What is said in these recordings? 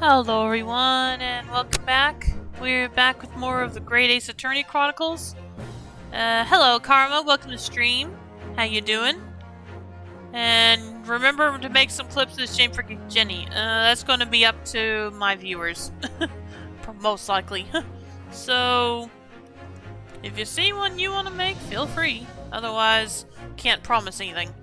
Hello everyone, and welcome back. We're back with more of the Great Ace Attorney Chronicles. Hello Karma, welcome to stream. How you doing? And remember to make some clips of the Shame for Jenny. That's going to be up to my viewers. Most likely. So, if you see one you want to make, feel free. Otherwise, can't promise anything.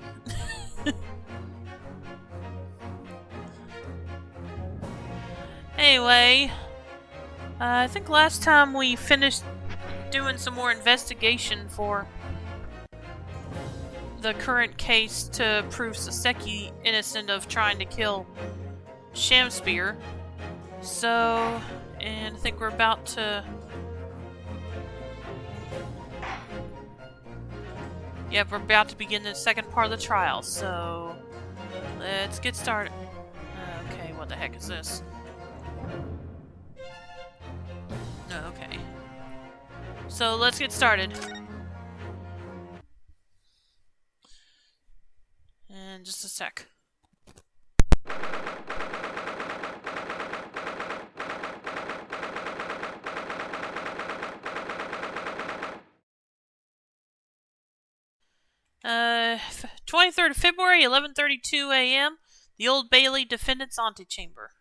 Anyway, I think last time we finished doing some more investigation for the current case to prove Soseki innocent of trying to kill Shamspear. So, and I think we're about to... Yep, we're about to begin the second part of the trial, so let's get started. Okay, what the heck is this? Okay. So let's get started. In just a sec. Uh, 23rd of February, 11:32 a.m. The Old Bailey Defendant's Antechamber.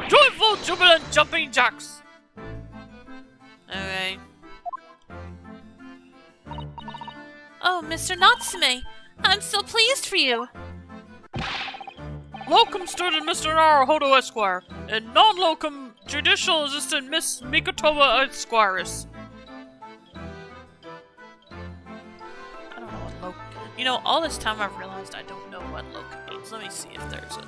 Joyful, jubilant, jumping jacks! Okay. Oh, Mr. Natsume, I'm so pleased for you. Locum student Mr. Naruhodo Esquire, and non-locum judicial assistant Miss Mikotowa Esquires. I don't know what locum... You know, all this time I've realized I don't know what locum means. Let me see if there's a...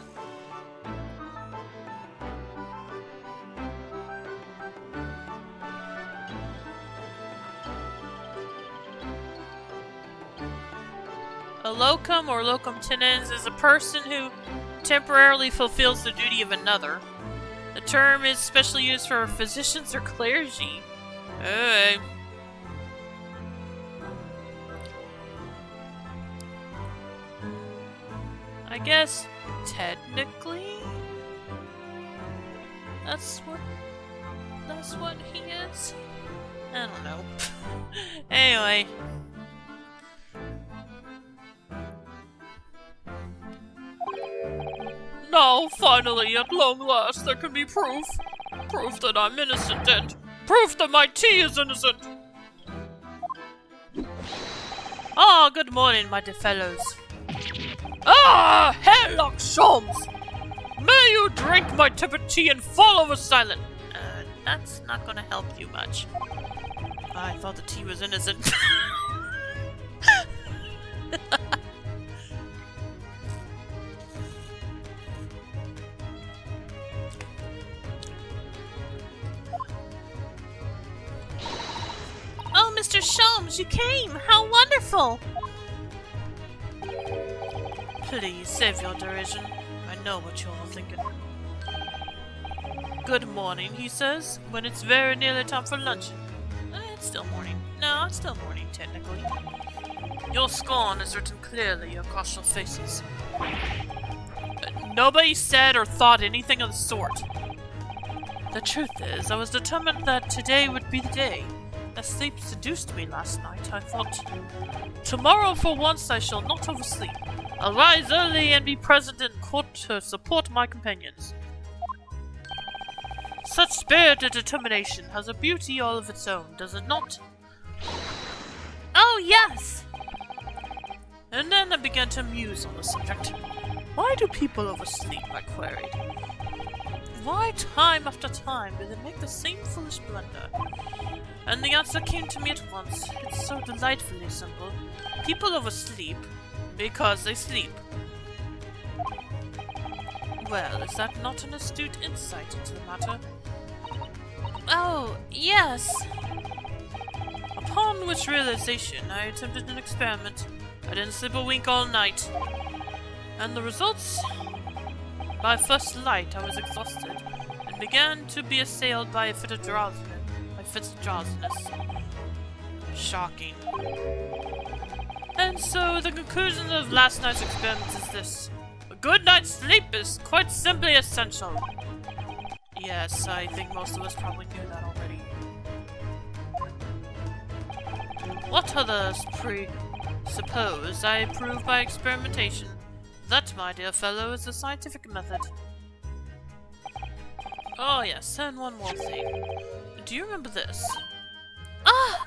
A locum or locum tenens is a person who temporarily fulfills the duty of another. The term is specially used for physicians or clergy. Okay. I guess technically that's what he is. I don't know. Anyway. Now, finally, at long last, there can be proof. Proof that I'm innocent and proof that my tea is innocent. Ah, good morning, my dear fellows. Ah, Herlock Sholmes! May you drink my tepid tea and fall over silent. That's not gonna help you much. I thought the tea was innocent. Oh, Mr. Sholmes, you came! How wonderful! Please, save your derision. I know what you're all thinking. Good morning, he says, when it's very nearly time for luncheon. It's still morning. No, it's still morning, technically. Your scorn is written clearly across your faces. Nobody said or thought anything of the sort. The truth is, I was determined that today would be the day. As sleep seduced me last night, I thought, tomorrow for once I shall not oversleep. I'll rise early and be present in court to support my companions. Such spirited determination has a beauty all of its own, does it not? Oh, yes! And then I began to muse on the subject. Why do people oversleep, I queried. Why time after time do they make the same foolish blunder? And the answer came to me at once. It's so delightfully simple. People oversleep because they sleep. Well, is that not an astute insight into the matter? Oh, yes! Upon which realization, I attempted an experiment. I didn't sleep a wink all night. And the results? By first light, I was exhausted, and began to be assailed by a fit of drowsiness. Shocking. And so, the conclusion of last night's experiment is this. A A good night's sleep is quite simply essential. Yes, I think most of us probably knew that already. What others presuppose I prove by experimentation? That, my dear fellow, is the scientific method. Oh yes, and one more thing. Do you remember this? Ah!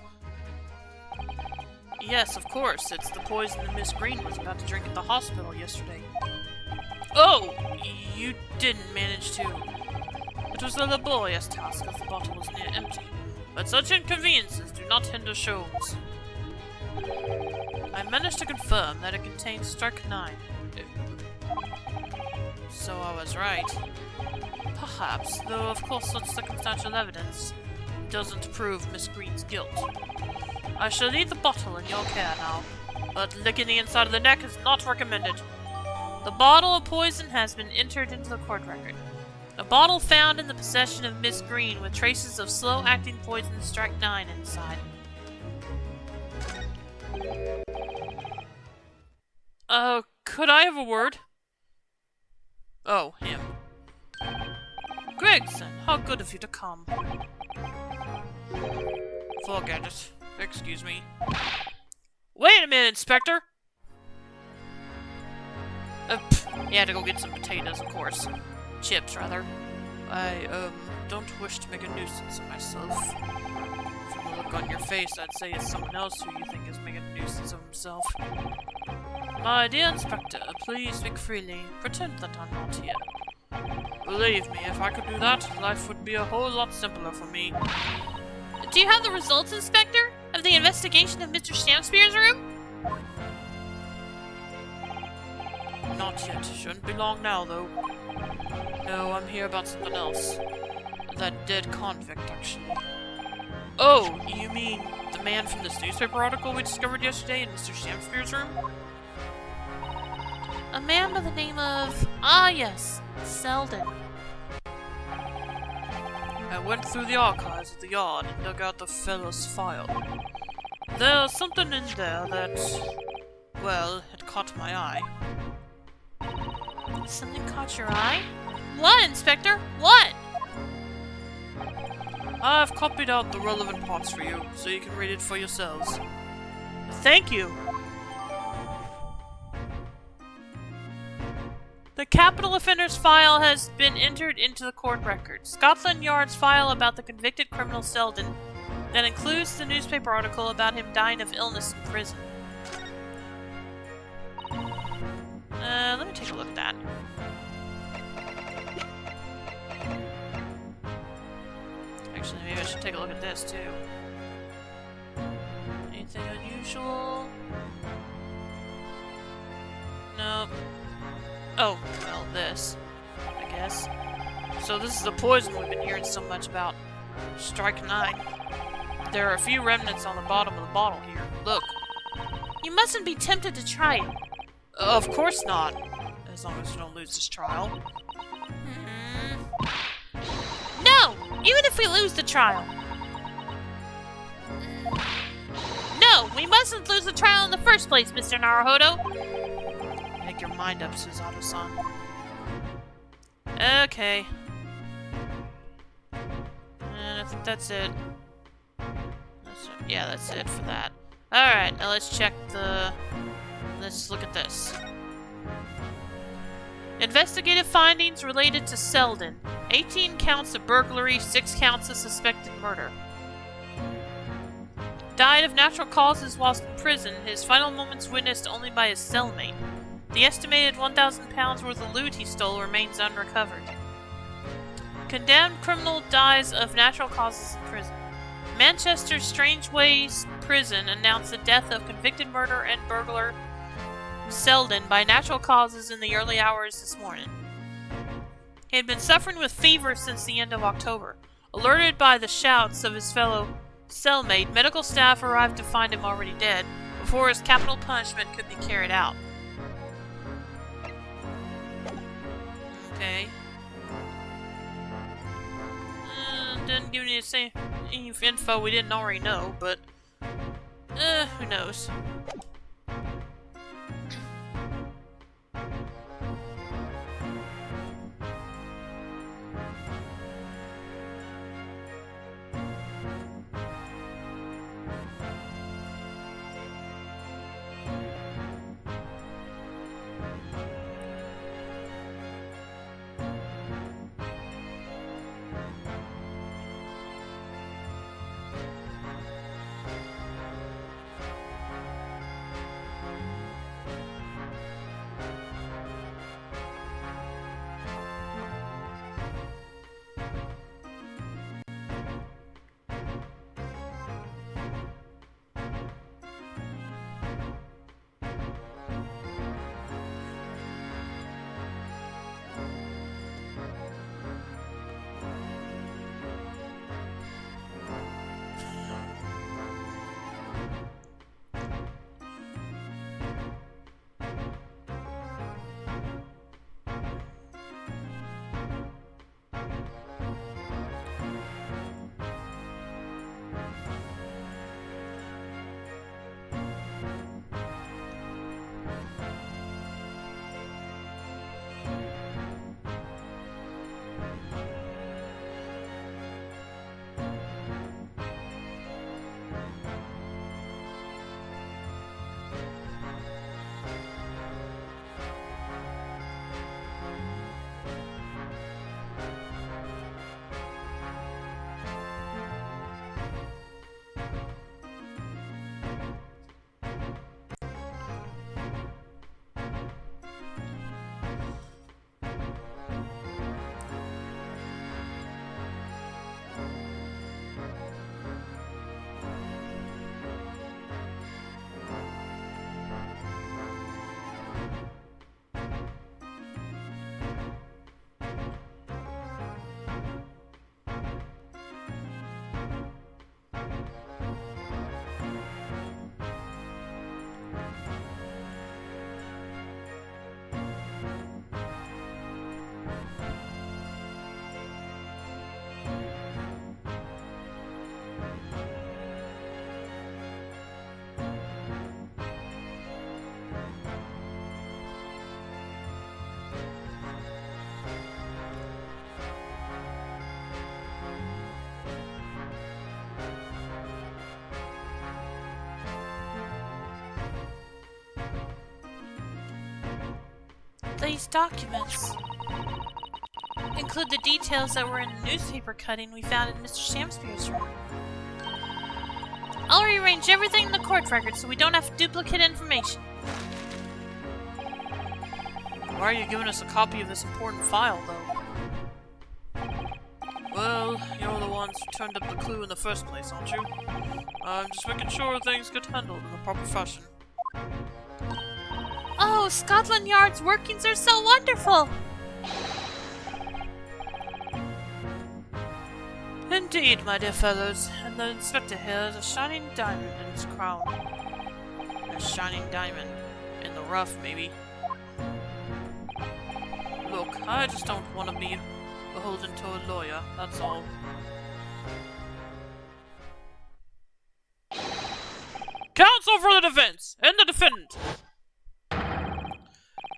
Yes, of course, it's the poison that Miss Green was about to drink at the hospital yesterday. Oh! You didn't manage to... It was a laborious task as the bottle was near empty, but such inconveniences do not hinder shows. I managed to confirm that it contained strychnine. So I was right. Perhaps, though of course such circumstantial evidence doesn't prove Miss Green's guilt. I shall leave the bottle in your care now, but licking the inside of the neck is not recommended. The bottle of poison has been entered into the court record. A bottle found in the possession of Miss Green with traces of slow-acting poison strychnine inside. Could I have a word? Oh, him. Gregson, how good of you to come. Forget it. Excuse me. Wait a minute, Inspector! He had to go get some potatoes, of course. Chips, rather. I, don't wish to make a nuisance of myself. From the look on your face, I'd say it's someone else who you think is making a nuisance of himself. My dear Inspector, please speak freely. Pretend that I'm not here. Believe me, if I could do that, life would be a whole lot simpler for me. Do you have the results, Inspector, of the investigation of Mr. Shamspeare's room? Not yet. Shouldn't be long now, though. No, I'm here about something else. That dead convict, actually. Oh, you mean the man from this newspaper article we discovered yesterday in Mr. Shamspeare's room? A man by the name of... Ah, yes. Selden. I went through the archives of the yard and dug out the fellow's file. There's something in there that... well, it caught my eye. Something caught your eye? What, Inspector? What? I've copied out the relevant parts for you, so you can read it for yourselves. Thank you! The capital offender's file has been entered into the court record. Scotland Yard's file about the convicted criminal Selden that includes the newspaper article about him dying of illness in prison. Let me take a look at that. Actually, maybe I should take a look at this, too. Anything unusual? Nope. Oh, well, this, I guess. So this is the poison we've been hearing so much about. Strychnine. There are a few remnants on the bottom of the bottle here. Look. You mustn't be tempted to try it. Of course not. As long as you don't lose this trial. No! Even if we lose the trial. No! We mustn't lose the trial in the first place, Mr. Naruhodo! Make your mind up, Susato-san. Okay. And I think that's it. Yeah, that's it for that. Alright, now let's check the... Let's look at this. Investigative findings related to Selden. 18 counts of burglary, 6 counts of suspected murder. Died of natural causes whilst in prison, his final moments witnessed only by his cellmate. The estimated 1,000 pounds worth of loot he stole remains unrecovered. Condemned criminal dies of natural causes in prison. Manchester's Strangeways Prison announced the death of convicted murderer and burglar Selden by natural causes in the early hours this morning. He had been suffering with fever since the end of October. Alerted by the shouts of his fellow cellmate, medical staff arrived to find him already dead before his capital punishment could be carried out. Okay. Didn't give any info we didn't already know, but who knows? these documents include the details that were in the newspaper cutting we found in Mr. Shamspeare's room. I'll rearrange everything in the court record so we don't have duplicate information. Why are you giving us a copy of this important file, though? Well, you're the ones who turned up the clue in the first place, aren't you? I'm just making sure things get handled in the proper fashion. Oh, Scotland Yard's workings are so wonderful! Indeed, my dear fellows, and the inspector here is a shining diamond in his crown. A shining diamond. In the rough, maybe. Look, I just don't want to be beholden to a lawyer, that's all. Counsel for the defense and the defendant!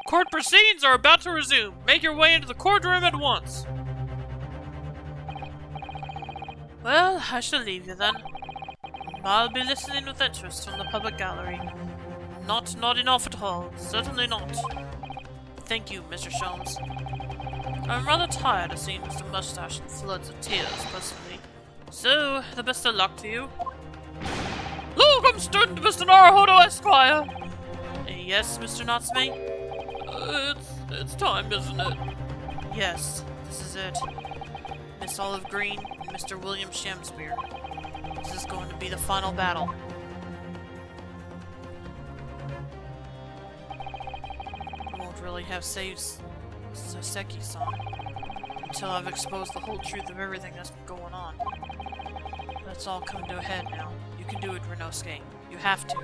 Court proceedings are about to resume. Make your way into the courtroom at once. Well, I shall leave you then. I'll be listening with interest from the public gallery. Not nodding off at all. Certainly not. Thank you, Mr. Sholmes. I'm rather tired of seeing Mr. Mustache in floods of tears, personally. So, the best of luck to you. Look, I'm student Mr. Naruhodo, Esquire! Yes, Mr. Natsume? It's time, isn't it? Yes, this is it. Miss Olive Green and Mr. William Shamspeare. This is going to be the final battle. I won't really have saved Soseki-san until I've exposed the whole truth of everything that's been going on. But it's all coming to a head now. You can do it, Renosuke. You have to.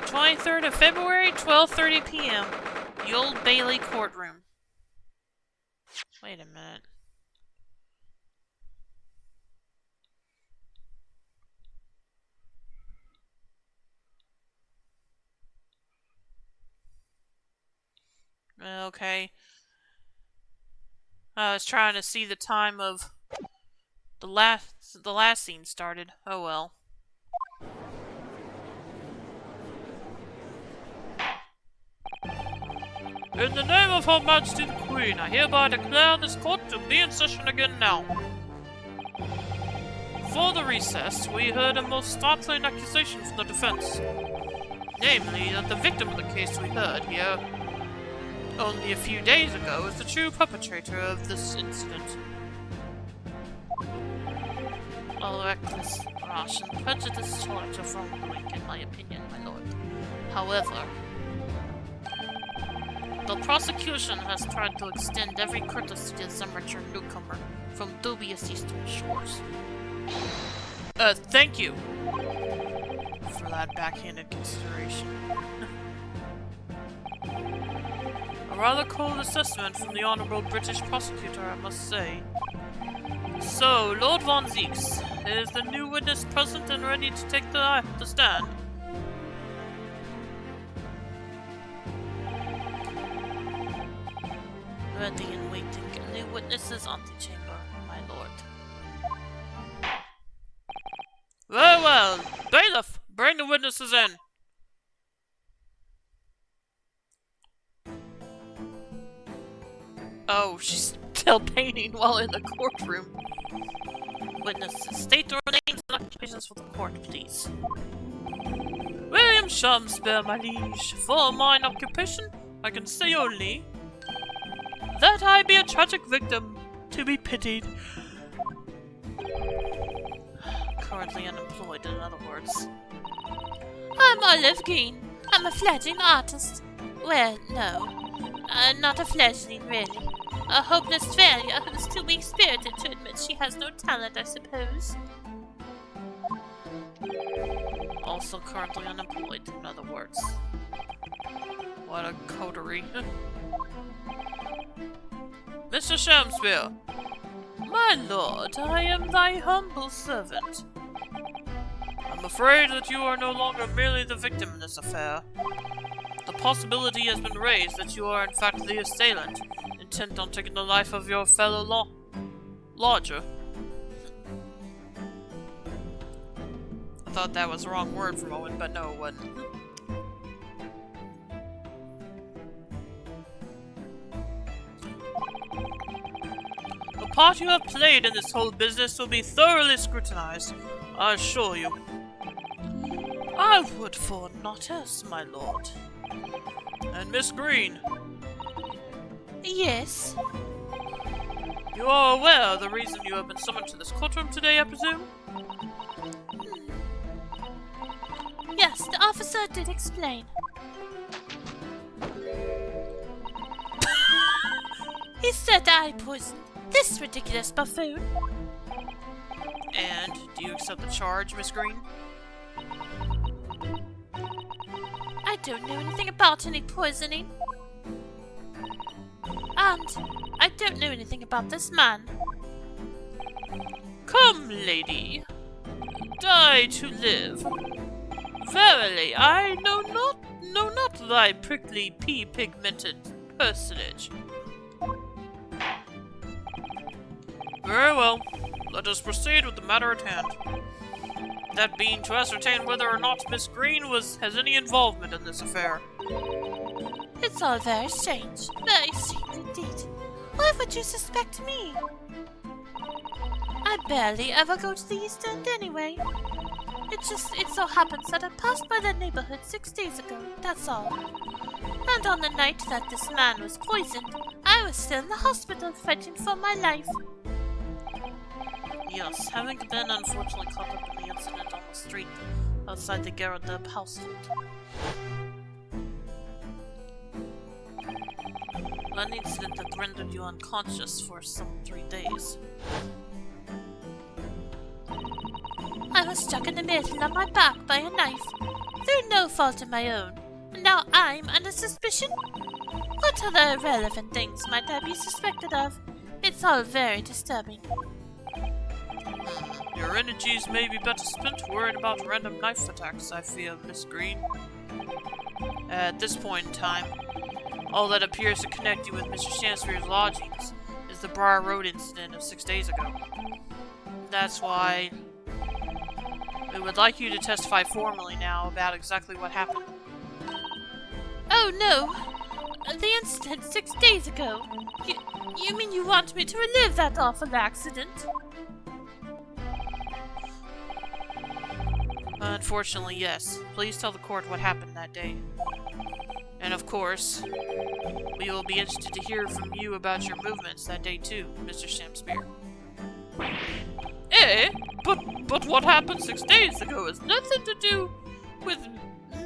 '23rd of February, 12:30 p.m. The Old Bailey courtroom. Wait a minute. Okay. I was trying to see the time of the last scene started. Oh well. In the name of Her Majesty the Queen, I hereby declare this court to be in session again now. Before the recess, we heard a most startling accusation from the defense. Namely, that the victim of the case we heard here only a few days ago is the true perpetrator of this incident. A reckless, rash, and prejudiced charge of wrongdoing, in my opinion, my lord. However, the prosecution has tried to extend every courtesy to some amateur newcomer from dubious eastern shores. Thank you for that backhanded consideration. A rather cold assessment from the Honourable British Prosecutor, I must say. So, Lord Von Zeeks, is the new witness present and ready to take the stand? Ready and waiting in the witness's antechamber, my lord. Very well. Bailiff, bring the witnesses in. Oh, she's still painting while in the courtroom. Witnesses, state your names and occupations for the court, please. William Shamspeare, my liege. For mine occupation, I can say only that I be a tragic victim, to be pitied. Currently unemployed, in other words. I'm Olive Green. I'm a fledgling artist. Well, no. Not a fledgling, really. A hopeless failure who's too weak-spirited to admit she has no talent, I suppose. Also currently unemployed, in other words. What a coterie. Mr. Shamspeare. My lord, I am thy humble servant. I'm afraid that you are no longer merely the victim in this affair. The possibility has been raised that you are in fact the assailant, intent on taking the life of your fellow lodger. thought that was the wrong word for a moment, but no, it wasn't. The part you have played in this whole business will be thoroughly scrutinized, I assure you. I would for not else, my lord. And Miss Green. Yes? You are aware of the reason you have been summoned to this courtroom today, I presume? Yes, the officer did explain. He said I poisoned this ridiculous buffoon. And do you accept the charge, Miss Green? I don't know anything about any poisoning. And I don't know anything about this man. Come, lady. Die to live. Verily, I know not thy prickly pea-pigmented personage. Very well. Let us proceed with the matter at hand. That being to ascertain whether or not Miss Green has any involvement in this affair. It's all very strange. Very strange indeed. Why would you suspect me? I barely ever go to the East End anyway. It so happens that I passed by that neighborhood 6 days ago, that's all. And on the night that this man was poisoned, I was still in the hospital fighting for my life. Yes, having been unfortunately caught up in the incident on the street outside the Garrett household. An incident that rendered you unconscious for some 3 days. I was struck in the middle of my back by a knife, through no fault of my own, and now I'm under suspicion? What other irrelevant things might I be suspected of? It's all very disturbing. Your energies may be better spent worrying about random knife attacks, I fear, Miss Green. At this point in time, all that appears to connect you with Mr. Shanspeare's lodgings is the Briar Road incident of 6 days ago. That's why we would like you to testify formally now about exactly what happened. Oh no! The incident 6 days ago? You mean you want me to relive that awful accident? Unfortunately, yes. Please tell the court what happened that day. And of course, we will be interested to hear from you about your movements that day too, Mr. Shanspeare. Eh? But what happened 6 days ago has nothing to do with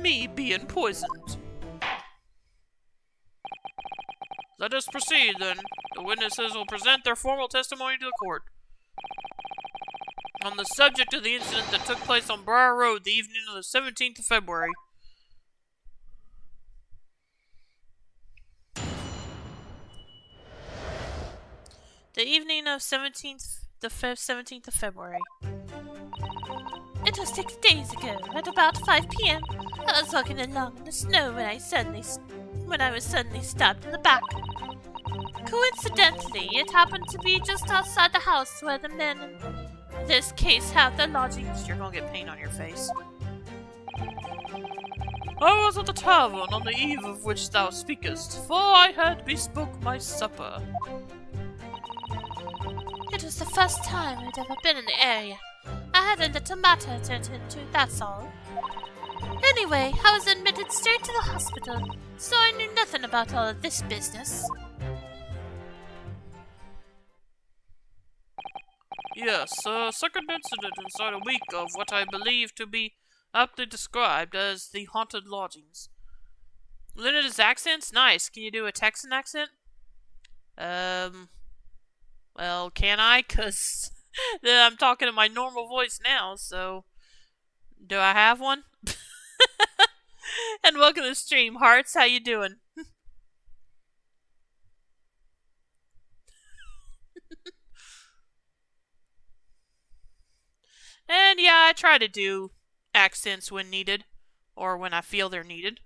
me being poisoned. Let us proceed, then. The witnesses will present their formal testimony to the court on the subject of the incident that took place on Briar Road the evening of the 17th of February. The evening of 17th of February. It was 6 days ago, at about 5 p.m. I was walking along in the snow when I was suddenly stabbed in the back. Coincidentally, it happened to be just outside the house where the men in this case have their lodgings. You're gonna get paint on your face. I was at the tavern on the eve of which thou speakest, for I had bespoke my supper. It was the first time I'd ever been in the area. I had a little matter to attend to, that's all. Anyway, I was admitted straight to the hospital, so I knew nothing about all of this business. Yes, a second incident inside a week of what I believe to be aptly described as the haunted lodgings. Linda's accent's nice. Can you do a Texan accent? Well, can I? 'Cause I'm talking in my normal voice now, so... Do I have one? And welcome to the stream, Hearts. How you doing? And yeah, I try to do accents when needed, or when I feel they're needed.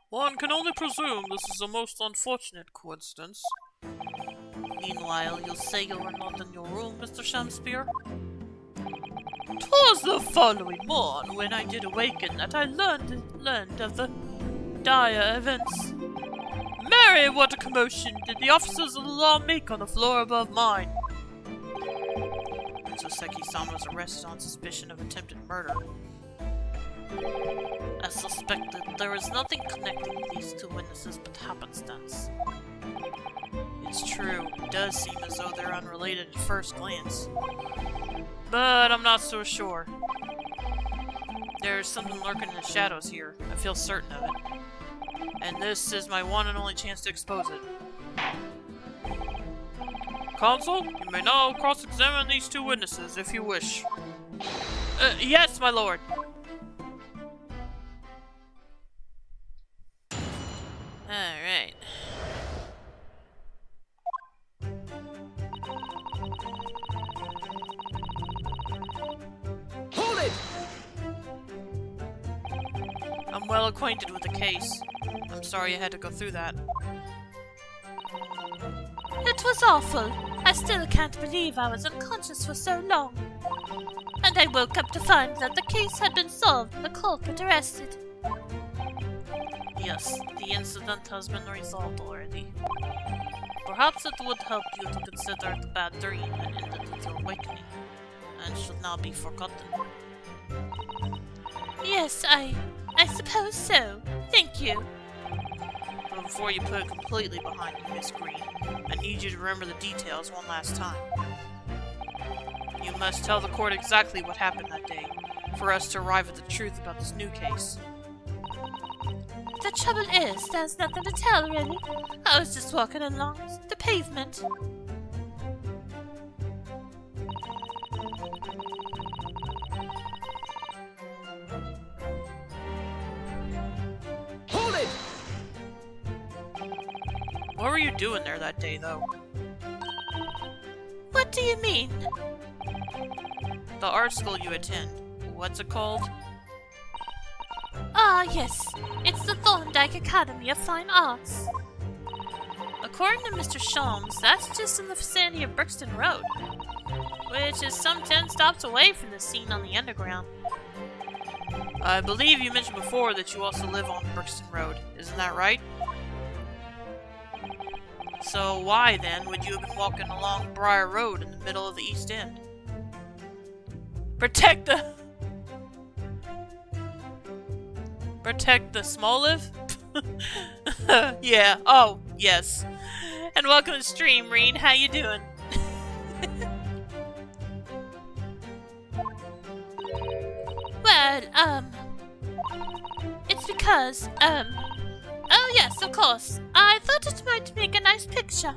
One can only presume this is a most unfortunate coincidence. Meanwhile, you'll say you were not in your room, Mr. Shamspear? 'Twas the following morn when I did awaken that I learned of the dire events. Mary, what a commotion did the officers of the law make on the floor above mine! Soseki-san was arrested on suspicion of attempted murder. As suspected, there is nothing connecting these two witnesses but happenstance. It's true, it does seem as though they're unrelated at first glance. But I'm not so sure. There's something lurking in the shadows here. I feel certain of it. And this is my one and only chance to expose it. Consul, you may now cross-examine these two witnesses if you wish. Yes, my lord. Alright. Hold it! I'm well acquainted with the case. I'm sorry I had to go through that. It was awful. I still can't believe I was unconscious for so long. And I woke up to find that the case had been solved and the culprit arrested. Yes, the incident has been resolved already. Perhaps it would help you to consider the bad dream that ended with your awakening, and should now be forgotten. Yes, I suppose so. Thank you. But before you put it completely behind you, Miss Green, I need you to remember the details one last time. You must tell the court exactly what happened that day, for us to arrive at the truth about this new case. The trouble is, there's nothing to tell, really. I was just walking along the pavement. Hold it! What were you doing there that day, though? What do you mean? The art school you attend. What's it called? Ah, yes. It's the Thorndike Academy of Fine Arts. According to Mr. Sholmes, that's just in the vicinity of Brixton Road, which is some 10 stops away from the scene on the underground. I believe you mentioned before that you also live on Brixton Road. Isn't that right? So why, then, would you have been walking along Briar Road in the middle of the East End? Protect the Smoliv? Yeah, oh, yes. And welcome to the stream, Reen. How you doing? Well, it's because, oh yes, of course. I thought it might make a nice picture.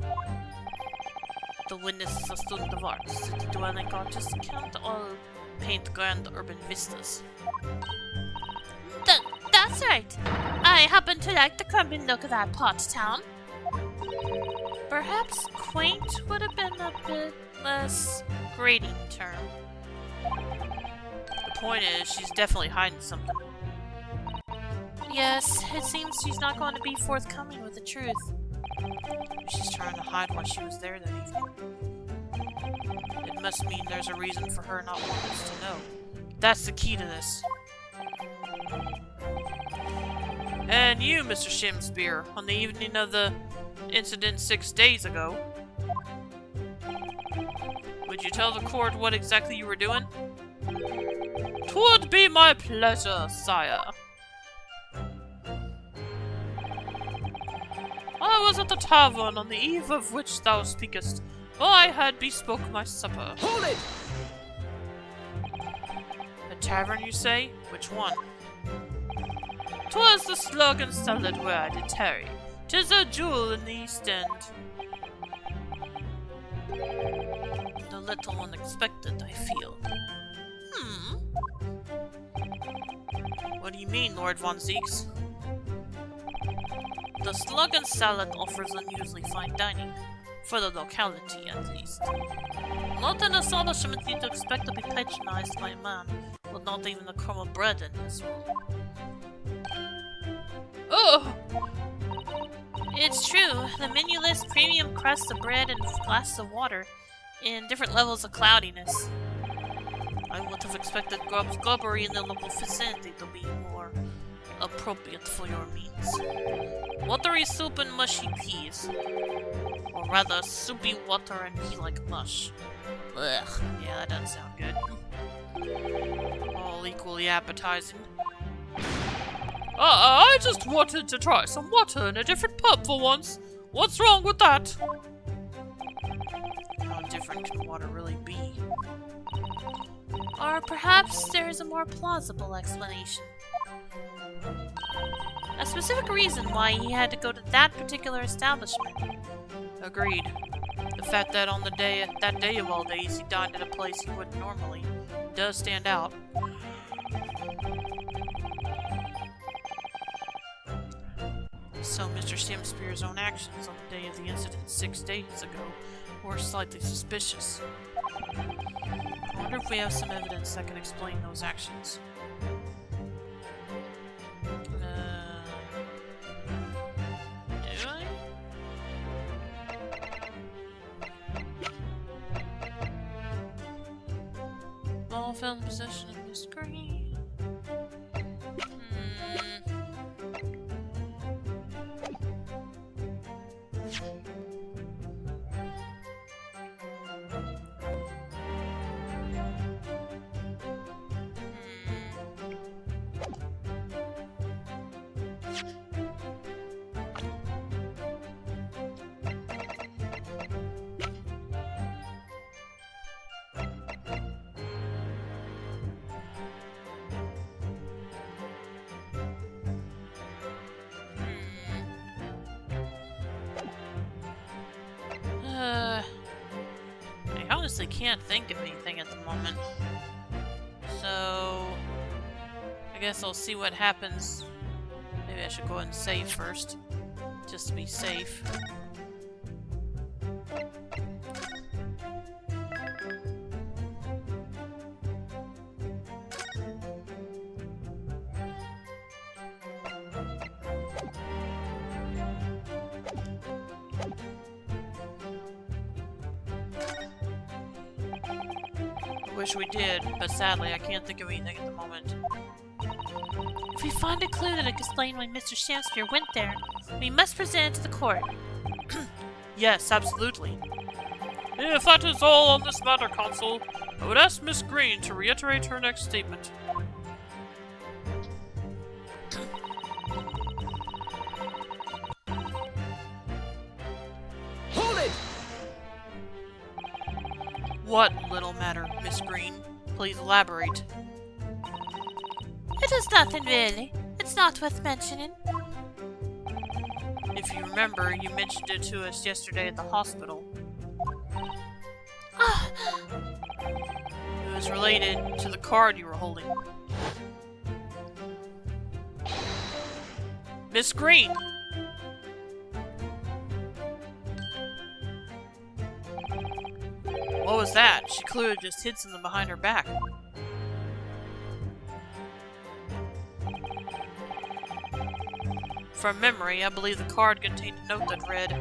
The witness is a student of art, city-dwelling artist, can't all paint grand urban vistas. That's right. I happen to like the crumbling look of that part of town. Perhaps quaint would have been a bit less grating term. The point is, she's definitely hiding something. Yes, it seems she's not going to be forthcoming with the truth. She's trying to hide why she was there that evening. It must mean there's a reason for her not wanting us to know. That's the key to this. And you, Mr. Shimspear, on the evening of the incident 6 days ago, would you tell the court what exactly you were doing? 'Twould be my pleasure, sire. I was at the tavern on the eve of which thou speakest, for I had bespoke my supper. Hold it! A tavern, you say? Which one? 'Twas the Slug and Salad where I did tarry. 'Tis a jewel in the East End. And a little unexpected, I feel. What do you mean, Lord Von Zeeks? The Slug and Salad offers unusually fine dining, for the locality at least. Not an establishment you'd expect to be patronized by a man with not even a crumb of bread in his room. Oh! It's true. The menu lists premium crusts of bread and glasses of water in different levels of cloudiness. I would have expected Grub's Gubbery in the local vicinity to be more appropriate for your means. Watery soup and mushy peas. Or rather, soupy water and pea-like mush. Ugh, yeah, that doesn't sound good. All equally appetizing. I just wanted to try some water in a different pub for once. What's wrong with that? How different can water really be? Or perhaps there is a more plausible explanation. A specific reason why he had to go to that particular establishment. Agreed. The fact that on that day of all days, he dined at a place he wouldn't normally does stand out. So Mr. Shamspear's own actions on the day of the incident 6 days ago were slightly suspicious. I wonder if we have some evidence that can explain those actions. Do I? Ball found in possession of Miss Green. I honestly can't think of anything at the moment. So I guess I'll see what happens. Maybe I should go ahead and save first, just to be safe. Wish we did, but sadly I can't think of anything at the moment. If we find a clue that can explain why Mr. Shamspear went there, we must present it to the court. Yes, absolutely. If that is all on this matter, Consul, I would ask Miss Green to reiterate her next statement. Hold it! What little matter, Miss Green? Please elaborate. It is nothing really. It's not worth mentioning. If you remember, you mentioned it to us yesterday at the hospital. Ah! It was related to the card you were holding. Miss Green! What was that? She clearly just hid something behind her back. From memory, I believe the card contained a note that read,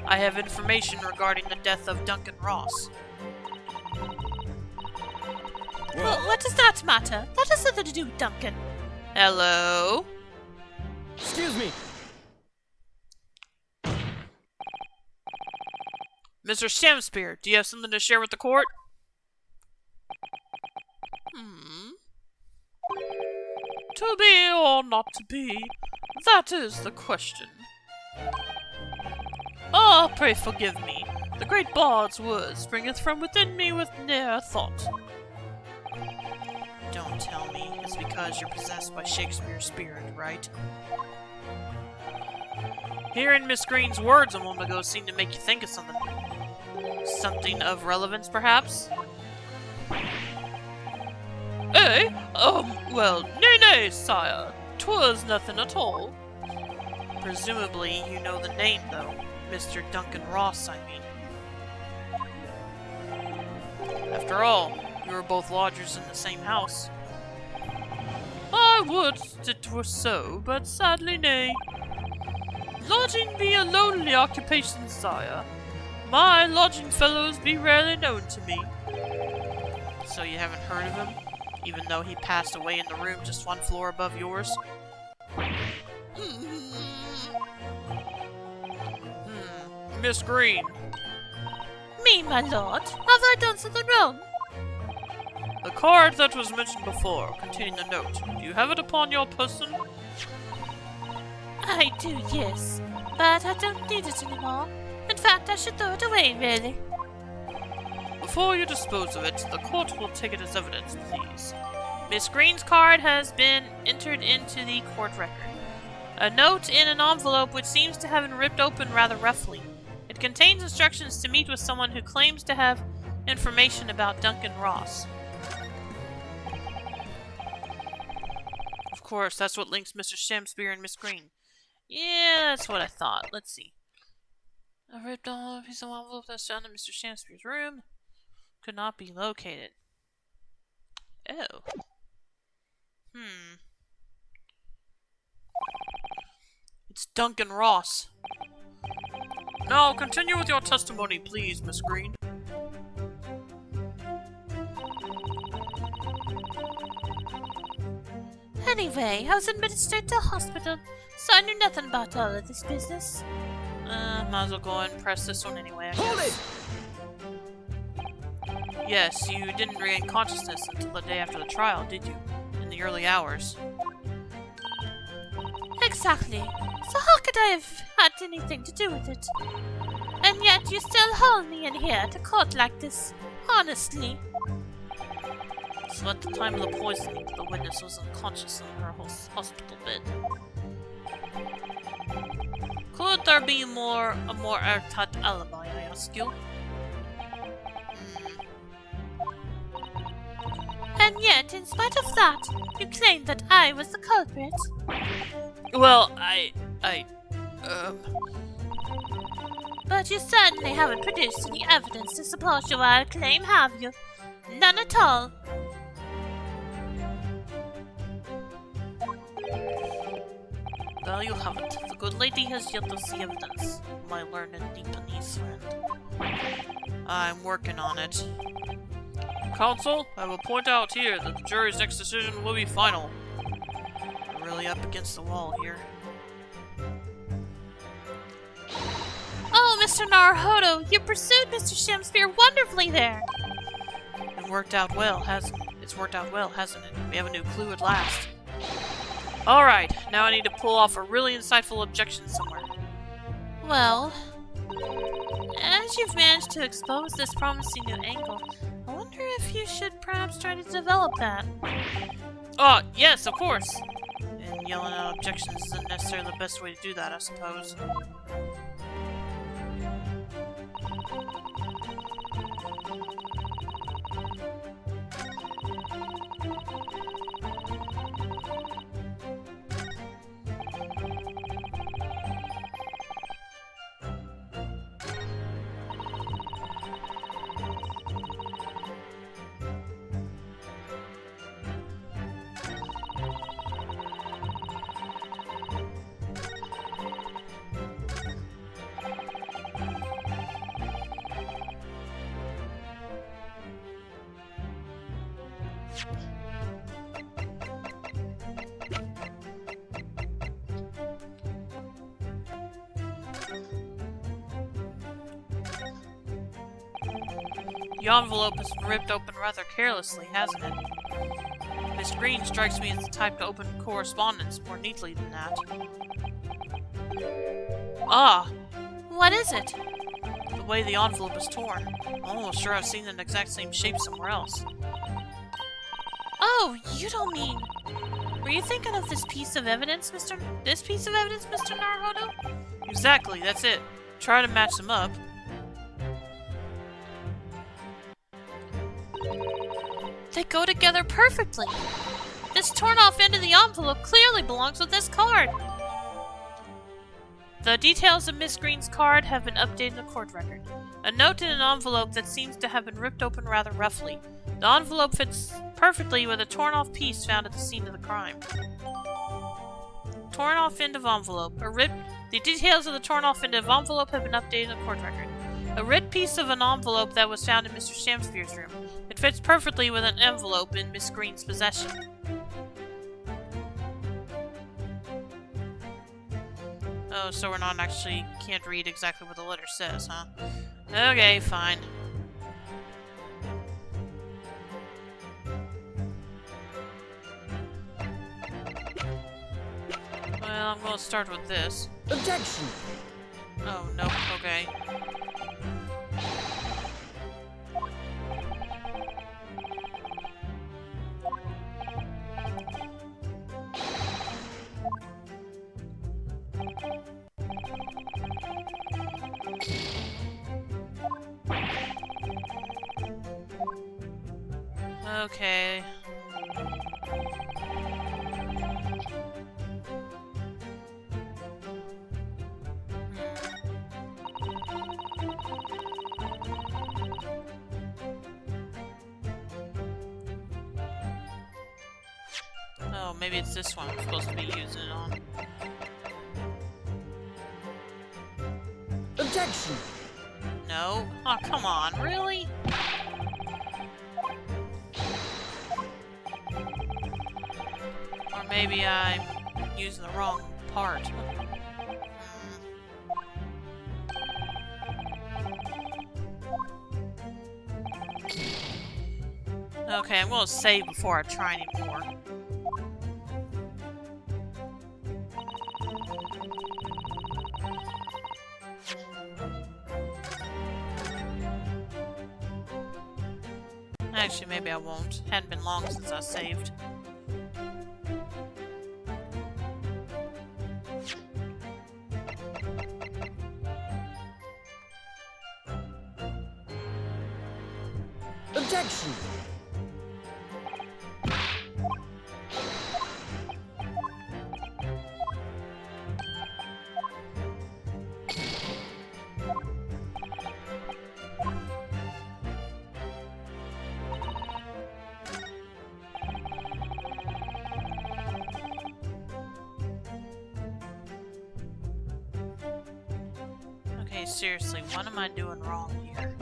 "I have information regarding the death of Duncan Ross." Well, what does that matter? That has nothing to do with Duncan. Hello? Excuse me. Mr. Shamspear, do you have something to share with the court? To be or not to be, that is the question. Ah, pray forgive me. The great bard's word springeth from within me with ne'er thought. Don't tell me it's because you're possessed by Shakespeare's spirit, right? Hearing Miss Green's words a moment ago seemed to make you think of something. Something of relevance, perhaps? Eh? Well, nay, sire. 'Twas nothing at all. Presumably, you know the name, though. Mr. Duncan Ross, I mean. After all, you were both lodgers in the same house. I would it were so, but sadly nay. Lodging be a lonely occupation, sire. My lodging fellows be rarely known to me. So you haven't heard of him? Even though he passed away in the room just one floor above yours? Miss Green. Me, my lord? Have I done something wrong? The card that was mentioned before, containing the note. Do you have it upon your person? I do, yes. But I don't need it anymore. In fact, I should throw it away, really. Before you dispose of it, the court will take it as evidence, please. Miss Green's card has been entered into the court record. A note in an envelope which seems to have been ripped open rather roughly. It contains instructions to meet with someone who claims to have information about Duncan Ross. Of course, that's what links Mr. Shamspear and Miss Green. Yeah, that's what I thought. Let's see. A ripped off piece of envelope that's found in Mr. Shamspear's room. Could not be located. Oh. It's Duncan Ross. Now, continue with your testimony, please, Miss Green. Anyway, I was admitted straight to hospital, so I knew nothing about all of this business. Might as well go ahead and press this one anyway, I Hold guess. Yes, you didn't regain consciousness until the day after the trial, did you? In the early hours. Exactly. So how could I have had anything to do with it? And yet you still hold me in here to court like this, honestly. So at the time of the poisoning, the witness was unconscious in her hospital bed. Could there be a more airtight alibi, I ask you? And yet, in spite of that, you claim that I was the culprit. Well, But you certainly haven't produced any evidence to support your wild claim, have you? None at all. Well, you haven't. The good lady has yet to see evidence, my learned Japanese friend. I'm working on it. Counsel, I will point out here that the jury's next decision will be final. We're really up against the wall here. Oh, Mr. Naruhodo, you pursued Mr. Shamspear wonderfully there. It worked out well, hasn't it? It's worked out well, hasn't it? We have a new clue at last. Alright, now I need to pull off a really insightful objection somewhere. Well, as you've managed to expose this promising new angle, I wonder if you should perhaps try to develop that. Oh, yes, of course! And yelling out objections isn't necessarily the best way to do that, I suppose. The envelope has been ripped open rather carelessly, hasn't it? Miss Green strikes me as the type to open correspondence more neatly than that. Ah! What is it? The way the envelope is torn. I'm almost sure I've seen an exact same shape somewhere else. Oh, you don't mean... Were you thinking of this piece of evidence, Mr. Naruhodo? Exactly, that's it. Try to match them up. They go together perfectly. This torn off end of the envelope clearly belongs with this card. The details of Miss Green's card have been updated in the court record. A note in an envelope that seems to have been ripped open rather roughly. The envelope fits perfectly with a torn off piece found at the scene of the crime. Torn off end of envelope. A The details of the torn-off end of envelope have been updated in the court record. A red piece of an envelope that was found in Mr. Shamsphere's room. It fits perfectly with an envelope in Miss Green's possession. Oh, so we're not actually... can't read exactly what the letter says, huh? Okay, fine. Well, I'm gonna start with this. Objection! Oh, no, okay. Okay. Oh, maybe it's this one I'm supposed to be using it on. Objection! No? Oh, come on, really? Or maybe I'm using the wrong part. Okay, I'm gonna save before I try anymore. Actually, maybe I won't. Hadn't been long since I saved. Objection! Okay, seriously, what am I doing wrong here?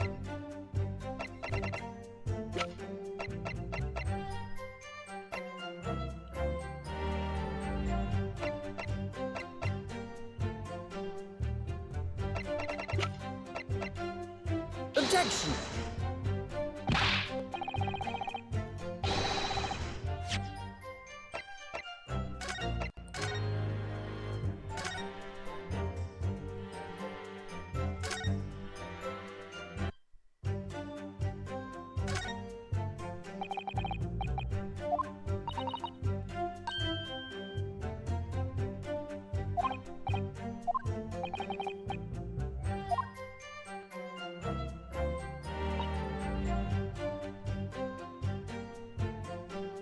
Objection!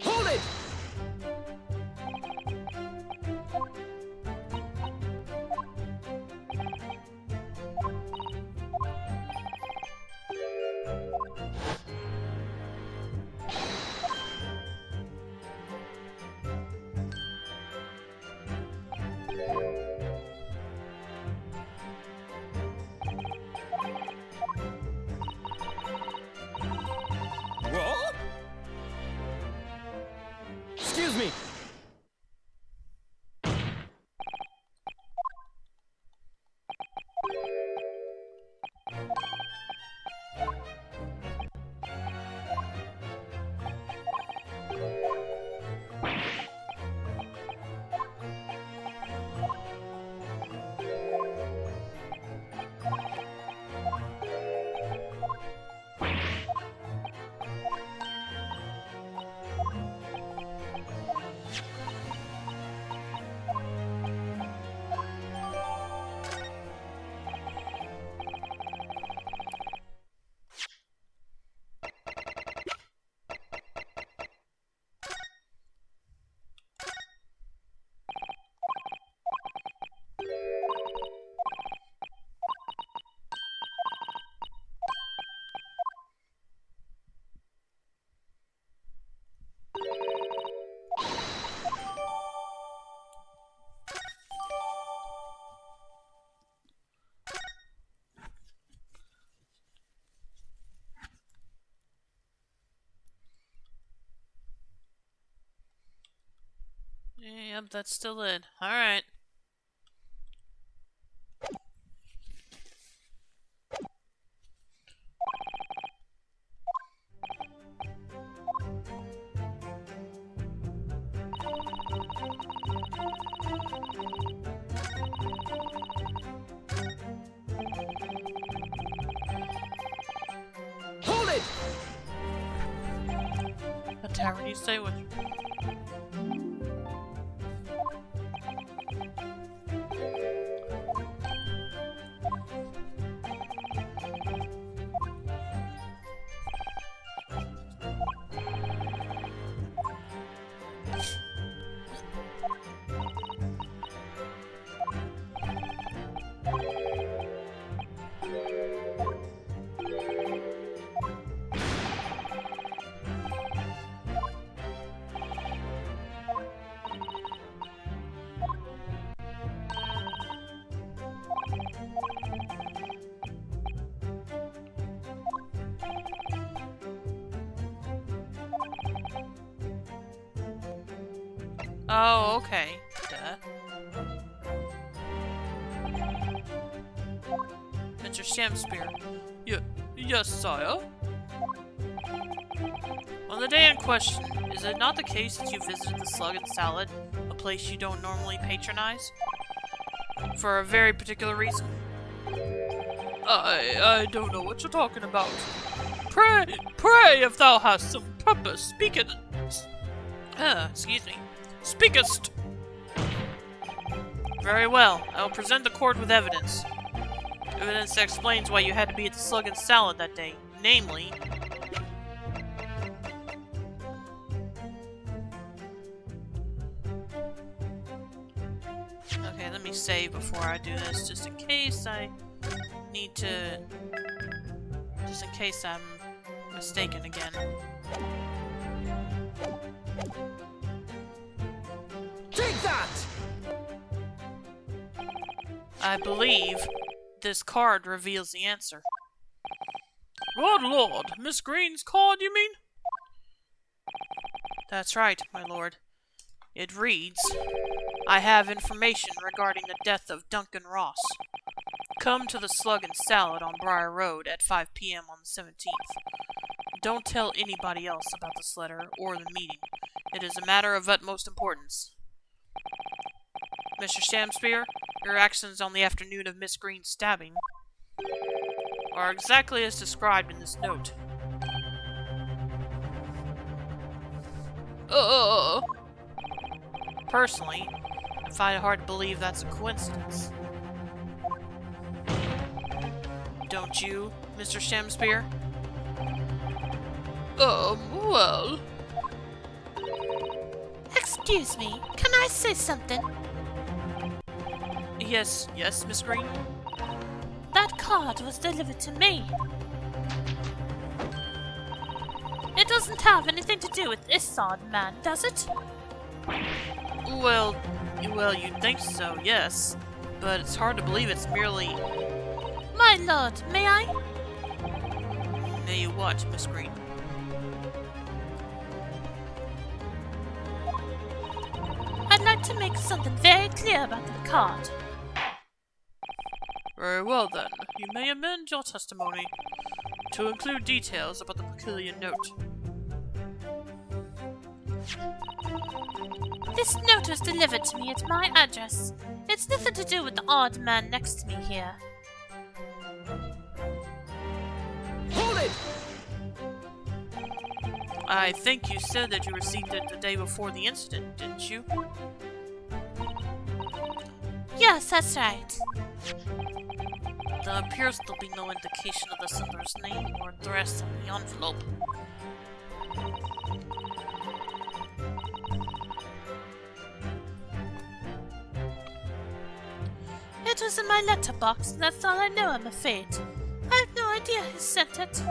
Hold it! What? Excuse me! Yep, that's still it. Alright. Hold it! A tavern you stay with. Oh, okay. Duh. Mr. Shamspear. Yes, sire? On the day in question, is it not the case that you visited the Slug and Salad, a place you don't normally patronize? For a very particular reason? I don't know what you're talking about. Pray, if thou hast some purpose, speak it. Excuse me. Speakest! Very well. I will present the court with evidence. Evidence that explains why you had to be at the Slug and Salad that day. Namely... Okay, let me save before I do this, just in case I need to... Just in case I'm mistaken again. Take that! I believe this card reveals the answer. Good lord, Miss Green's card, you mean? That's right, my lord. It reads, I have information regarding the death of Duncan Ross. Come to the Slug and Salad on Briar Road at 5 p.m. on the 17th. Don't tell anybody else about this letter or the meeting. It is a matter of utmost importance. Mr. Shamspear, your actions on the afternoon of Miss Green's stabbing are exactly as described in this note. Personally, I find it hard to believe that's a coincidence. Don't you, Mr. Shamspear? Well... Excuse me, can I say something? Yes, Miss Green? That card was delivered to me. It doesn't have anything to do with this odd man, does it? Well, you'd think so, yes. But it's hard to believe it's merely... My lord, may I? May you what, Miss Green? I'd like to make something very clear about the card. Very well then, you may amend your testimony to include details about the peculiar note. This note was delivered to me at my address. It's nothing to do with the odd man next to me here. Hold it! I think you said that you received it the day before the incident, didn't you? Yes, that's right. There appears to be no indication of the sender's name or address on the envelope. It was in my letterbox, and that's all I know, I'm afraid. I have no idea who sent it.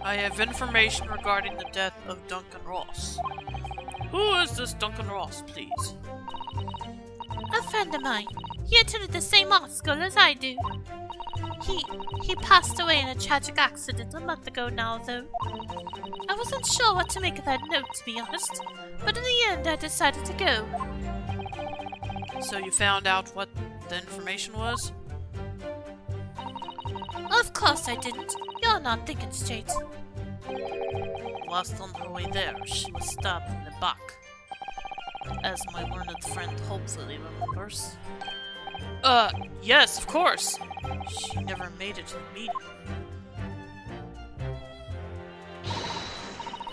I have information regarding the death of Duncan Ross. Who is this Duncan Ross, please? A friend of mine. He attended the same art school as I do. He passed away in a tragic accident a month ago now, though. I wasn't sure what to make of that note, to be honest, but in the end I decided to go. So you found out what the information was? Of course I didn't. You're not thinking straight. Whilst on her way there, she was stabbed in the back. As my learned friend hopefully remembers. Yes, of course! She never made it to the meeting.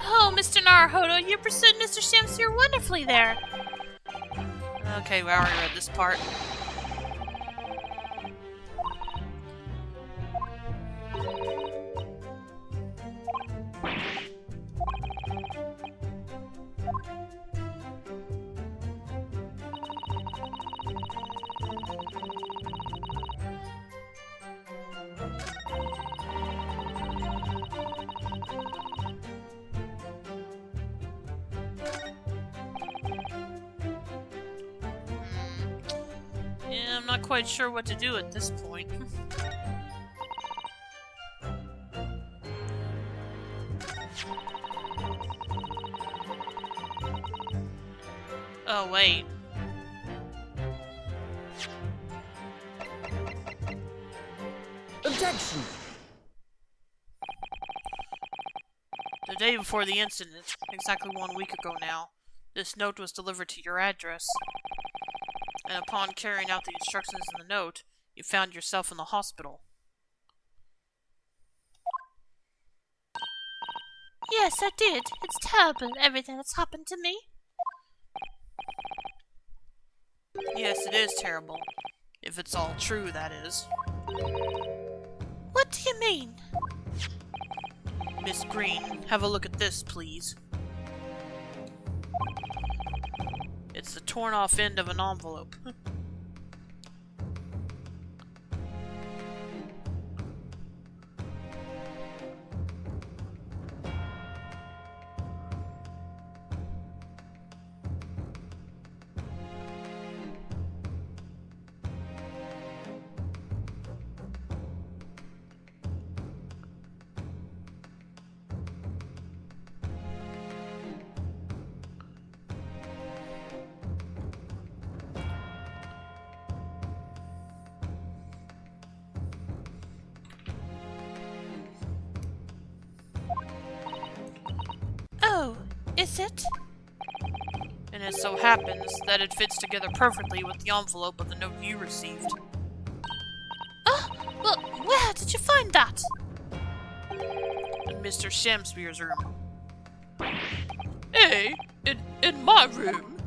Oh, Mr. Naruhodo, you pursued Mr. Shamsphere wonderfully there. Okay, we already read this part. Yeah, I'm not quite sure what to do at this point. Oh, wait. Objection! The day before the incident, exactly 1 week ago now, this note was delivered to your address. And upon carrying out the instructions in the note, you found yourself in the hospital. Yes, I did. It's terrible, everything that's happened to me. Yes, it is terrible. If it's all true, that is. What do you mean? Miss Green, have a look at this, please. It's the torn off end of an envelope. Oh, is it? And it so happens that it fits together perfectly with the envelope of the note you received. Oh, well, where did you find that? In Mr. Shamsphere's room. Hey, in my room?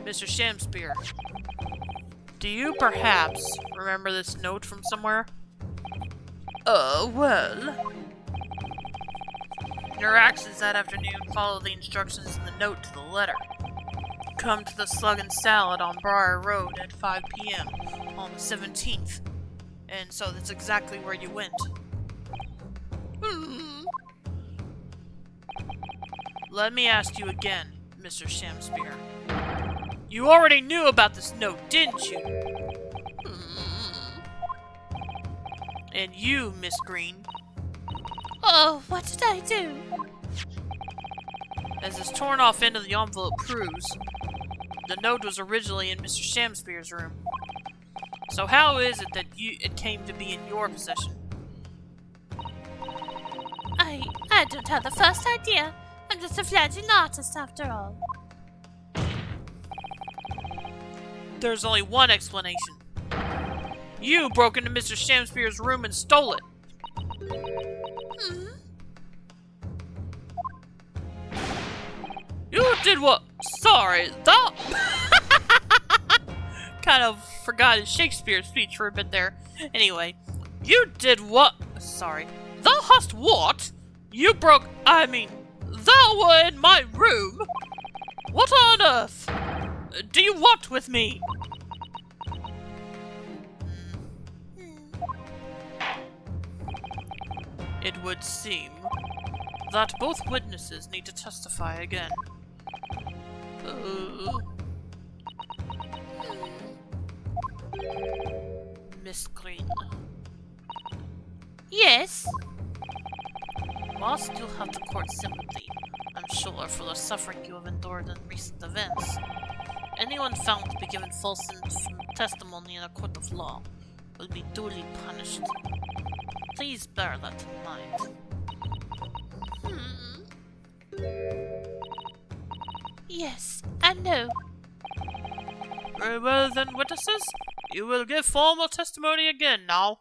Mr. Shamsphere, do you perhaps remember this note from somewhere? Well... Your actions that afternoon follow the instructions in the note to the letter. Come to the Slug and Salad on Briar Road at 5 p.m. on the 17th. And so that's exactly where you went. Let me ask you again, Mr. Shamsphere. You already knew about this note, didn't you? And you, Miss Green. Oh, what did I do? As this torn off end of the envelope proves, the note was originally in Mr. Shamsphere's room. So how is it that it came to be in your possession? I don't have the first idea. I'm just a fledgling artist after all. There's only one explanation. You broke into Mr. Shamsphere's room and stole it. You did what? Sorry, that... kind of forgot his Shakespeare speech for a bit there. Anyway, you did what? Sorry. Thou hast what? You broke... thou were in my room? What on earth do you want with me? It would seem that both witnesses need to testify again. Miss Green. Yes? Whilst you have the court's sympathy, I'm sure, for the suffering you have endured in recent events, anyone found to be given false testimony in a court of law will be duly punished. Please bear that in mind. Yes, I know. Very well then, witnesses. You will give formal testimony again now.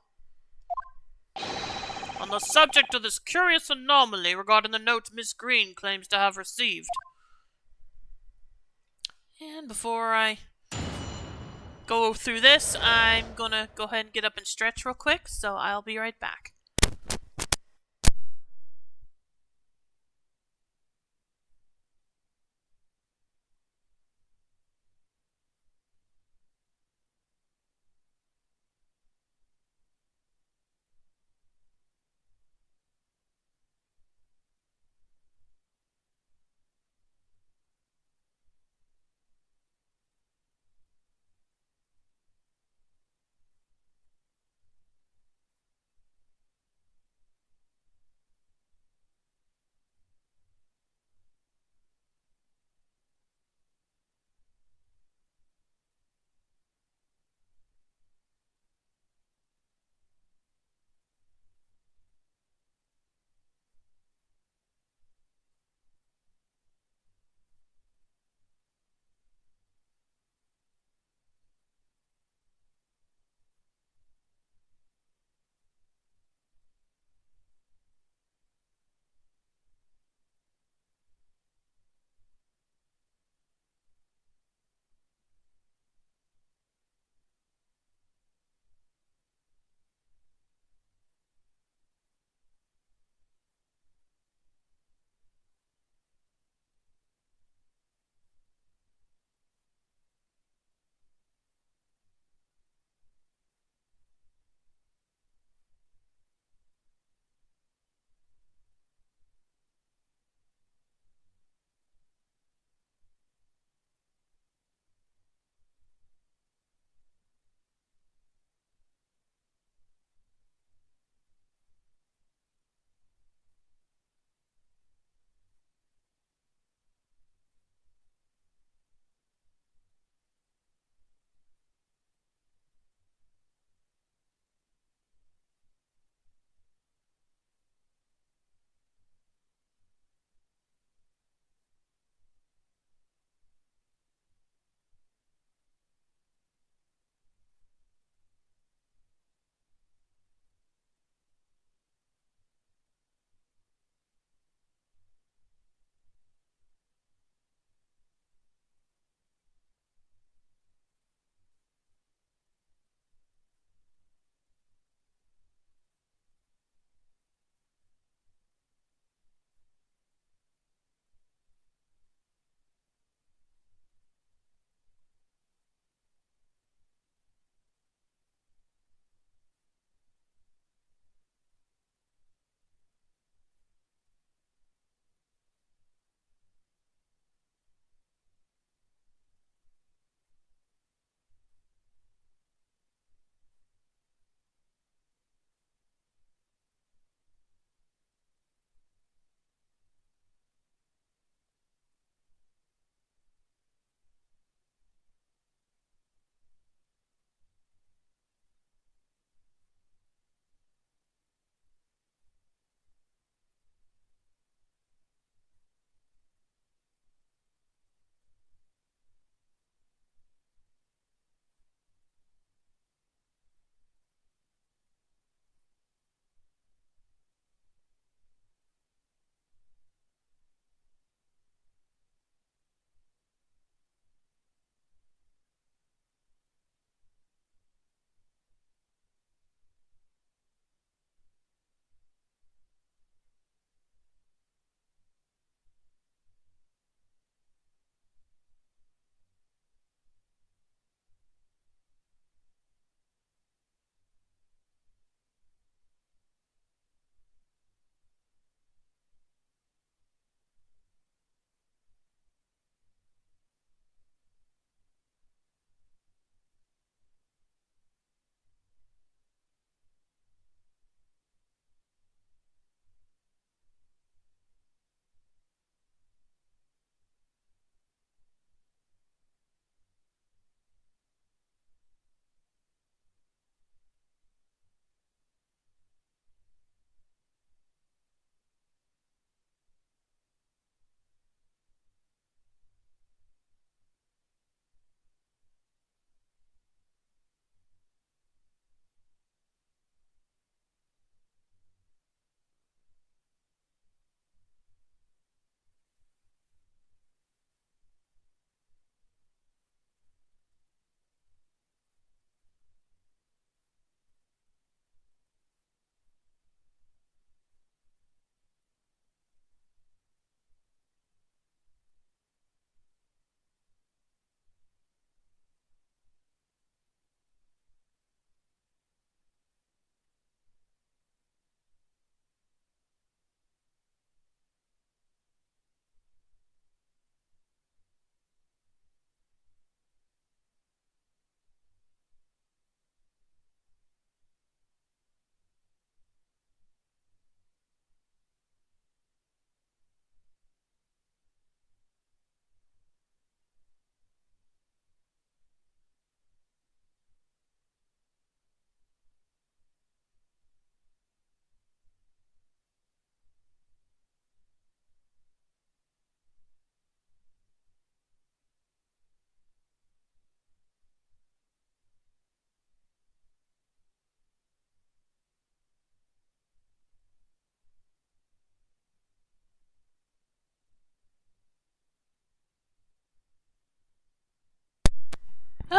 On the subject of this curious anomaly regarding the note Miss Green claims to have received. And before I go through this, I'm gonna go ahead and get up and stretch real quick, so I'll be right back.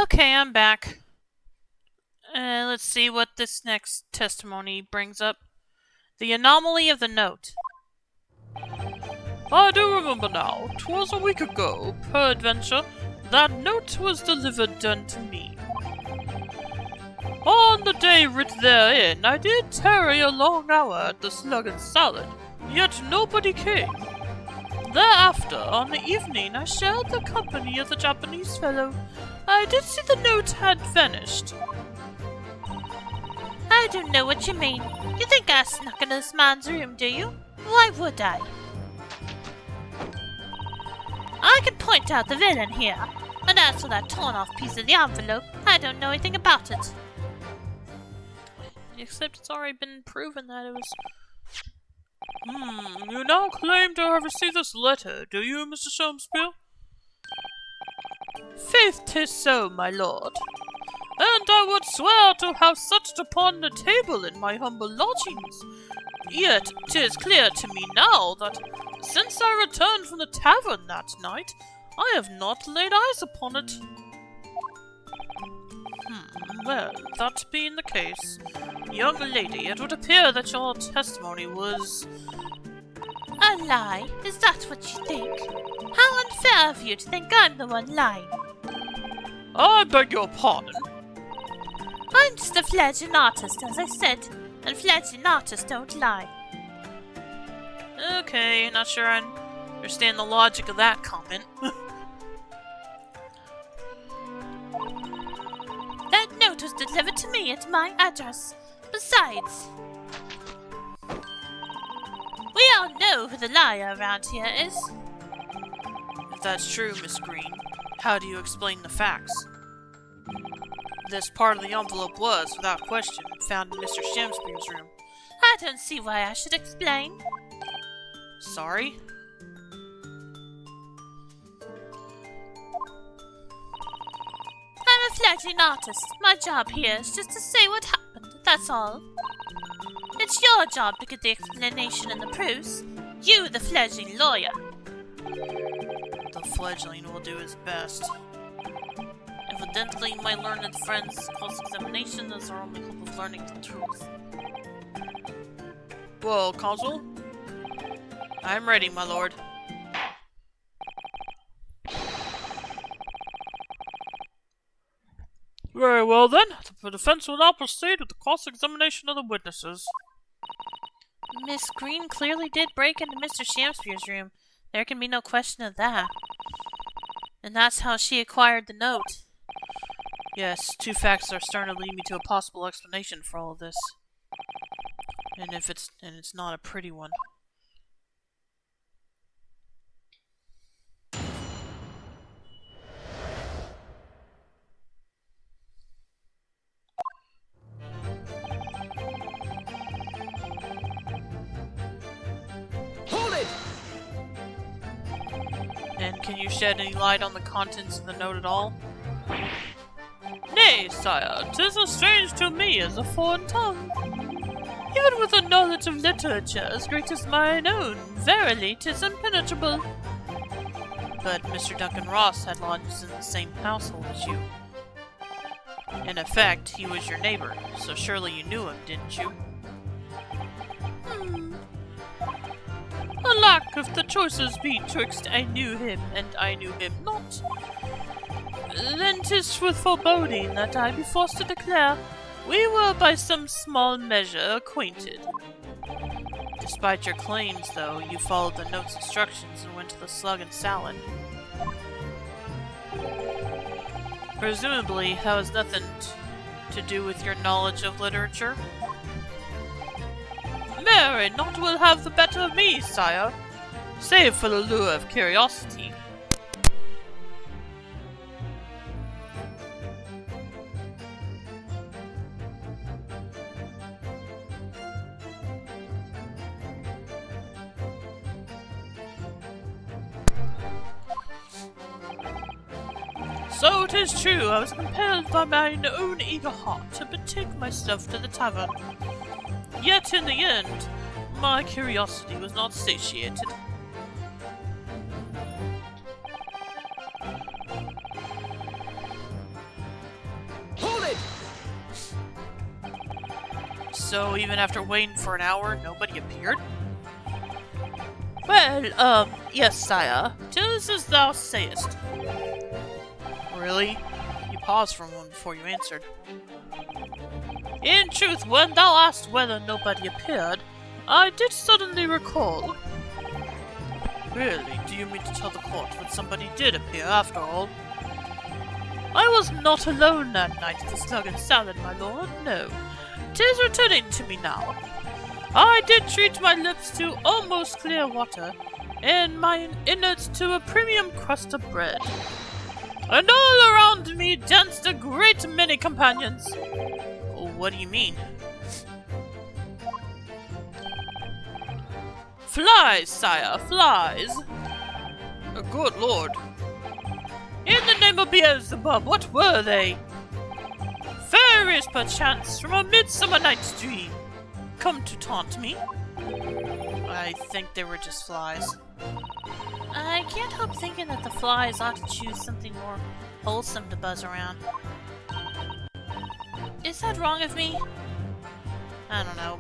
Okay, I'm back. Let's see what this next testimony brings up. The anomaly of the note. I do remember now. 'Twas a week ago, peradventure, that note was delivered unto me. On the day writ therein, I did tarry a long hour at the Slug and Salad, yet nobody came. Thereafter, on the evening, I shared the company of the Japanese fellow. I did see the note had vanished. I don't know what you mean. You think I snuck into this man's room, do you? Why would I? I can point out the villain here. And as for that torn-off piece of the envelope, I don't know anything about it. Except it's already been proven that it was... You now claim to have received this letter, do you, Mr. Shakespeare? Faith 'tis so, my lord. And I would swear to have set it upon the table in my humble lodgings. Yet 'tis clear to me now that, since I returned from the tavern that night, I have not laid eyes upon it. Well, that being the case, young lady, it would appear that your testimony was... A lie? Is that what you think? How unfair of you to think I'm the one lying. I beg your pardon. I'm just a fledgling artist, as I said, and fledgling artists don't lie. Okay, not sure I understand the logic of that comment. That note was delivered to me at my address. Besides, we all know who the liar around here is. If that's true, Miss Green, how do you explain the facts? This part of the envelope was, without question, found in Mr. Shakespeare's room. I don't see why I should explain. Sorry? I'm a fledgling artist. My job here is just to say what happened, that's all. It's your job to get the explanation and the proofs. You, the fledgling lawyer. The fledgling will do his best. Evidently, my learned friend's cross-examination is our only hope of learning the truth. Well, Consul? I'm ready, my lord. Very well then, the defense will now proceed with the cross-examination of the witnesses. Miss Green clearly did break into Mr. Shakespeare's room. There can be no question of that. And that's how she acquired the note. Yes, two facts are starting to lead me to a possible explanation for all of this. And it's not a pretty one. Hold it! And can you shed any light on the contents of the note at all? Nay, sire, 'tis as strange to me as a foreign tongue. Even with a knowledge of literature as great as mine own, verily 'tis impenetrable. But Mr. Duncan Ross had lodged in the same household as you. In effect, he was your neighbor, so surely you knew him, didn't you? Alack, if the choices be twixt I knew him and I knew him not, then 'tis with foreboding that I be forced to declare we were by some small measure acquainted. Despite your claims, though, you followed the note's instructions and went to the Slug and Salad. Presumably, that was nothing to do with your knowledge of literature? Mary, naught will have the better of me, sire, save for the lure of curiosity. So 'tis true, I was compelled by mine own eager heart to betake myself to the tavern. Yet in the end, my curiosity was not satiated. So even after waiting for an hour, nobody appeared? Well, yes, sire. 'Tis as thou sayest. Really? You paused for a moment before you answered. In truth, when thou asked whether nobody appeared, I did suddenly recall. Really? Do you mean to tell the court that somebody did appear after all? I was not alone that night at the Slug and Salad, my lord, no. 'Tis returning to me now. I did treat my lips to almost clear water, and my innards to a premium crust of bread. And all around me danced a great many companions. What do you mean? Flies, sire, flies. Good lord. In the name of Beelzebub, what were they? Fairies, perchance, from a midsummer night's dream, come to taunt me? I think they were just flies. I can't help thinking that the flies ought to choose something more wholesome to buzz around. Is that wrong of me? I don't know.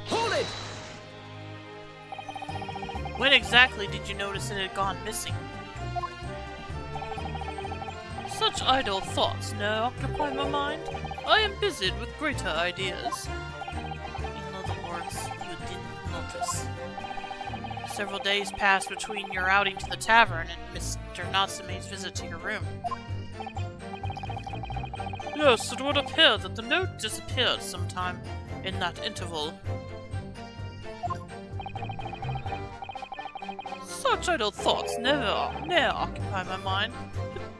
Hold it! When exactly did you notice it had gone missing? Such idle thoughts now occupy my mind. I am busied with greater ideas. In other words, you didn't notice. Several days passed between your outing to the tavern and Mr. Natsume's visit to your room. Yes, it would appear that the note disappeared sometime in that interval. Such idle thoughts ne'er occupy my mind.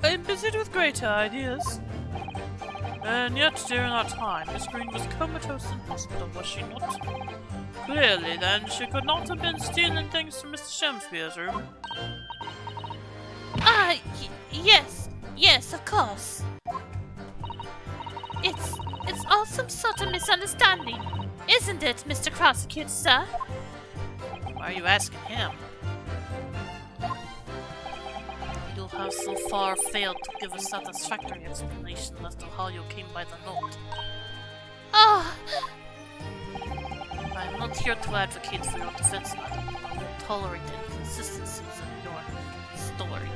I am busied with greater ideas. And yet, during that time, Miss Green was comatose in hospital, was she not? Clearly, then, she could not have been stealing things from Mr. Shamspeare's room. Yes, of course. It's all some sort of misunderstanding, isn't it, Mr. Prosecutor, sir? Why are you asking him? You have so far failed to give a satisfactory explanation as to how you came by the note. Oh, I am not here to advocate for your defense, madam. I won't tolerate inconsistencies in your story.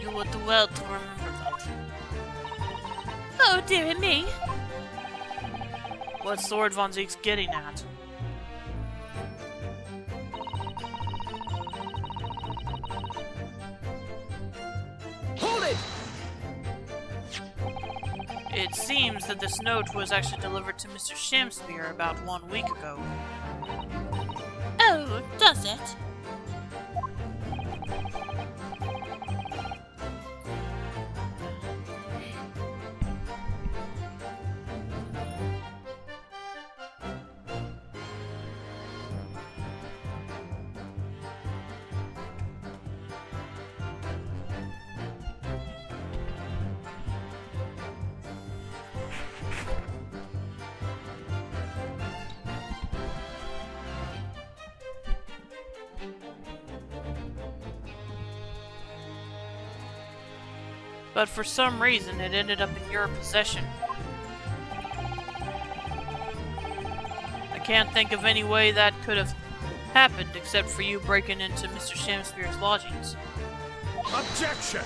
You would do well to remember that. oh dearie me. What's Lord Von Zeke's getting at? Hold it! It seems that this note was actually delivered to Mr. Shamspeare about 1 week ago. Oh, does it? But for some reason, it ended up in your possession. I can't think of any way that could have happened except for you breaking into Mr. Shamspeare's lodgings. Objection!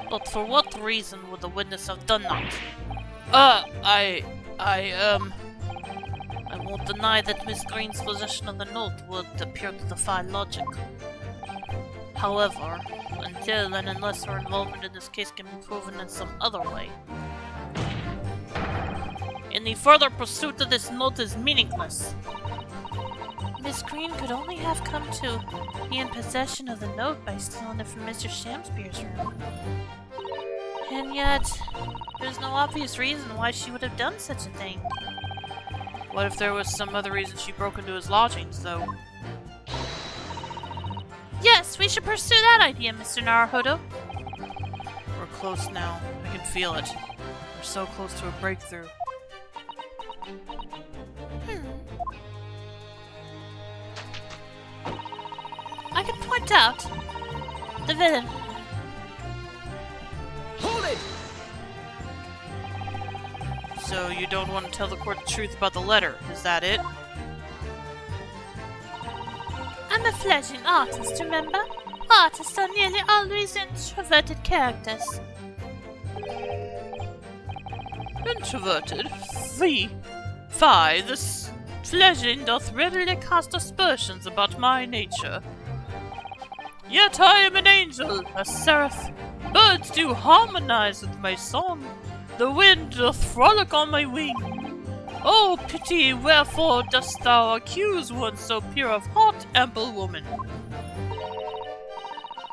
But for what reason would the witness have done that? I won't deny that Miss Green's possession of the note would appear to defy logic. However, until and unless her involvement in this case can be proven in some other way, any further pursuit of this note is meaningless. Miss Green could only have come to be in possession of the note by stealing it from Mr. Shamspeare's room. And yet, there's no obvious reason why she would have done such a thing. What if there was some other reason she broke into his lodgings, though? Yes, we should pursue that idea, Mr. Naruhodo. We're close now. I can feel it. We're so close to a breakthrough. point out the villain. Hold it! So you don't want to tell the court the truth about the letter, is that it? I'm a fledgling artist, remember? Artists are nearly always introverted characters. Introverted? Fie, this fledgling doth readily cast aspersions about my nature. Yet I am an angel, a seraph. Birds do harmonize with my song. The wind doth frolic on my wing. Oh, pity, wherefore dost thou accuse one so pure of heart, ample woman?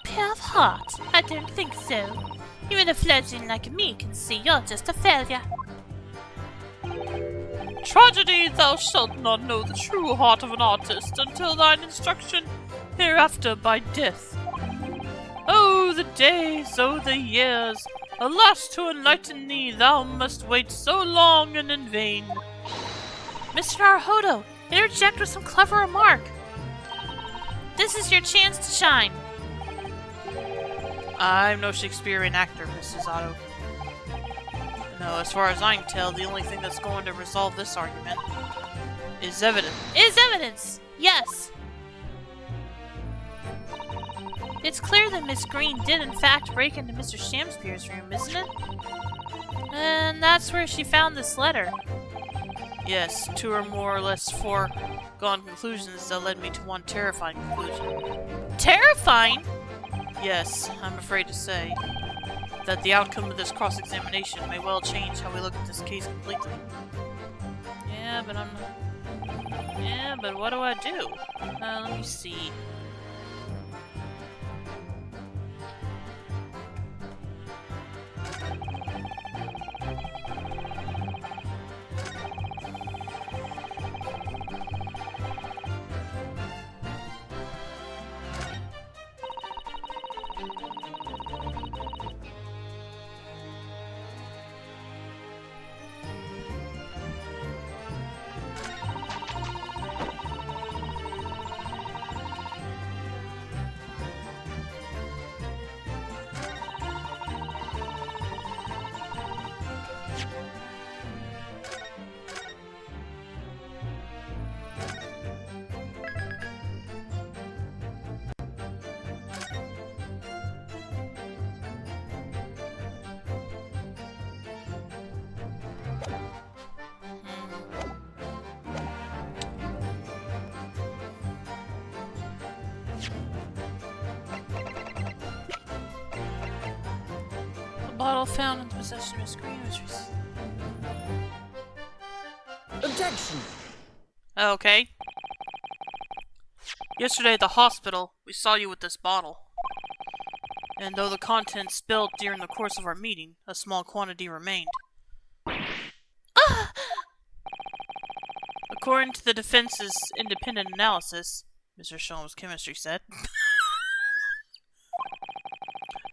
Pure of heart? I don't think so. Even a fledgling like me can see you're just a failure. Tragedy, thou shalt not know the true heart of an artist until thine instruction hereafter by death. Oh, the days, oh, the years! Alas, to enlighten thee, thou must wait so long and in vain. Mr. Naruhodo, interject with some clever remark. This is your chance to shine. I'm no Shakespearean actor, Mrs. Otto. No, as far as I can tell, the only thing that's going to resolve this argument is evidence. Is evidence! Yes! It's clear that Miss Green did in fact break into Mr. Shamspeare's room, isn't it? And that's where she found this letter. Yes, two or more or less foregone conclusions that led me to one terrifying conclusion. Terrifying? Yes, I'm afraid to say that the outcome of this cross-examination may well change how we look at this case completely. Yeah, but what do I do? Let me see. Bottle found in the possession of Miss Green was Objection! Okay. Yesterday at the hospital, we saw you with this bottle. And though the contents spilled during the course of our meeting, a small quantity remained. According to the defense's independent analysis, Mr. Sholmes' chemistry said,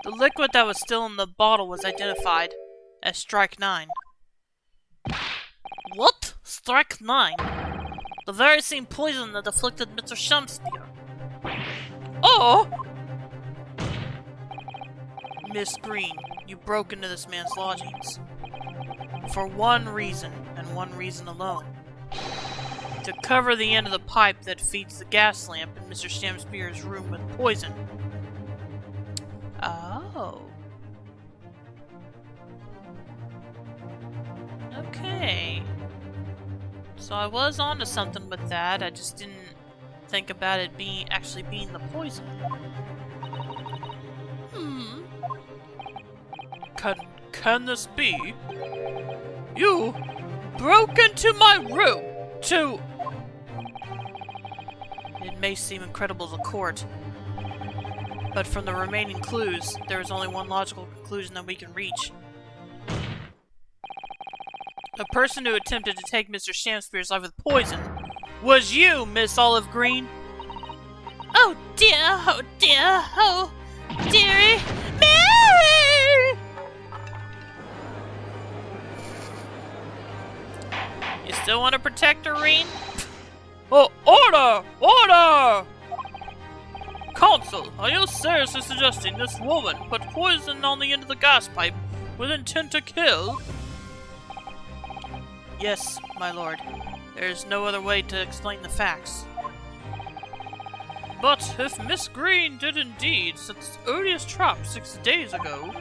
the liquid that was still in the bottle was identified as Strike 9. What? Strike 9? The very same poison that afflicted Mr. Shamspeare. Oh! Miss Green, you broke into this man's lodgings. For one reason, and one reason alone. To cover the end of the pipe that feeds the gas lamp in Mr. Shamspeare's room with poison. Oh. Okay. So I was onto something with that, I just didn't think about it actually being the poison. Can this be? You broke into my room to... It may seem incredible to the court, but from the remaining clues, there is only one logical conclusion that we can reach. The person who attempted to take Mr. Shamspeare's life with poison was you, Miss Olive Green. Oh dear, oh dear, oh dearie, Mary! You still want to protect her, Reen? Oh, order! Order! Counsel, are you seriously suggesting this woman put poison on the end of the gas pipe with intent to kill? Yes, my lord. There is no other way to explain the facts. But if Miss Green did indeed set this odious trap 6 days ago,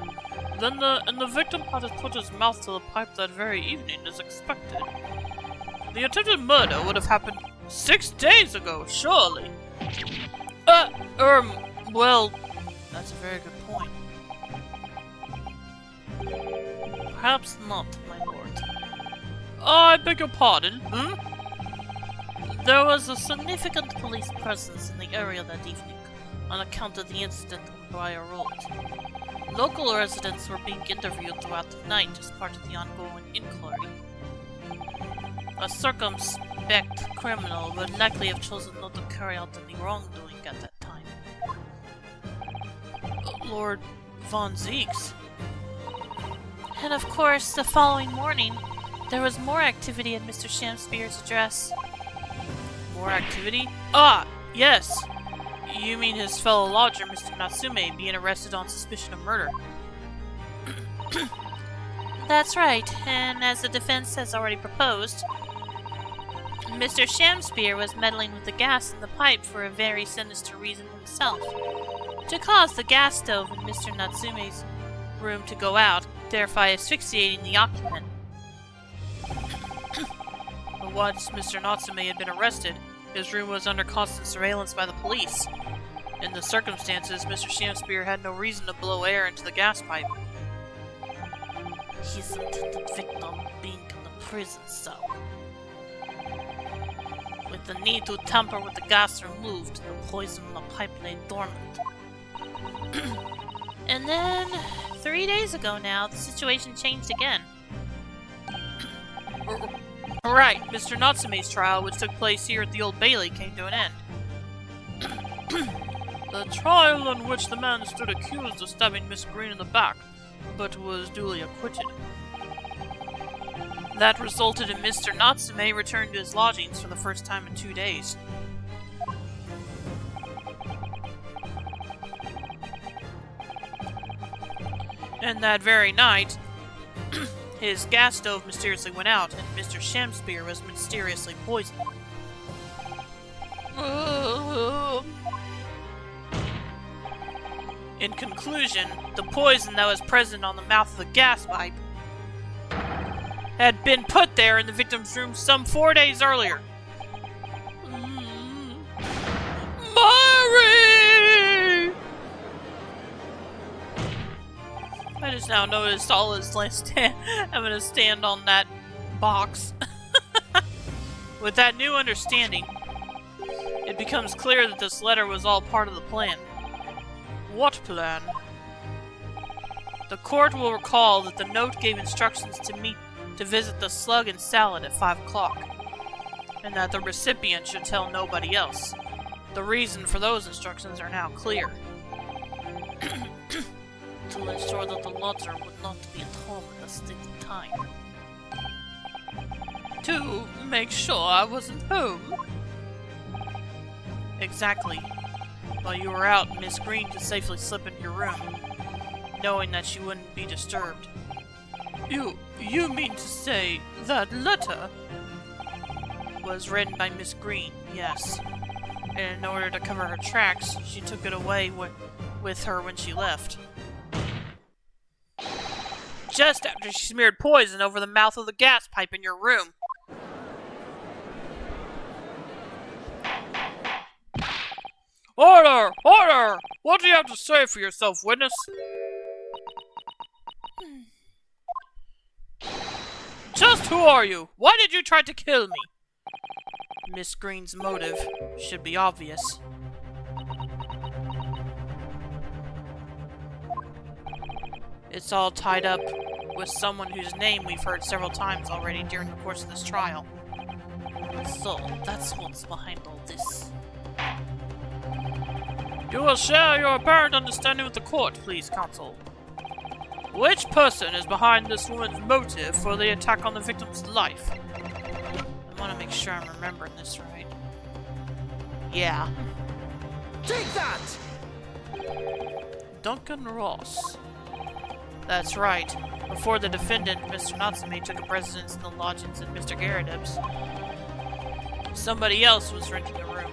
then the victim had to put his mouth to the pipe that very evening as expected. The attempted murder would have happened 6 days ago, surely. Well, that's a very good point. Perhaps not, my lord. I beg your pardon, There was a significant police presence in the area that evening, on account of the incident on Briar Road. Local residents were being interviewed throughout the night as part of the ongoing inquiry. A circumspect criminal would likely have chosen not to carry out any wrongdoing at that time. Lord Von Zeeks. And of course, the following morning, there was more activity at Mr. Shamspear's address. More activity? Ah, yes! You mean his fellow lodger, Mr. Natsume, being arrested on suspicion of murder? That's right, and as the defense has already proposed, Mr. Shamspear was meddling with the gas in the pipe for a very sinister reason himself. To cause the gas stove in Mr. Natsume's room to go out, thereby asphyxiating the occupant. But once Mr. Natsume had been arrested, his room was under constant surveillance by the police. In the circumstances, Mr. Shamspear had no reason to blow air into the gas pipe. His intended victim being in the prison cell. With the need to tamper with the gas removed, the poison in the pipe lay dormant. And then, 3 days ago now, the situation changed again. Right, Mr. Natsume's trial, which took place here at the Old Bailey, came to an end. The trial in which the man stood accused of stabbing Miss Green in the back, but was duly acquitted. That resulted in Mr. Natsume returning to his lodgings for the first time in 2 days. And that very night, his gas stove mysteriously went out, and Mr. Shamspear was mysteriously poisoned. In conclusion, the poison that was present on the mouth of the gas pipe had been put there in the victim's room some 4 days earlier. Mary! I just now noticed all his I'm gonna stand on that box. With that new understanding, it becomes clear that this letter was all part of the plan. What plan? The court will recall that the note gave instructions to visit the Slug and Salad at 5 o'clock, and that the recipient should tell nobody else. The reason for those instructions are now clear. To ensure that the lodger would not be at home at the stated time. To make sure I wasn't home? Exactly. While you were out, Miss Green could safely slip into your room, knowing that she wouldn't be disturbed. You mean to say that letter was written by Miss Green? Yes. And in order to cover her tracks, she took it away with her when she left. Just after she smeared poison over the mouth of the gas pipe in your room. Order! Order! What do you have to say for yourself, witness? Just who are you? Why did you try to kill me? Miss Green's motive should be obvious. It's all tied up with someone whose name we've heard several times already during the course of this trial. So, that's what's behind all this. You will share your apparent understanding with the court, please, counsel. Which person is behind this woman's motive for the attack on the victim's life? I want to make sure I'm remembering this right. Yeah. Take that! Duncan Ross. That's right. Before the defendant, Mr. Natsume, took up residence in the lodgings at Mr. Garrett,'s, somebody else was renting a room.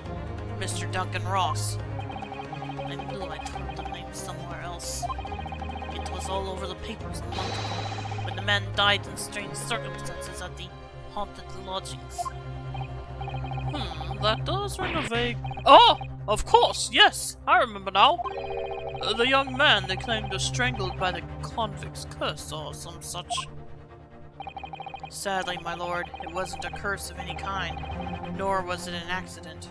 Mr. Duncan Ross. I knew I'd heard the name somewhere else. It was all over the papers a month ago, when the man died in strange circumstances at the haunted lodgings. That does ring a vague... Oh! Of course, yes! I remember now. The young man they claimed was strangled by the convict's curse or some such. Sadly, my lord, it wasn't a curse of any kind, nor was it an accident.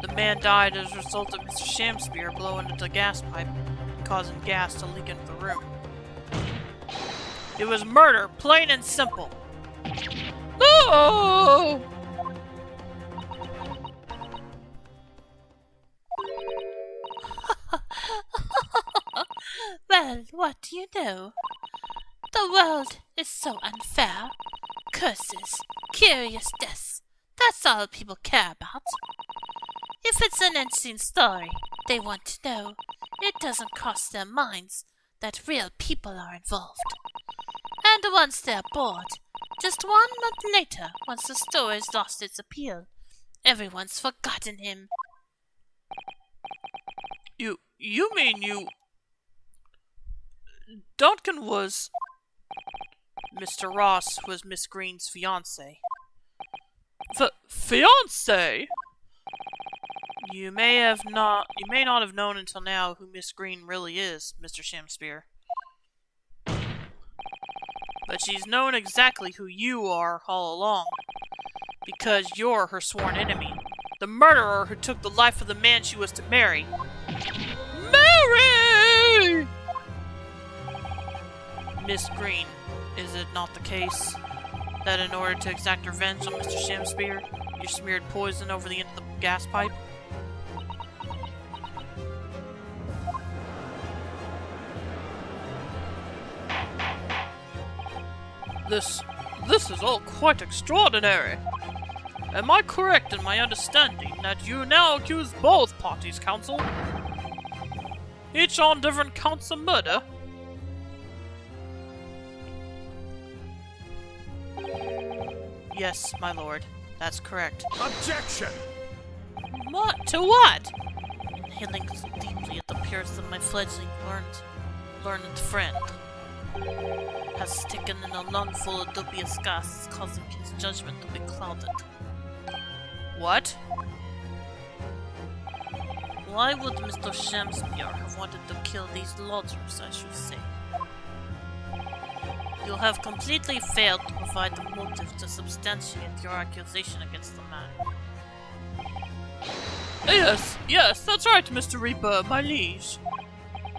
The man died as a result of Mr. Shamspear blowing into the gas pipe, causing gas to leak into the room. It was murder, plain and simple. No! Well, what do you know? The world is so unfair. Curses, curious deaths, that's all people care about. If it's an interesting story they want to know, it doesn't cross their minds that real people are involved. And once they're bored, just 1 month later, once the story's lost its appeal, everyone's forgotten him. You mean you... Duncan was... Mr. Ross was Miss Green's fiancé. Fiancé? You may not have known until now who Miss Green really is, Mr. Shamspear. But she's known exactly who you are all along. Because you're her sworn enemy. The murderer who took the life of the man she was to marry. Mary! Miss Green, is it not the case that in order to exact revenge on Mr. Shamspear, you smeared poison over the end of the gas pipe? This is all quite extraordinary. Am I correct in my understanding that you now accuse both parties, counsel? Each on different counts of murder? Yes, my lord. That's correct. Objection! What? To what? Inhaling so deeply it appears that my fledgling learned friend has taken in a lungful of dubious gas, causing his judgment to be clouded. What? Why would Mr. Shamspear have wanted to kill these lodgers, I should say? You have completely failed to provide the motive to substantiate your accusation against the man. Yes, that's right, Mr. Reaper, my liege.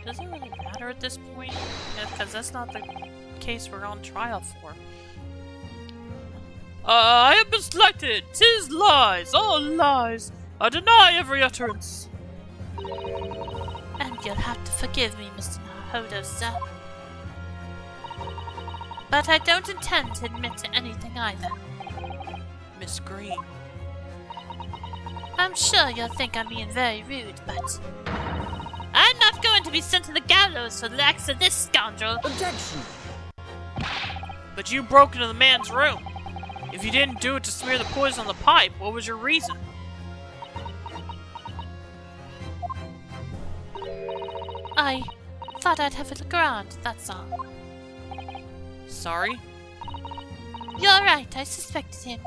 Does it really matter at this point? Because that's not the case we're on trial for. I have been slighted. 'Tis lies, all lies. I deny every utterance. And you'll have to forgive me, Mr. Naruhodo, sir. But I don't intend to admit to anything either. Miss Green. I'm sure you'll think I'm being very rude, but I'm not going to be sent to the gallows for the acts of this scoundrel. Objection! But you broke into the man's room. If you didn't do it to smear the poison on the pipe, what was your reason? I thought I'd have a look around, that's all. Sorry? You're right, I suspected him.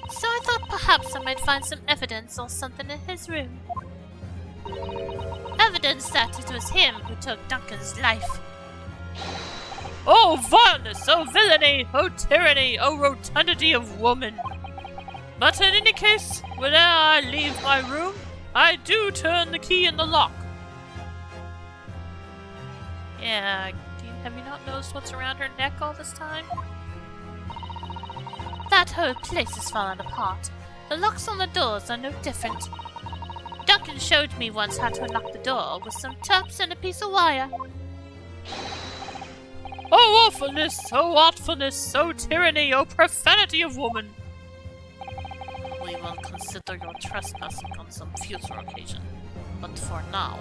So I thought perhaps I might find some evidence or something in his room. Evidence that it was him who took Duncan's life. Oh vileness, oh villainy, oh tyranny, oh rotundity of woman! But in any case, whenever I leave my room, I do turn the key in the lock. Yeah, have you not noticed what's around her neck all this time? That whole place is falling apart. The locks on the doors are no different. Duncan showed me once how to unlock the door with some tubs and a piece of wire. Oh awfulness, oh artfulness, oh tyranny, oh profanity of woman! We will consider your trespassing on some future occasion, but for now,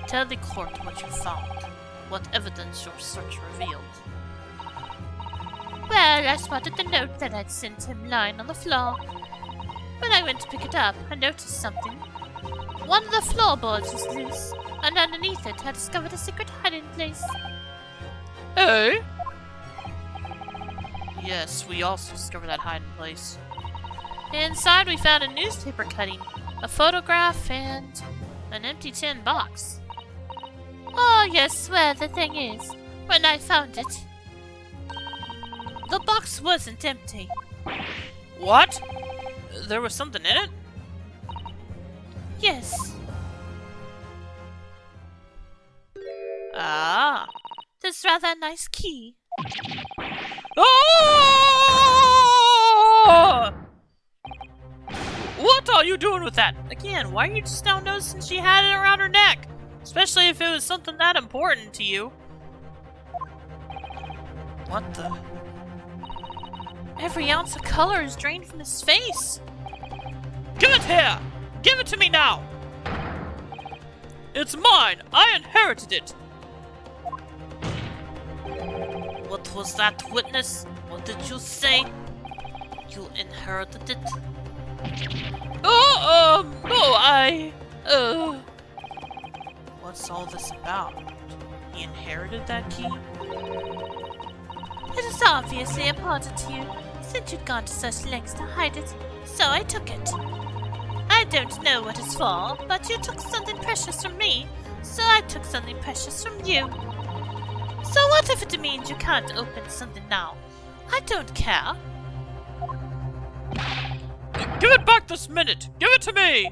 Tell the court what you found. What evidence your search revealed. Well, I spotted the note that I'd sent him lying on the floor. When I went to pick it up, I noticed something. One of the floorboards was loose, and underneath it I discovered a secret hiding place. Eh? Yes, we also discovered that hiding place. Inside we found a newspaper cutting, a photograph, and an empty tin box. Oh yes, well the thing is, when I found it, the box wasn't empty. What? There was something in it? Yes. Ah. This rather nice key. Oh! What are you doing with that? Again, why are you just now noticing she had it around her neck? Especially if it was something that important to you. What the? Every ounce of color is drained from his face. Give it here! Give it to me now! It's mine! I inherited it! What was that, witness? What did you say? You inherited it? What's all this about? He inherited that key? It is obviously important to you, since you'd gone to such lengths to hide it, so I took it. I don't know what it's for, but you took something precious from me, so I took something precious from you. So what if it means you can't open something now? I don't care. Give it back this minute! Give it to me!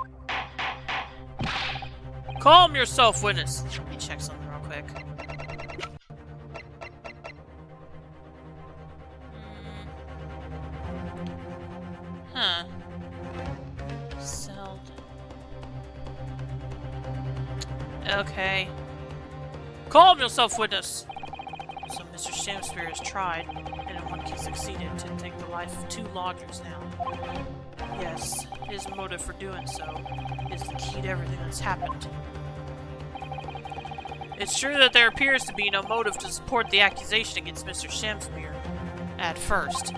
Calm yourself, witness. Let me check something real quick. Huh. Sold. Okay. Calm yourself, witness! So Mr. Shamspear has tried, and in one case succeeded, to take the life of 2 lodgers now. Yes, his motive for doing so is the key to everything that's happened. It's true that there appears to be no motive to support the accusation against Mr. Shamspear, at first.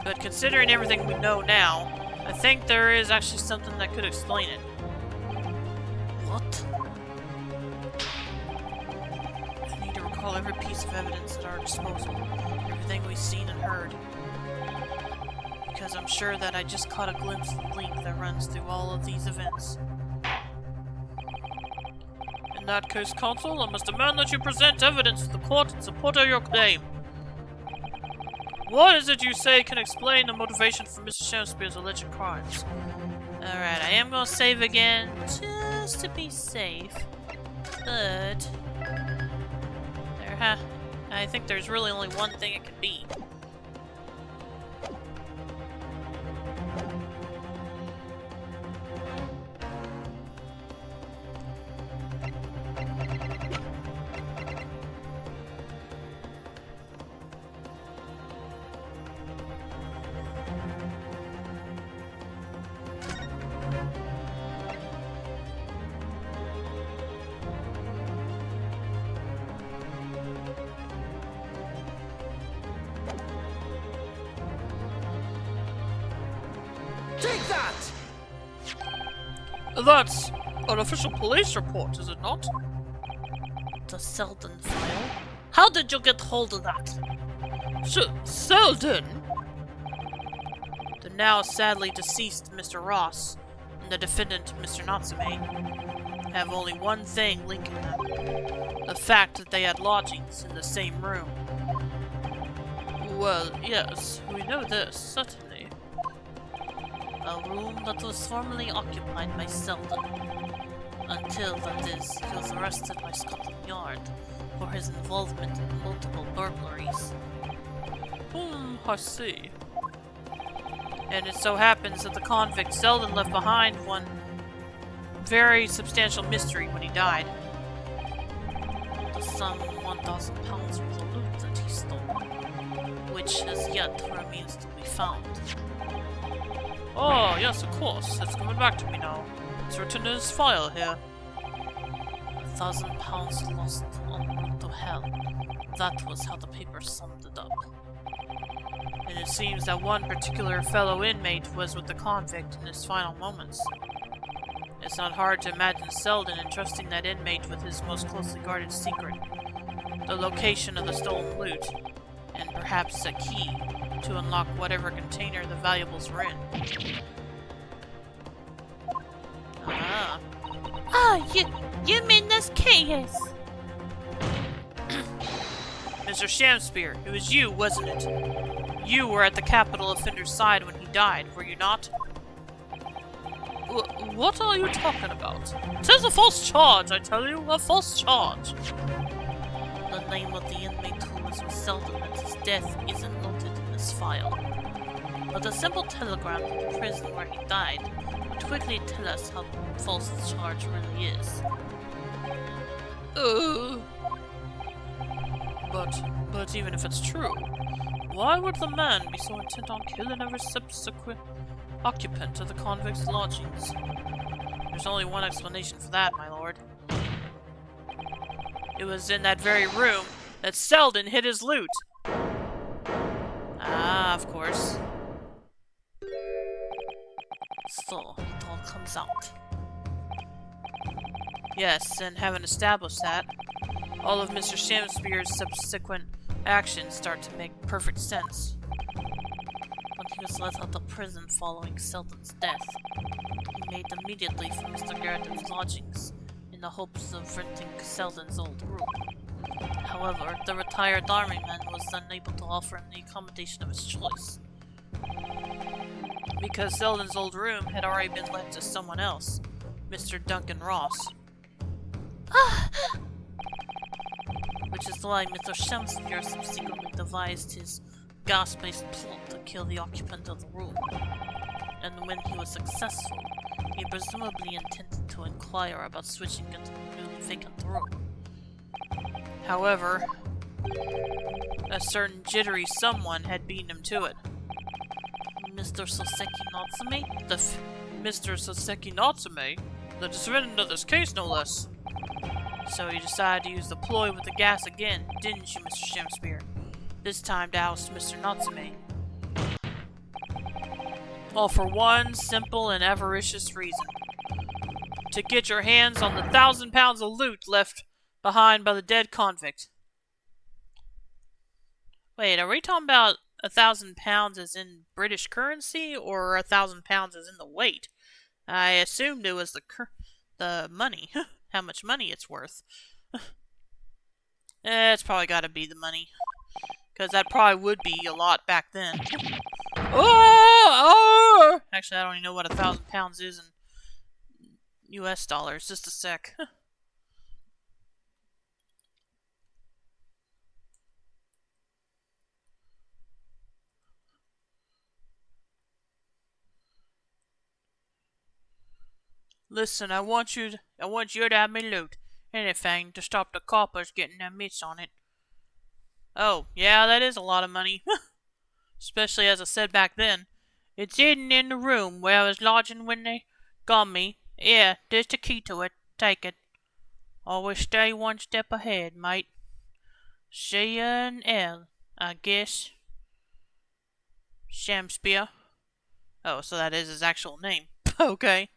But considering everything we know now, I think there is actually something that could explain it. What? I need to recall every piece of evidence at our disposal, everything we've seen and heard. Because I'm sure that I just caught a glimpse of the link that runs through all of these events. In that case, Counsel, I must demand that you present evidence to the court in support of your claim. What is it you say can explain the motivation for Mr. Shamspear's alleged crimes? Alright, I am gonna save again, just to be safe. But... I think there's really only one thing it could be. Take that! That's an official police report, is it not? The Selden file? How did you get hold of that? Selden? The now sadly deceased Mr. Ross and the defendant, Mr. Natsume, have only one thing linking them. The fact that they had lodgings in the same room. Well, yes, we know this, certainly. A room that was formerly occupied by Selden, until, that is, he was arrested by Scotland Yard for his involvement in multiple burglaries. I see. And it so happens that the convict Selden left behind one very substantial mystery when he died. The sum of £1,000 worth of loot that he stole, which as yet remains to be found. Oh, yes, of course. It's coming back to me now. It's written in his file here. 1,000 pounds lost en route to hell. That was how the paper summed it up. And it seems that one particular fellow inmate was with the convict in his final moments. It's not hard to imagine Selden entrusting that inmate with his most closely guarded secret, the location of the stolen loot, and perhaps a key to unlock whatever container the valuables were in. Ah. You mean this case? Mr. Shamspear, it was you, wasn't it? You were at the capital offender's side when he died, were you not? What are you talking about? It is a false charge, I tell you, a false charge. The name of the inmate who was with Selden at his death isn't noted in this file. But a simple telegram from the prison where he died would quickly tell us how false the charge really is. But even if it's true, why would the man be so intent on killing every subsequent occupant of the convict's lodgings? There's only one explanation for that, my lord. It was in that very room that Selden hid his loot. Ah, of course. So, it all comes out. Yes, and having established that, all of Mr. Shamspear's subsequent actions start to make perfect sense. When he was let out of prison following Selden's death, he made immediately for Mr. Garrett's lodgings in the hopes of renting Selden's old room. However, the retired army man was unable to offer him the accommodation of his choice. Because Selden's old room had already been let to someone else, Mr. Duncan Ross. Which is why Mr. Shamspear subsequently devised his gas-based plot to kill the occupant of the room. And when he was successful, he presumably intended to inquire about switching into the newly vacant room. However, a certain jittery someone had beaten him to it. Mr. Soseki Natsume? Mr. Soseki Natsume? The defendant of this case, no less. So you decided to use the ploy with the gas again, didn't you, Mr. Shamspear? This time to oust Mr. Natsume. All for one simple and avaricious reason. To get your hands on the 1,000 pounds of loot left behind by the dead convict. Wait, are we talking about 1,000 pounds as in British currency, or 1,000 pounds as in the weight? I assumed it was the money. How much money it's worth. It's probably gotta be the money. Because that probably would be a lot back then. Oh! Actually, I don't even know what 1,000 pounds is in US dollars. Just a sec. Listen, I want you to have me loot. Anything to stop the coppers getting their mitts on it. Oh, yeah, that is a lot of money. Especially as I said back then. It's hidden in the room where I was lodging when they got me. Yeah, there's the key to it. Take it. Always stay one step ahead, mate. See ya in L, I guess. Shamspear. Oh, so that is his actual name. Okay.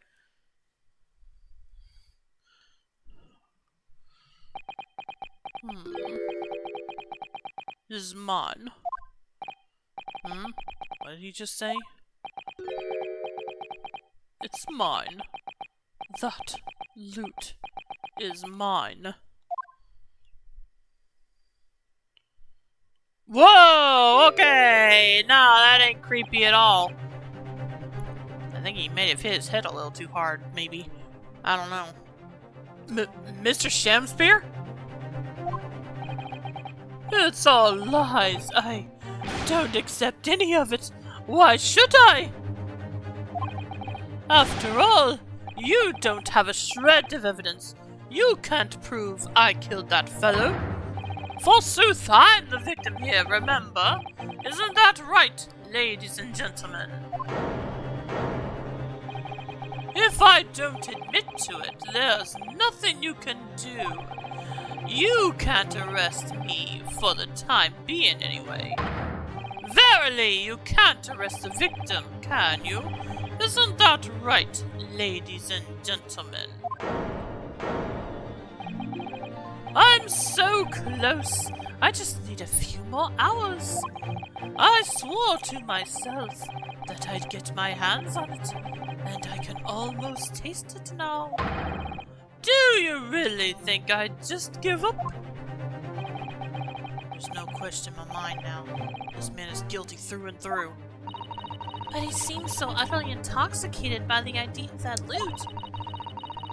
This is mine. What did he just say? It's mine. That loot is mine. Whoa! Okay! No, that ain't creepy at all. I think he may have hit his head a little too hard, maybe. I don't know. Mr. Shamspear? It's all lies. I don't accept any of it. Why should I? After all, you don't have a shred of evidence. You can't prove I killed that fellow. Forsooth, I'm the victim here, remember? Isn't that right, ladies and gentlemen? If I don't admit to it, there's nothing you can do. You can't arrest me, for the time being anyway. Verily, you can't arrest a victim, can you? Isn't that right, ladies and gentlemen? I'm so close. I just need a few more hours. I swore to myself that I'd get my hands on it, and I can almost taste it now. Do you really think I'd just give up? There's no question in my mind now. This man is guilty through and through. But he seems so utterly intoxicated by the idea of that loot.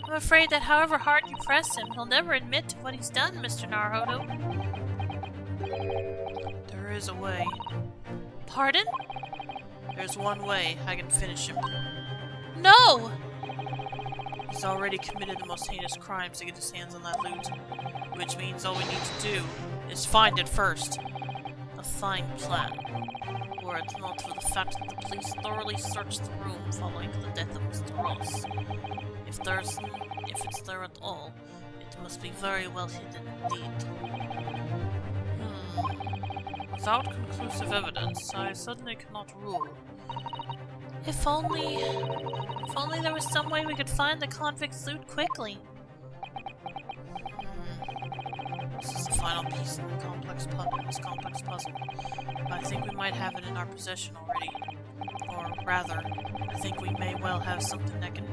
I'm afraid that however hard you press him, he'll never admit to what he's done, Mr. Naruhodo. There is a way. Pardon? There's one way I can finish him. No! He's already committed the most heinous crimes to get his hands on that loot. Which means all we need to do is find it first. A fine plan. Were it not for the fact that the police thoroughly searched the room following the death of Mr. Ross. If it's there at all, it must be very well hidden indeed. Without conclusive evidence, I certainly cannot rule. If only there was some way we could find the convict's loot quickly. This is the final piece in the complex puzzle. I think we might have it in our possession already. Or rather, I think we may well have something that can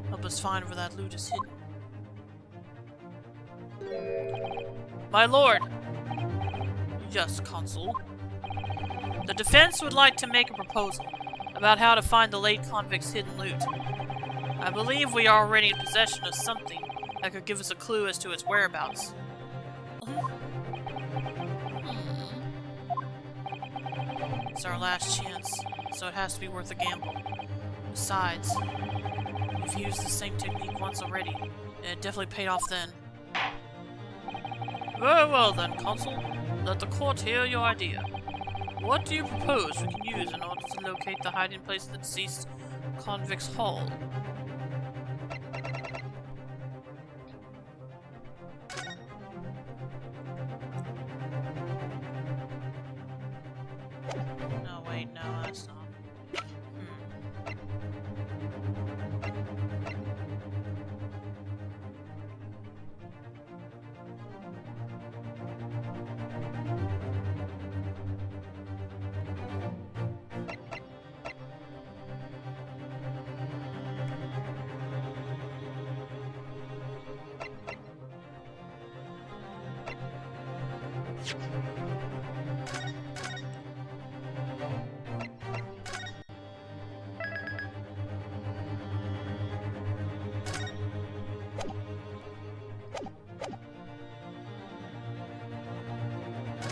help us find where that loot is hidden. My lord! Yes, Consul. The defense would like to make a proposal about how to find the late convict's hidden loot. I believe we are already in possession of something that could give us a clue as to its whereabouts. It's our last chance, so it has to be worth a gamble. Besides, we've used the same technique once already, and it definitely paid off then. Very well then, Consul. Let the court hear your idea. What do you propose we can use in order to locate the hiding place of the deceased convict's hull? No, wait, no, that's not.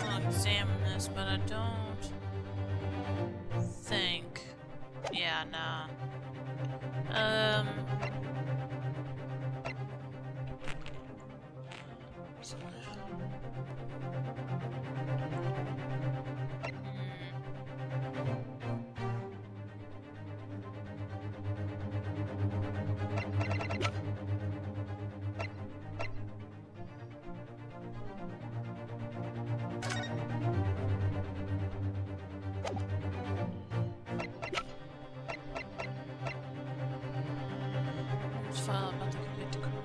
I'll examine this, but I don't think. Yeah, nah. File about the convicted criminal.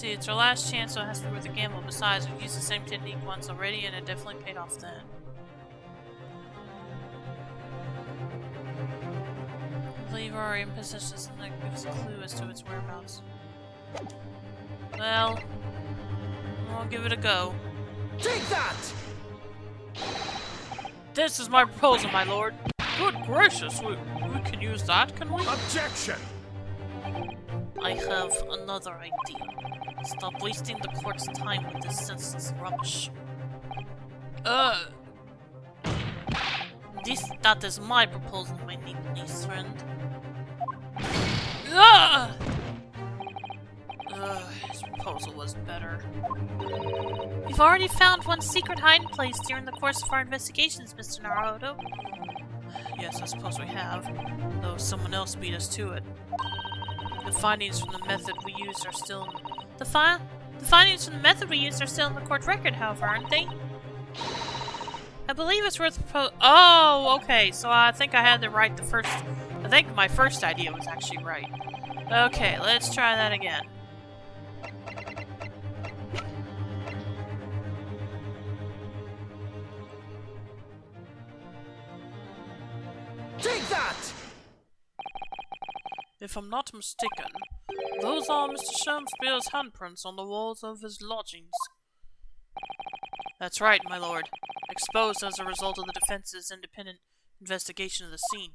See, it's our last chance, so it has to be worth a gamble. Besides, we've used the same technique once already, and it definitely paid off then. Leave our impositions and that gives a clue as to its whereabouts. Well, I'll give it a go. Take that! This is my proposal, my lord. Good gracious, we can use that, can we? Objection! I have another idea. Stop wasting the court's time with this senseless rubbish. That is my proposal, my niece friend. His proposal was better. We've already found one secret hiding place during the course of our investigations, Mr. Naruto. Yes, I suppose we have, though someone else beat us to it. The findings from the method we used are still the findings from the method we used are still in the court record, however, aren't they? I believe it's worth Oh, okay. So I think I had it right the first. I think my first idea was actually right. Okay, let's try that again. Take that! If I'm not mistaken, those are Mr. Shamspeare's handprints on the walls of his lodgings. That's right, my lord. Exposed as a result of the defense's independent investigation of the scene.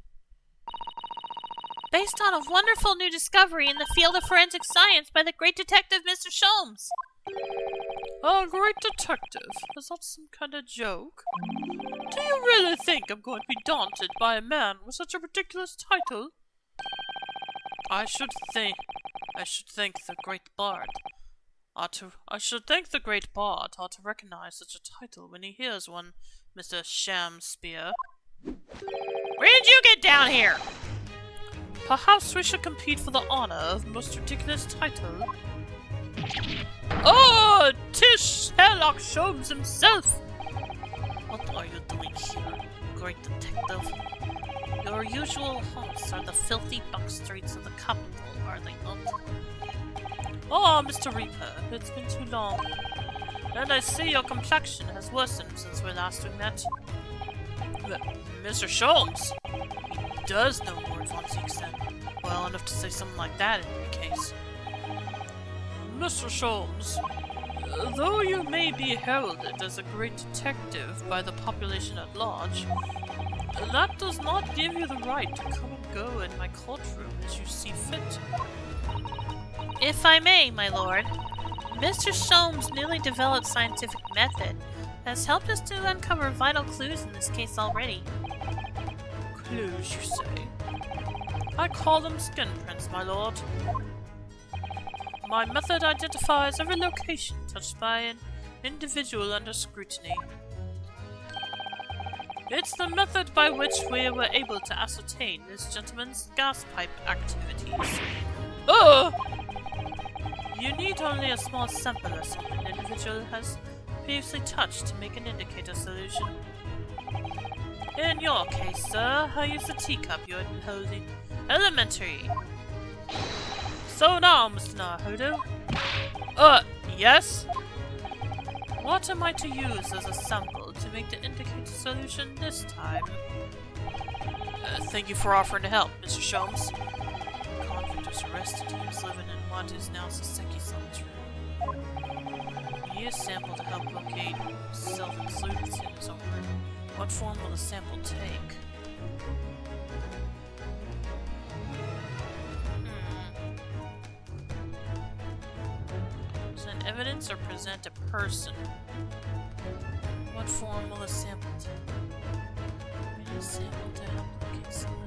Based on a wonderful new discovery in the field of forensic science by the great detective Mr. Sholmes. A great detective? Is that some kind of joke? Do you really think I'm going to be daunted by a man with such a ridiculous title? I should think the great bard ought to recognize such a title when he hears one, Mr. Shamspeare. Where did you get down here? Perhaps we should compete for the honor of most ridiculous title. Oh, 'tis Sherlock Sholmes himself! What are you doing here, great detective? Your usual haunts are the filthy back streets of the capital, are they not? Oh, Mr. Reaper, it's been too long. And I see your complexion has worsened since we last met. Mr. Sholmes? He does know more advanced then. Well enough to say something like that in any case. Mr. Sholmes, though you may be heralded as a great detective by the population at large, that does not give you the right to come and go in my courtroom as you see fit. If I may, my lord, Mr. Sholmes' newly developed scientific method has helped us to uncover vital clues in this case already. Clues, you say? I call them skin prints, my lord. My method identifies every location touched by an individual under scrutiny. It's the method by which we were able to ascertain this gentleman's gas pipe activities. Oh! You need only a small sample of something an individual has previously touched to make an indicator solution. In your case, sir, I use the teacup you had been holding. Elementary. So now, Mr. Naruto. Yes? What am I to use as a sample to make the indicator solution this time? Thank you for offering to help, Mr. Sholmes. The convict was arrested. He was living in what is now Soseki-san's room. He used sample to help locate self-included in his own room. What form will the sample take? Present evidence or present a person? What form will the sample take? We need a sample to help locate someone.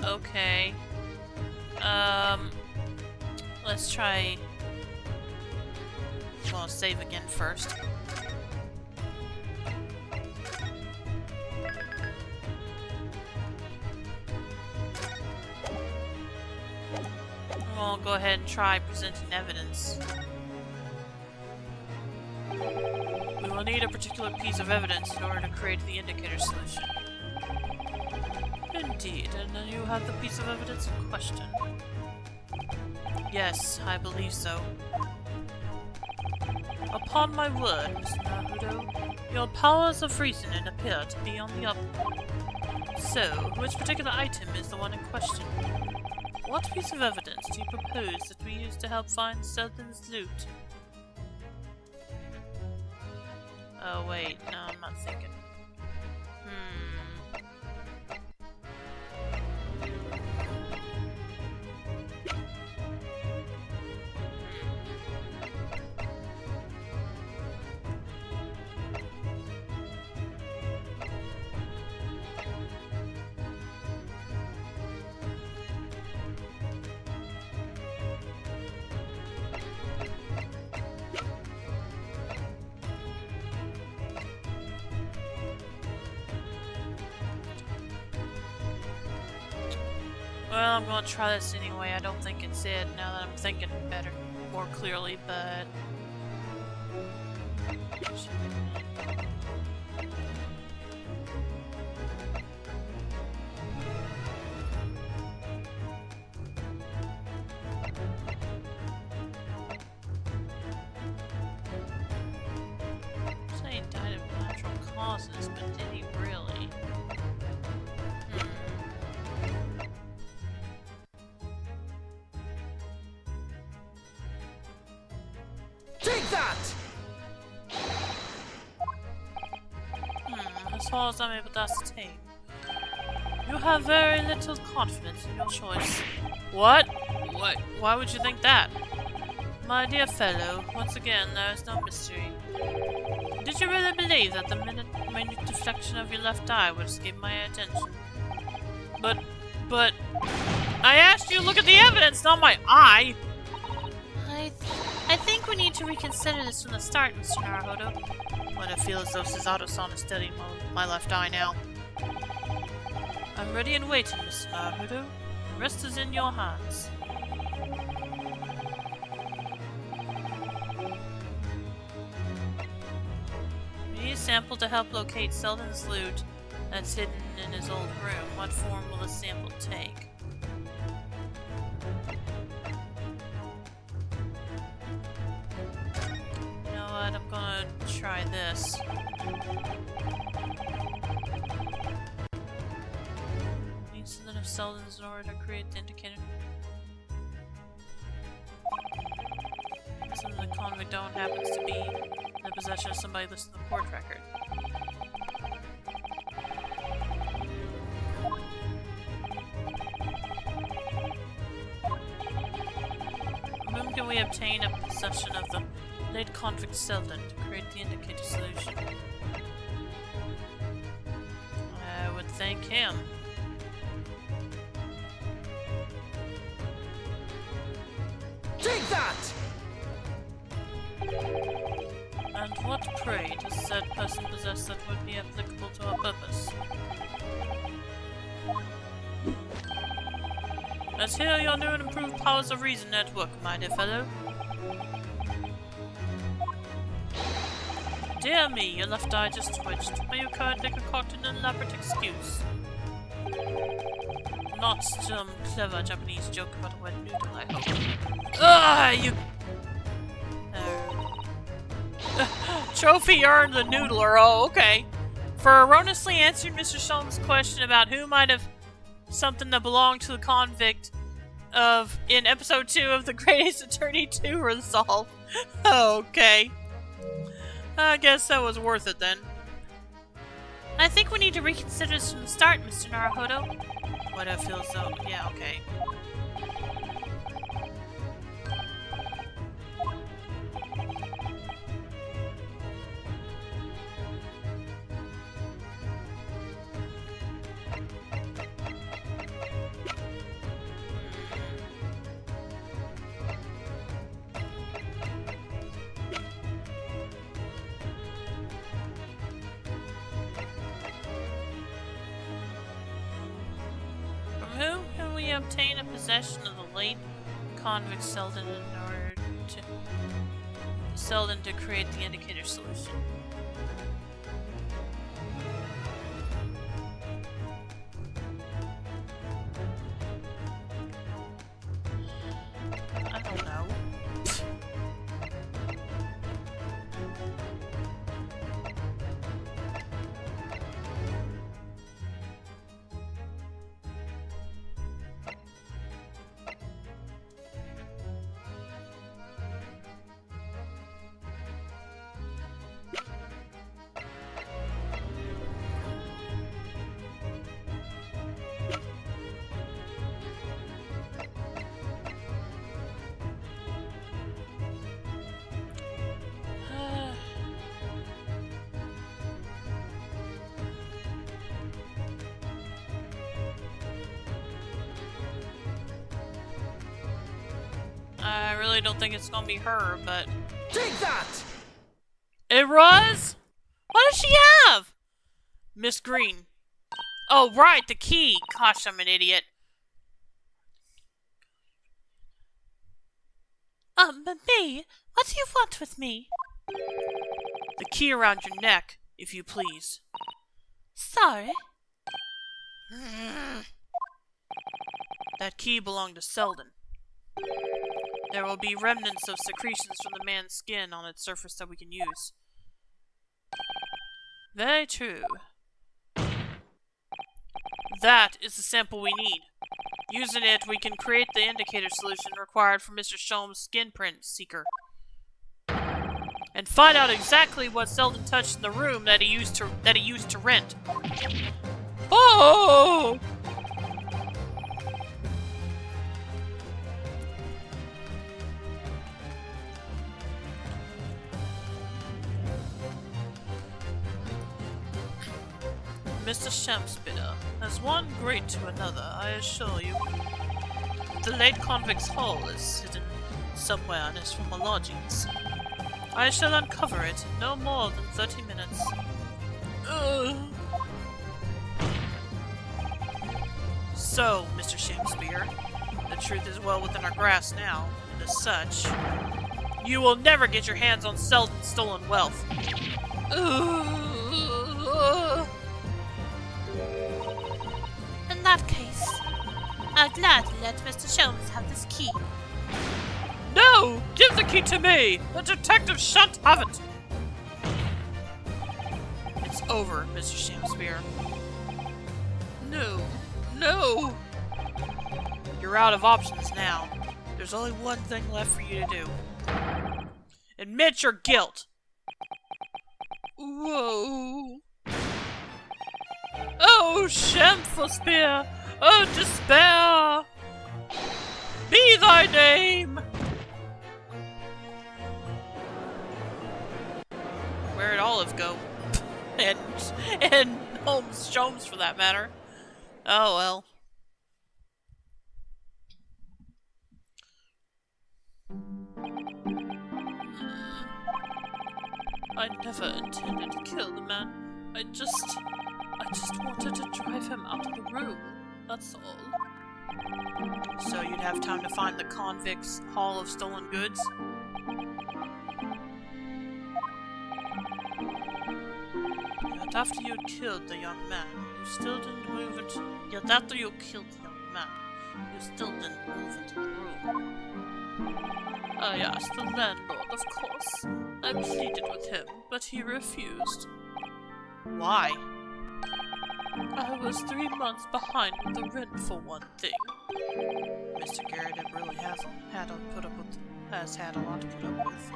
Okay. Let's try I'm gonna save again first. We'll go ahead and try presenting evidence. We will need a particular piece of evidence in order to create the indicator solution. Indeed, and then you have the piece of evidence in question. Yes, I believe so. Upon my word, Mr. Naruto, your powers of reasoning appear to be on the up. So, which particular item is the one in question? What piece of evidence do you propose that we use to help find Selden's loot? Oh wait, no, I'm not thinking. Well, I'm gonna try this anyway. I don't think it's it now that I'm thinking better, more clearly, but... Say he died of natural causes, but did he really? Take that! As far as I'm able to ascertain, you have very little confidence in your choice. What? What? Why would you think that? My dear fellow, once again, there is no mystery. Did you really believe that the minute deflection of your left eye would escape my attention? But... I asked you to look at the evidence, not my eye! I think we need to reconsider this from the start, Mr. Naruto. When I feel as though Suzato-san is steadying my left eye now. I'm ready and waiting, Mr. Naruto. The rest is in your hands. We need a sample to help locate Selden's loot that's hidden in his old room. What form will the sample take? You know what? I'm gonna try this. Need something of Selden's in order to create the indicator. Something the convict owned happens to be in the possession of somebody listed in the court record. When can we obtain a possession of the late convict Selden to create the indicator solution? I would thank him. Take that! And what, pray, does said person possess that would be applicable to our purpose? Let's hear your new and improved powers of reason at work, my dear fellow. Dear me, your left eye just twitched. Are you currently concocting an elaborate excuse? Not some clever Japanese joke about a wet noodle, I hope. Ugh, you... Trophy earned the noodler, oh, okay. For erroneously answering Mr. Sheldon's question about who might have something that belonged to the convict in episode 2 of the Great Ace Attorney 2 resolve. Okay. I guess that was worth it then. I think we need to reconsider this from the start, Mr. Naruto. What I feel so... yeah, okay. obtain a possession of the late convict Selden to create the indicator solution. I don't know. I really don't think it's gonna be her, but... Take that! It was? What does she have? Miss Green. Oh, right, the key. Gosh, I'm an idiot. Me? What do you want with me? The key around your neck, if you please. Sorry. That key belonged to Selden. There will be remnants of secretions from the man's skin on its surface that we can use. Very true. That is the sample we need. Using it, we can create the indicator solution required for Mr. Sholmes' skin print seeker. And find out exactly what Selden touched in the room that he used to rent. Oh! Mr. Shamspeare has one great to another, I assure you. The late convict's hall is hidden somewhere in his former lodgings. I shall uncover it in no more than 30 minutes. So, Mr. Shamspeare, the truth is well within our grasp now, and as such, you will never get your hands on Selden's stolen wealth. In that case, I'll gladly let Mr. Sholmes have this key. No! Give the key to me! The detective shan't have it! It's over, Mr. Shamspeare. No. No! You're out of options now. There's only one thing left for you to do. Admit your guilt! Whoa! Oh, Shamspeare! Oh, despair! Be thy name! Where'd Olive go? and Holmes Sholmes, for that matter. Oh well. I never intended to kill the man. I just wanted to drive him out of the room. That's all. So you'd have time to find the convict's haul of stolen goods? Yet after you'd killed the young man, you still didn't move into... Yet after you killed the young man, you still didn't move into the room. I asked the landlord, of course. I pleaded with him, but he refused. Why? I was 3 months behind with the rent, for one thing. Mr. Garrett really has had a lot to put up with.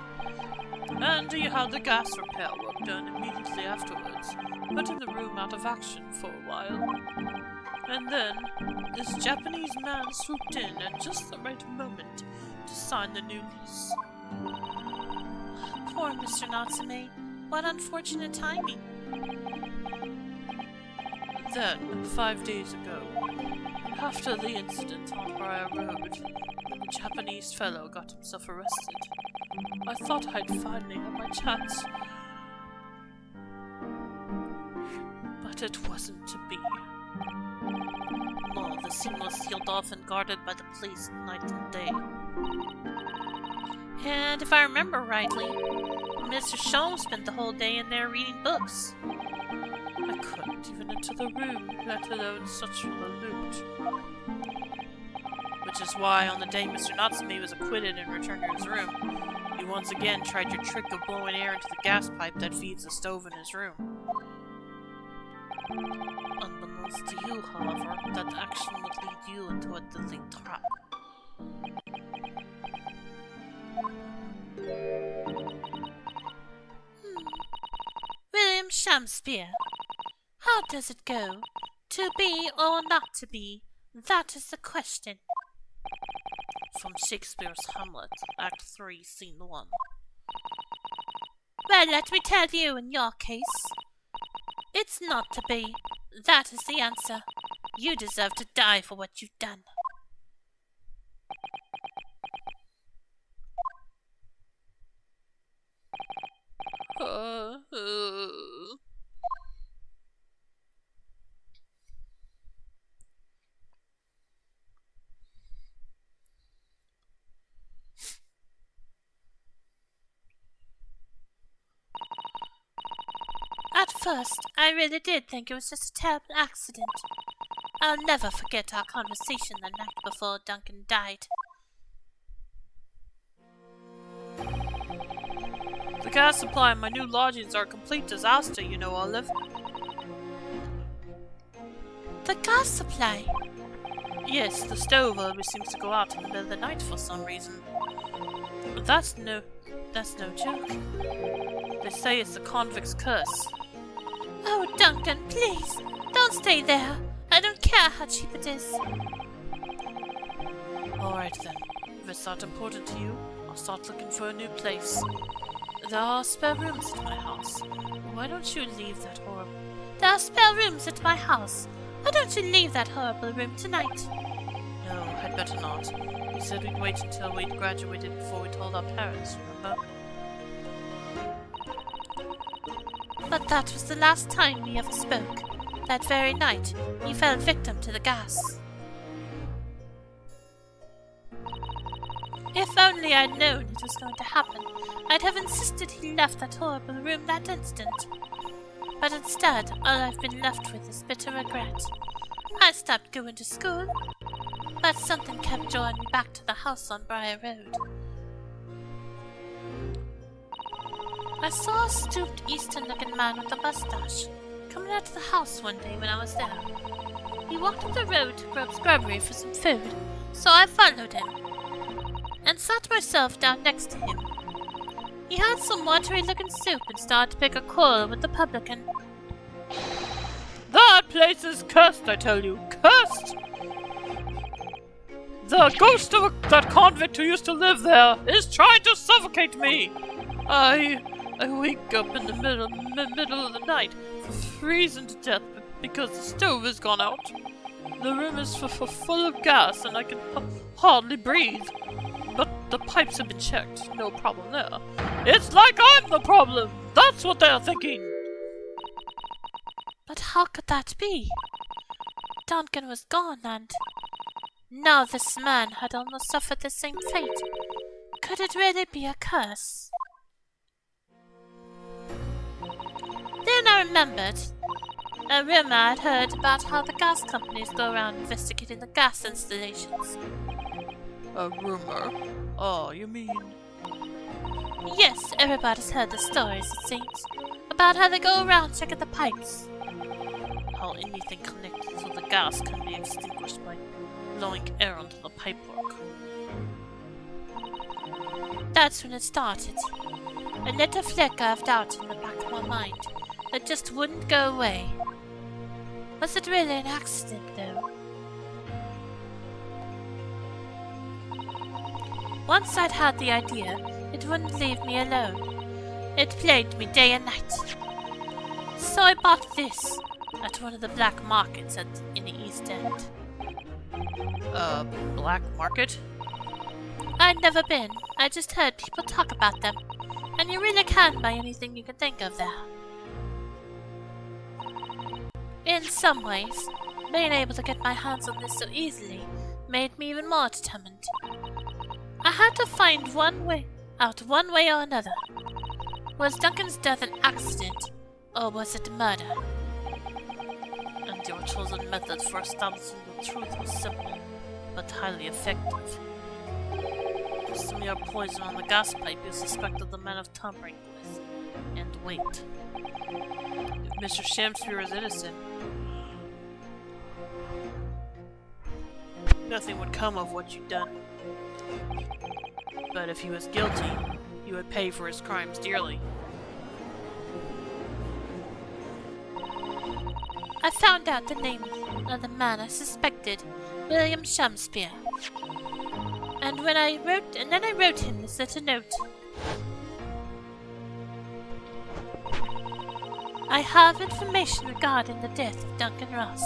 And he had the gas repair work done immediately afterwards, putting the room out of action for a while. And then, this Japanese man swooped in at just the right moment to sign the new lease. Poor Mr. Natsume. What unfortunate timing. Then, 5 days ago, after the incident on Briar Road, when the Japanese fellow got himself arrested, I thought I'd finally have my chance. But it wasn't to be. More the scene was sealed off and guarded by the police night and day. And if I remember rightly, Mr. Sholmes spent the whole day in there reading books. I couldn't even enter the room, let alone such a loot. Which is why, on the day Mr. Natsume was acquitted and returned to his room, you once again tried your trick of blowing air into the gas pipe that feeds the stove in his room. Unbeknownst to you, however, that action would lead you into a deadly trap. William Shakespeare. How does it go? To be or not to be? That is the question. From Shakespeare's Hamlet, Act 3, Scene 1. Well, let me tell you in your case. It's not to be. That is the answer. You deserve to die for what you've done. At first, I really did think it was just a terrible accident. I'll never forget our conversation the night before Duncan died. The gas supply in my new lodgings are a complete disaster, you know, Olive. The gas supply? Yes, the stove always seems to go out in the middle of the night for some reason. But that's no joke. They say it's the convict's curse. Oh, Duncan, please, don't stay there. I don't care how cheap it is. Alright then, if it's that important to you, I'll start looking for a new place. There are spare rooms at my house. Why don't you leave that horrible... There are spare rooms at my house. Why don't you leave that horrible room tonight? No, I'd better not. We said we'd wait until we'd graduated before we told our parents, remember? But that was the last time we ever spoke. That very night, you fell victim to the gas. If only I'd known it was going to happen, I'd have insisted he left that horrible room that instant. But instead, all I've been left with is bitter regret. I stopped going to school, but something kept drawing me back to the house on Briar Road. I saw a stooped eastern-looking man with a mustache coming out of the house one day when I was there. He walked up the road to grab scrubbery for some food, so I followed him and sat myself down next to him. He had some watery-looking soup and started to pick a quarrel with the publican. That place is cursed, I tell you. Cursed! The ghost of that convict who used to live there is trying to suffocate me! I wake up in the middle of the night, freezing to death because the stove has gone out. The room is full of gas and I can hardly breathe. But the pipes have been checked, no problem there. It's like I'm the problem! That's what they're thinking! But how could that be? Duncan was gone and... now this man had almost suffered the same fate. Could it really be a curse? Then I remembered a rumor I'd heard about how the gas companies go around investigating the gas installations. A rumor? Oh, you mean... Yes, everybody's heard the stories, it seems, about how they go around checking the pipes. How anything connected to the gas can be extinguished by blowing air onto the pipework. That's when it started. A little flicker of doubt in the back of my mind that just wouldn't go away. Was it really an accident, though? Once I'd had the idea, it wouldn't leave me alone. It plagued me day and night. So I bought this at one of the black markets in the East End. Black market? I'd never been. I just heard people talk about them. And you really can buy anything you can think of there. In some ways, Being able to get my hands on this so easily made me even more determined. I had to find one way or another. Was Duncan's death an accident, or was it a murder? And your chosen method for establishing the truth was simple, but highly effective. Smear poison on the gas pipe you suspected the men of tampering with, and wait. If Mr. Shamspear is innocent, nothing would come of what you'd done. But if he was guilty, he would pay for his crimes dearly. I found out the name of the man I suspected, William Shamspear. And then I wrote him this little note. I have information regarding the death of Duncan Ross.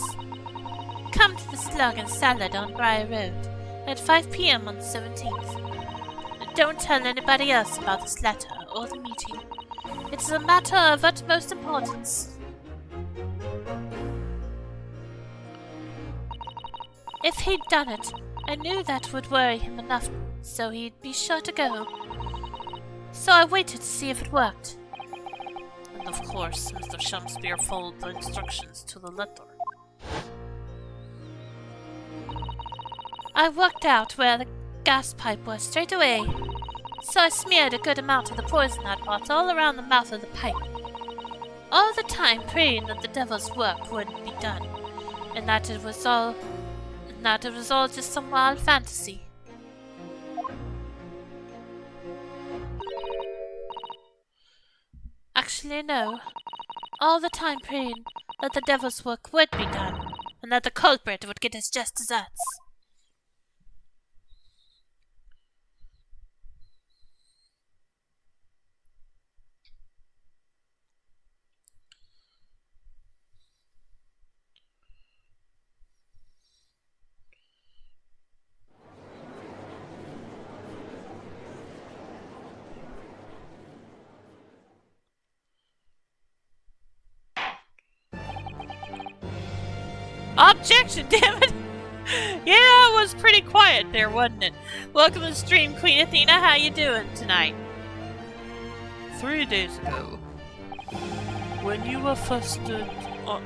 Come to the Slug and Salad on Briar Road at 5 p.m. on the 17th. Don't tell anybody else about this letter or the meeting. It is a matter of utmost importance. If he'd done it, I knew that would worry him enough so he'd be sure to go. So I waited to see if it worked. And of course, Mr. Shamspear followed the instructions to the letter. I worked out where the gas pipe was straight away, so I smeared a good amount of the poison I'd bought all around the mouth of the pipe. All the time praying that the devil's work wouldn't be done, and that it was all just some wild fantasy. Actually, no. All the time praying that the devil's work would be done, and that the culprit would get his just desserts. Objection, damn it! Yeah, it was pretty quiet there, wasn't it? Welcome to the stream, Queen Athena. How you doing tonight? 3 days ago, when you were first stood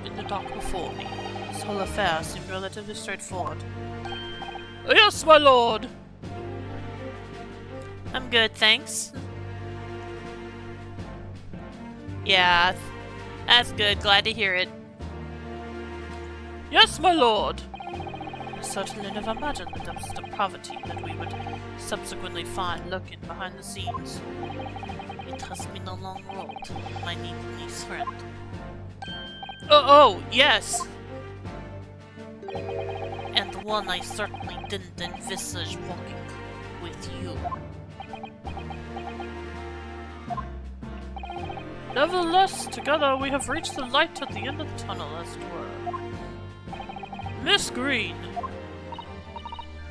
in the dock before me, this whole affair seemed relatively straightforward. Yes, my lord! I'm good, thanks. Yeah, that's good. Glad to hear it. Yes, my lord! I certainly never imagined the depths of depravity that we would subsequently find lurking behind the scenes. It has been a long road, my niece friend. Oh, yes! And one I certainly didn't envisage walking with you. Nevertheless, together we have reached the light at the end of the tunnel, as it were. Miss Green!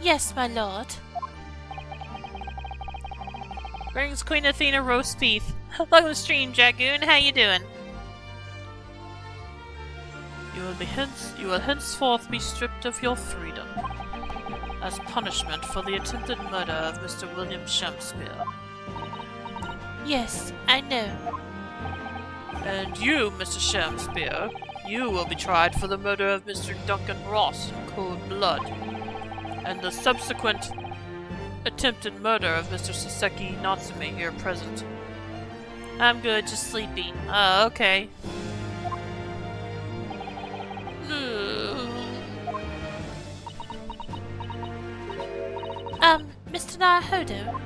Yes, my lord. Brings Queen Athena roast beef. Welcome to the stream, Jagoon. How you doing? You will henceforth be stripped of your freedom, as punishment for the attempted murder of Mr. William Shamspear. Yes, I know. And you, Mr. Shamspear, you will be tried for the murder of Mr. Duncan Ross in cold blood, and the subsequent attempted murder of Mr. Soseki Natsume here present. I'm good, just sleepy. Oh, okay. Mr. Naruhodo?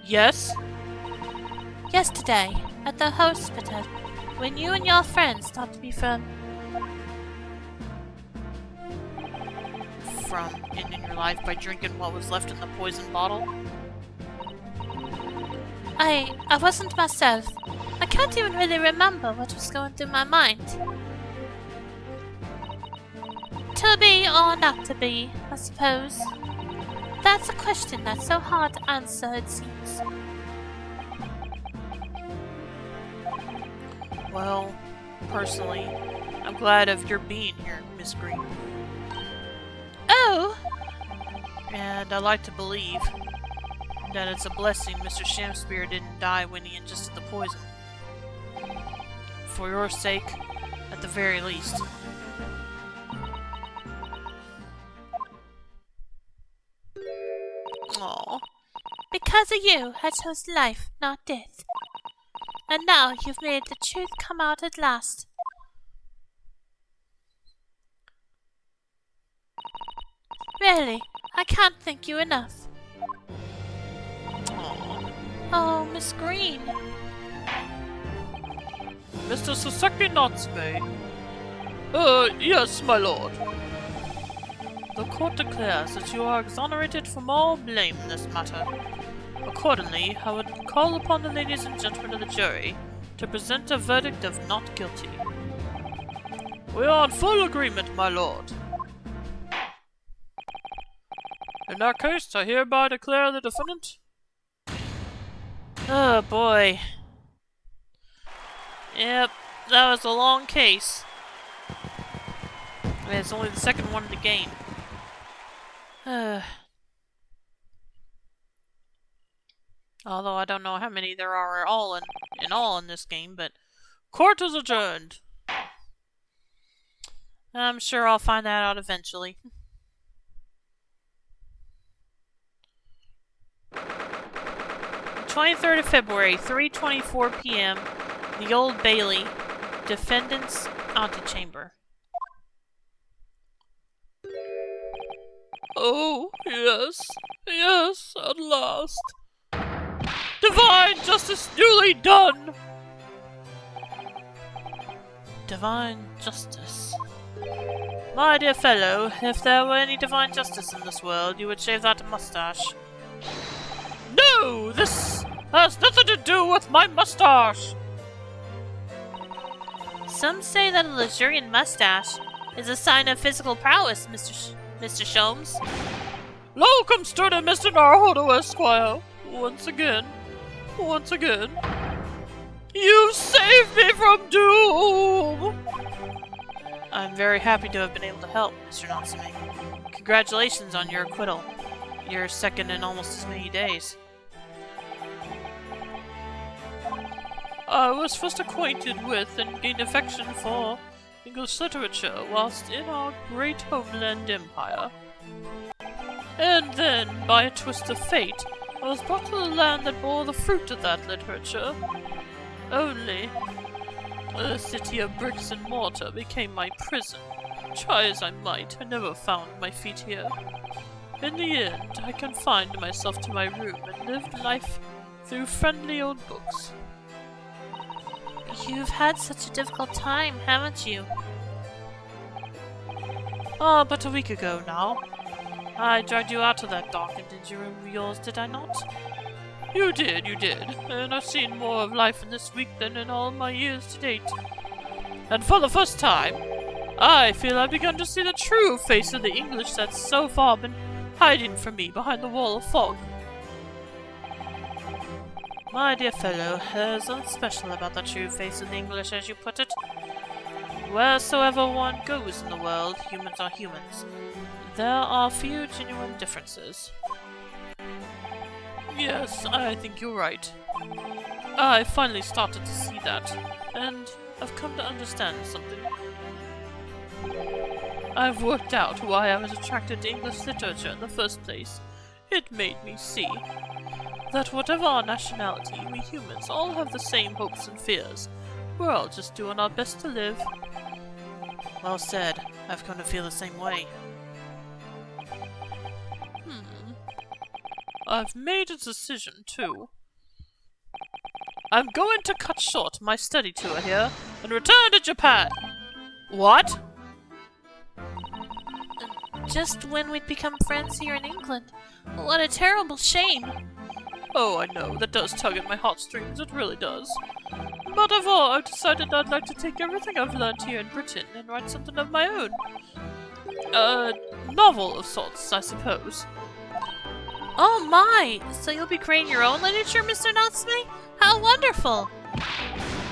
Yes? Yesterday, at the hospital, when you and your friends stopped me from ending your life by drinking what was left in the poison bottle? I wasn't myself. I can't even really remember what was going through my mind. To be or not to be, I suppose. That's a question that's so hard to answer, it seems. Well, personally, I'm glad of your being here, Miss Green. Oh! And I like to believe that it's a blessing Mr. Shamspear didn't die when he ingested the poison. For your sake, at the very least. Aww. Because of you, I chose life, not death. And now you've made the truth come out at last. Really, I can't thank you enough. Aww. Oh, Miss Green. Mr. Soseki Natsume. Yes, my lord. The court declares that you are exonerated from all blame in this matter. Accordingly, I would call upon the ladies and gentlemen of the jury to present a verdict of not guilty. We are in full agreement, my lord. In that case, I hereby declare the defendant. Oh boy. Yep, that was a long case. And it's only the second one in the game. Although I don't know how many there are all in this game, but Court is adjourned. I'm sure I'll find that out eventually. The 23rd of February, 3:24 p.m. The Old Bailey, Defendant's Antechamber. Oh, yes, yes, at last. Divine justice newly done! Divine justice. My dear fellow, if there were any divine justice in this world, you would shave that mustache. No! This has nothing to do with my mustache! Some say that a luxuriant mustache is a sign of physical prowess, Mr. Sholmes. Locum student Mr. Naruhodo Esquire. Once again. You saved me from doom! I'm very happy to have been able to help, Mr. Natsume. Congratulations on your acquittal. Your second in almost as many days. I was first acquainted with and gained affection for English literature whilst in our great homeland empire. And then, by a twist of fate, I was brought to the land that bore the fruit of that literature. Only, the city of bricks and mortar became my prison. Try as I might, I never found my feet here. In the end, I confined myself to my room and lived life through friendly old books. You've had such a difficult time, haven't you? Oh, but a week ago now. I dragged you out of that dark and dingy room of yours, did I not? You did. And I've seen more of life in this week than in all my years to date. And for the first time, I feel I've begun to see the true face of the English that's so far been hiding from me behind the wall of fog. My dear fellow, there's something special about the true face of the English, as you put it. Wheresoever one goes in the world, humans are humans. There are few genuine differences. Yes, I think you're right. I finally started to see that, and I've come to understand something. I've worked out why I was attracted to English literature in the first place. It made me see that whatever our nationality, we humans all have the same hopes and fears. We're all just doing our best to live. Well said. I've come to feel the same way. I've made a decision, too. I'm going to cut short my study tour here and return to Japan. What? Just when we'd become friends here in England. What a terrible shame. Oh, I know, that does tug at my heartstrings, it really does. But I've decided I'd like to take everything I've learned here in Britain and write something of my own. A novel of sorts, I suppose. Oh my! So you'll be creating your own literature, Mr. Natsume? How wonderful!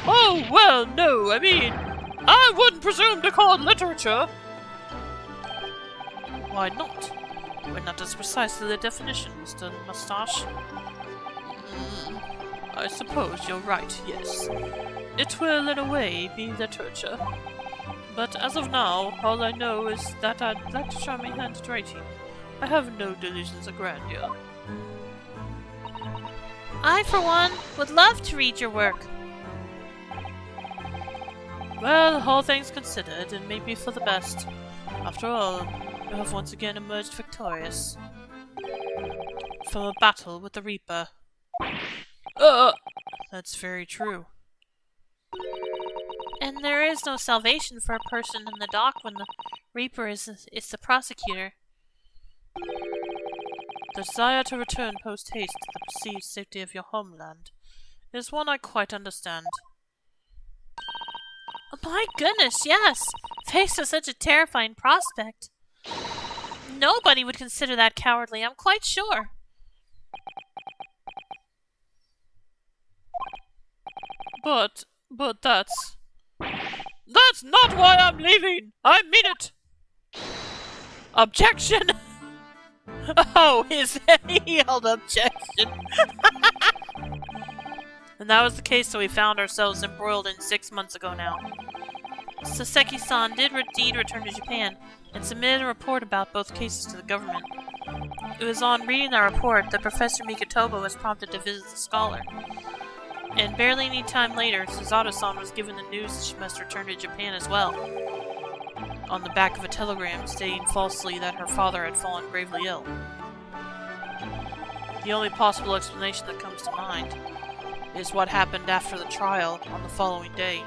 Oh, well, no, I mean, I wouldn't presume to call it literature! Why not? Why not as precisely the definition, Mr. Mustache? I suppose you're right, yes. It will, in a way, be literature. But as of now, all I know is that I'd like to try my hand at writing. I have no delusions of grandeur. I, for one, would love to read your work. Well, all things considered, it may be for the best. After all, you have once again emerged victorious from a battle with the Reaper. That's very true. And there is no salvation for a person in the dock when the Reaper is the prosecutor. The desire to return post-haste to the perceived safety of your homeland is one I quite understand. Oh my goodness, yes! Faced with such a terrifying prospect. Nobody would consider that cowardly, I'm quite sure. But that's not why I'm leaving! I mean it! Objection! Oh, he held objection. And that was the case that we found ourselves embroiled in 6 months ago now. Soseki-san did indeed return to Japan and submitted a report about both cases to the government. It was on reading that report that Professor Mikotoba was prompted to visit the scholar. And barely any time later, Suzato-san was given the news that she must return to Japan as well, on the back of a telegram stating falsely that her father had fallen gravely ill. The only possible explanation that comes to mind is what happened after the trial on the following day.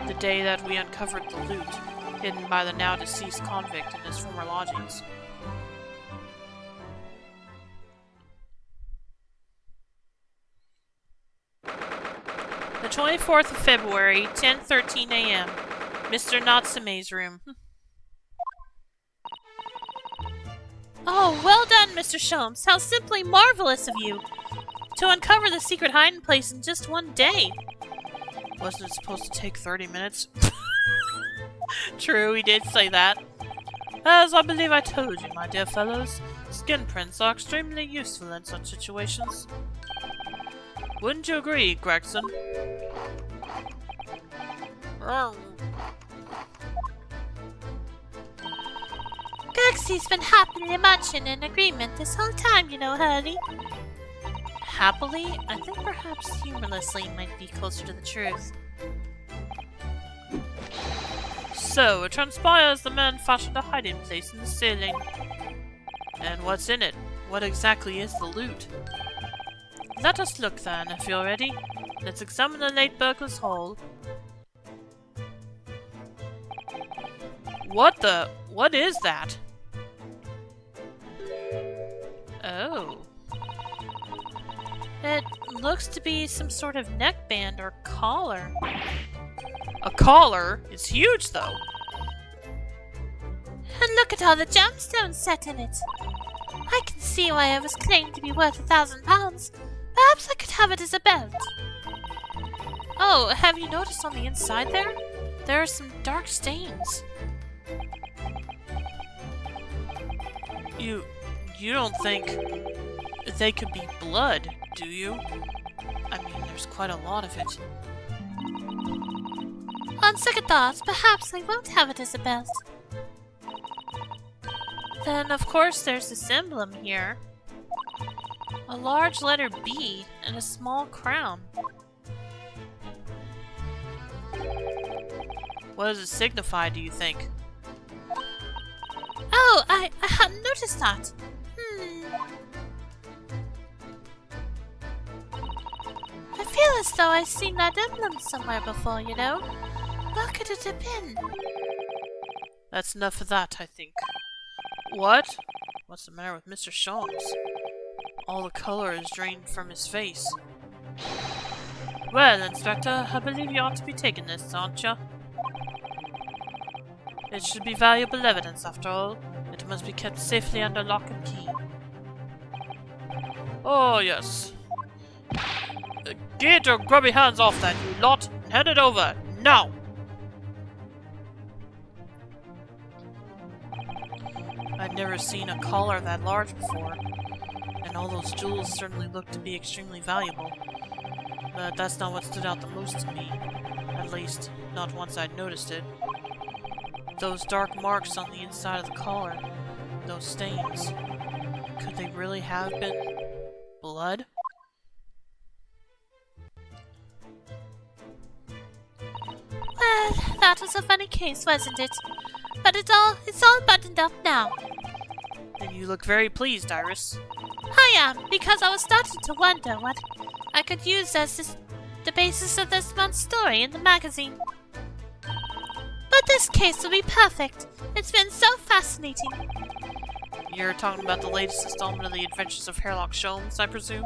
The day that we uncovered the loot hidden by the now deceased convict in his former lodgings. The 24th of February, 10:13 a.m. Mr. Natsume's room. Oh, well done, Mr. Sholmes. How simply marvelous of you to uncover the secret hiding place in just one day. Wasn't it supposed to take 30 minutes? True, he did say that. As I believe I told you, my dear fellows, skin prints are extremely useful in such situations. Wouldn't you agree, Gregson? Gregsy's been happily munching in agreement this whole time, you know, Hurley. Happily? I think perhaps humorlessly might be closer to the truth. So, it transpires the man fashioned a hiding place in the ceiling. And what's in it? What exactly is the loot? Let us look then, if you're ready. Let's examine the late burglar's hole. What is that? Oh. It looks to be some sort of neckband or collar. A collar? It's huge, though. And look at all the gemstones set in it. I can see why it was claimed to be worth £1,000. Perhaps I could have it as a belt. Oh, have you noticed on the inside there? There are some dark stains. You don't think they could be blood, do you? I mean, there's quite a lot of it. On second thoughts, perhaps I won't have it as a belt. Then, of course, there's this emblem here. A large letter B and a small crown. What does it signify, do you think? Oh, I hadn't noticed that. I feel as though I've seen that emblem somewhere before, you know? Where could it have been? That's enough of that, I think. What? What's the matter with Mr. Sholmes? All the color is drained from his face. Well, Inspector, I believe you ought to be taking this, aren't you? It should be valuable evidence, after all. It must be kept safely under lock and key. Oh, yes. Get your grubby hands off that, you lot, and hand it over, now! I'd never seen a collar that large before, and all those jewels certainly looked to be extremely valuable. But that's not what stood out the most to me. At least, not once I'd noticed it. Those dark marks on the inside of the collar. Those stains. Could they really have been blood? Well, that was a funny case, wasn't it? But it's all buttoned up now. And you look very pleased, Iris. I am, because I was starting to wonder what I could use as the basis of this month's story in the magazine. But this case will be perfect. It's been so fascinating. You're talking about the latest installment of the Adventures of Hairlock Sholmes, I presume?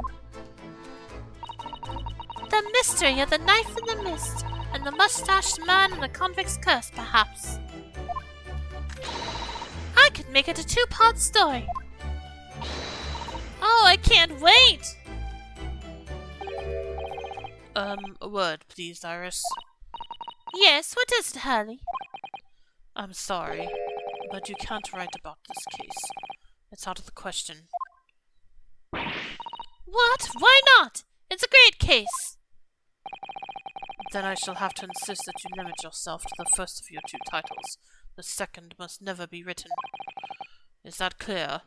The mystery of the knife in the mist, and the mustached man and the convict's curse, perhaps. I could make it a two-part story. Oh, I can't wait! A word, please, Iris. Yes, what is it, Hurley? I'm sorry, but you can't write about this case. It's out of the question. What? Why not? It's a great case. Then I shall have to insist that you limit yourself to the first of your two titles. The second must never be written. Is that clear?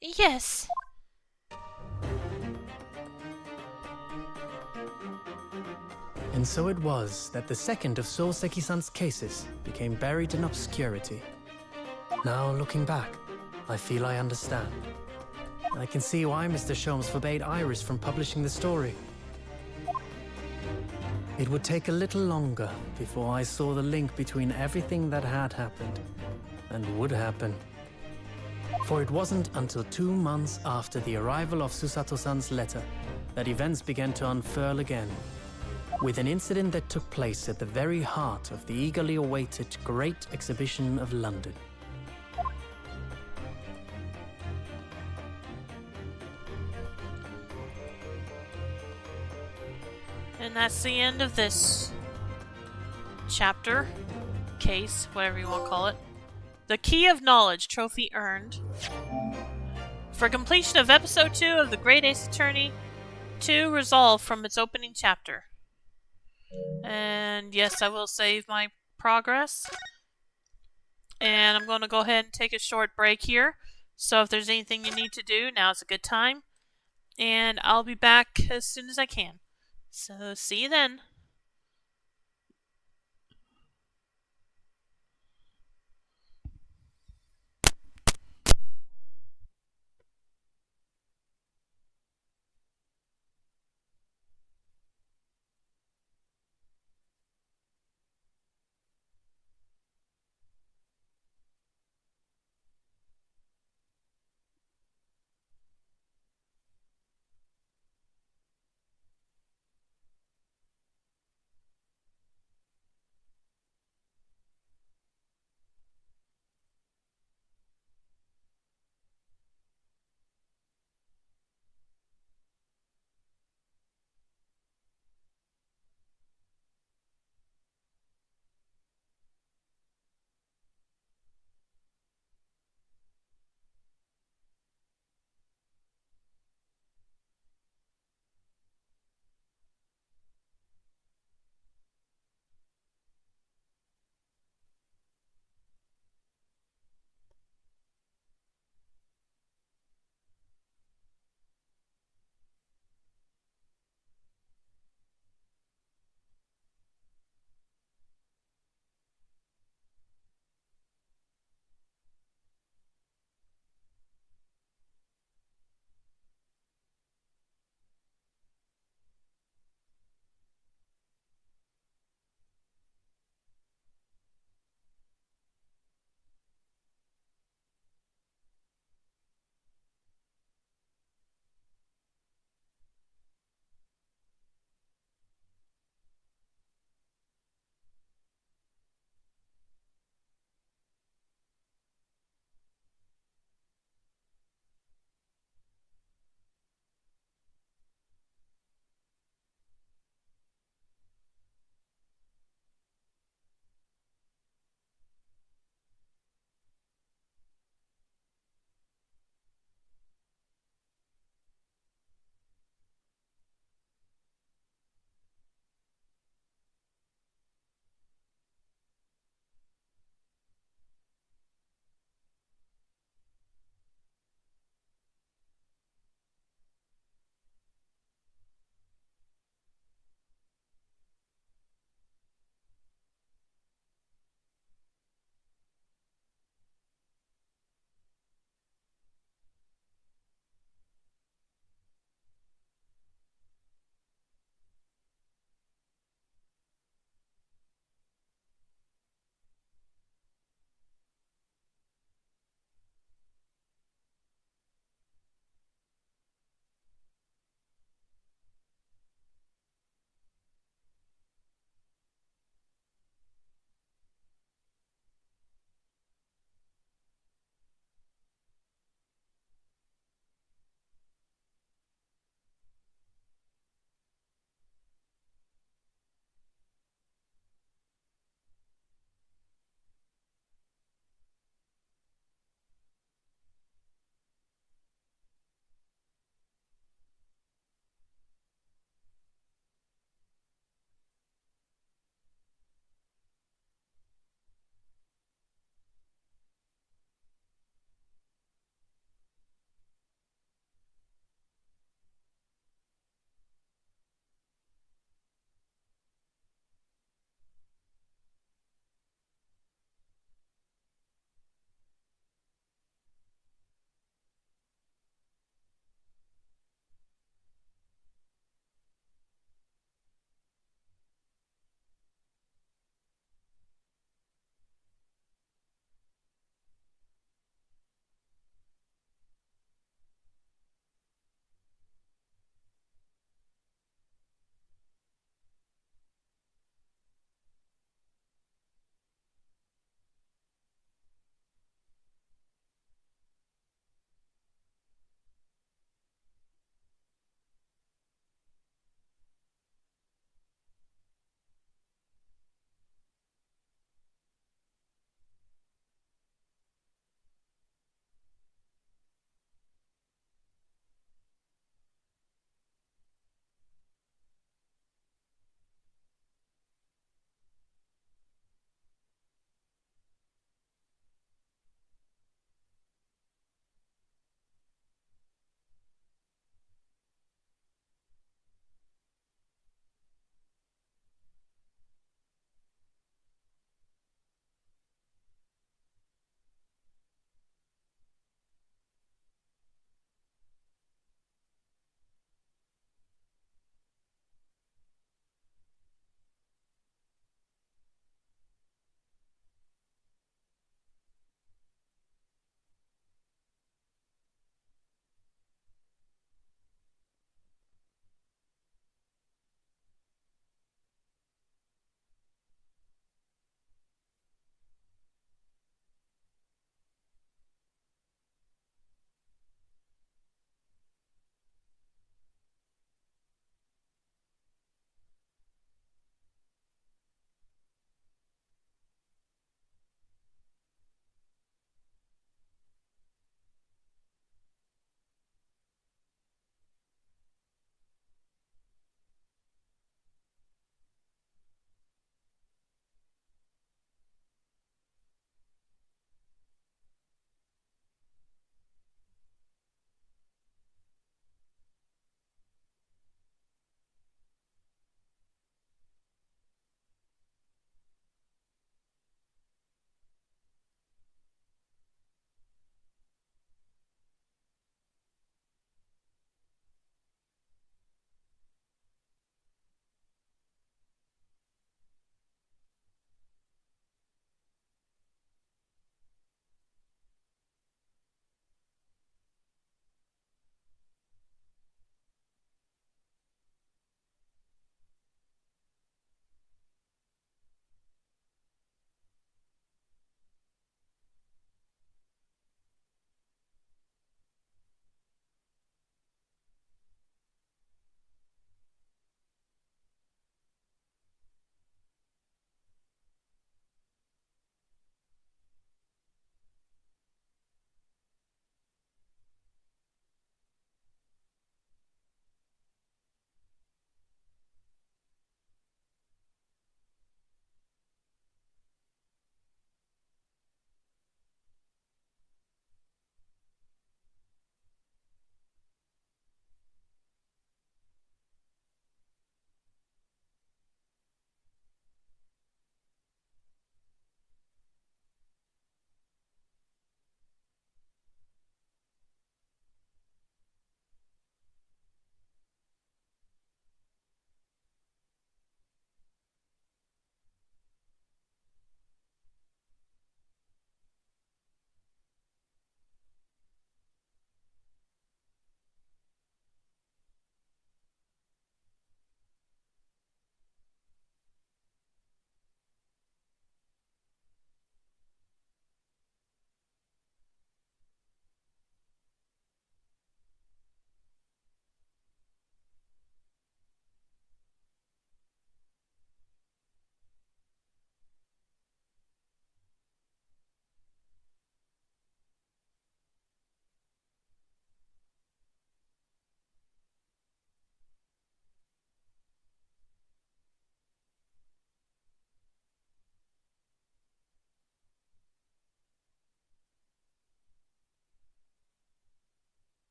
Yes. And so it was that the second of Soseki-san's cases became buried in obscurity. Now, looking back, I feel I understand. I can see why Mr. Sholmes forbade Iris from publishing the story. It would take a little longer before I saw the link between everything that had happened and would happen. For it wasn't until 2 months after the arrival of Susato-san's letter that events began to unfurl again, with an incident that took place at the very heart of the eagerly awaited Great Exhibition of London. And that's the end of this chapter, case, whatever you want to call it. The Key of Knowledge trophy earned. For completion of episode 2 of the Great Ace Attorney 2 resolved from its opening chapter. And yes, I will save my progress. And I'm going to go ahead and take a short break here. So if there's anything you need to do, now's a good time. And I'll be back as soon as I can. So see you then.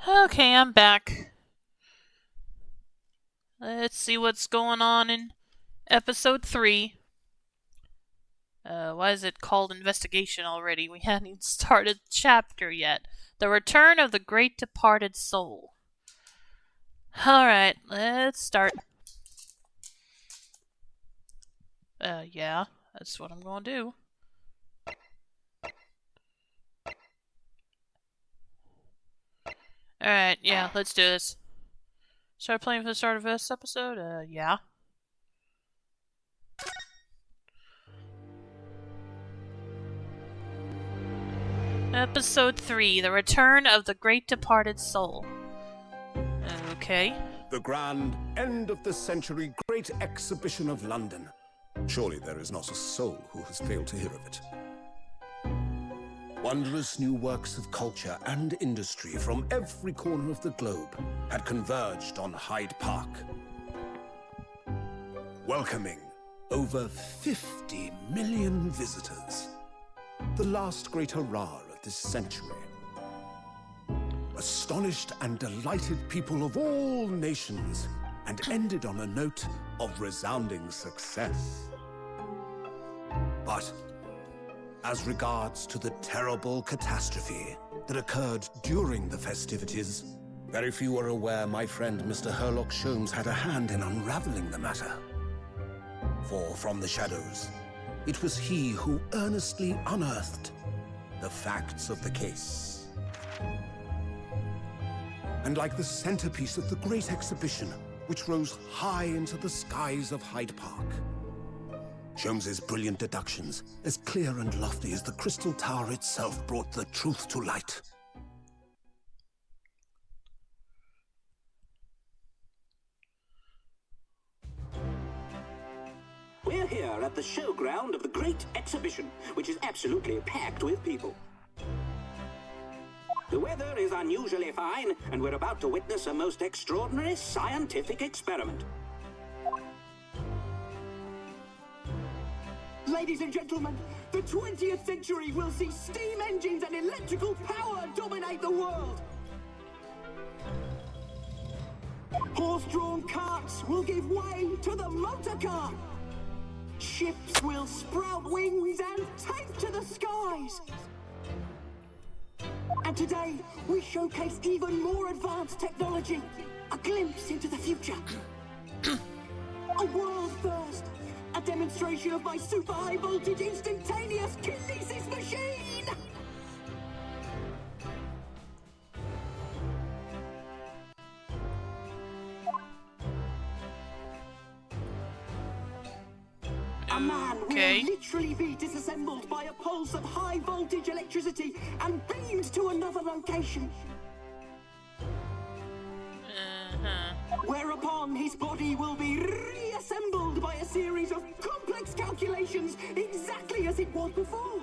Okay, I'm back. Let's see what's going on in episode 3. Why is it called Investigation already? We hadn't even started the chapter yet. The Return of the Great Departed Soul. Alright, let's start. Yeah, that's what I'm gonna do. Alright, yeah, let's do this. Start playing for the start of this episode? Yeah. Episode 3, The Return of the Great Departed Soul. Okay. The grand end of the century Great Exhibition of London. Surely there is not a soul who has failed to hear of it. Wondrous new works of culture and industry from every corner of the globe had converged on Hyde Park, welcoming over 50 million visitors. The last great hurrah of this century. Astonished and delighted people of all nations, and ended on a note of resounding success. But as regards to the terrible catastrophe that occurred during the festivities, very few were aware my friend Mr. Herlock Sholmes had a hand in unraveling the matter. For from the shadows, it was he who earnestly unearthed the facts of the case. And like the centerpiece of the great exhibition, which rose high into the skies of Hyde Park, Sholmes's brilliant deductions, as clear and lofty as the Crystal Tower itself, brought the truth to light. We're here at the showground of the Great Exhibition, which is absolutely packed with people. The weather is unusually fine, and we're about to witness a most extraordinary scientific experiment. Ladies and gentlemen, the 20th century will see steam engines and electrical power dominate the world. Horse-drawn carts will give way to the motor car. Ships will sprout wings and take to the skies. And today, we showcase even more advanced technology. A glimpse into the future. A world first. A demonstration of my super high voltage instantaneous kinesis machine! A man Okay. will literally be disassembled by a pulse of high voltage electricity and beamed to another location. Whereupon his body will be reassembled by a series of complex calculations exactly as it was before.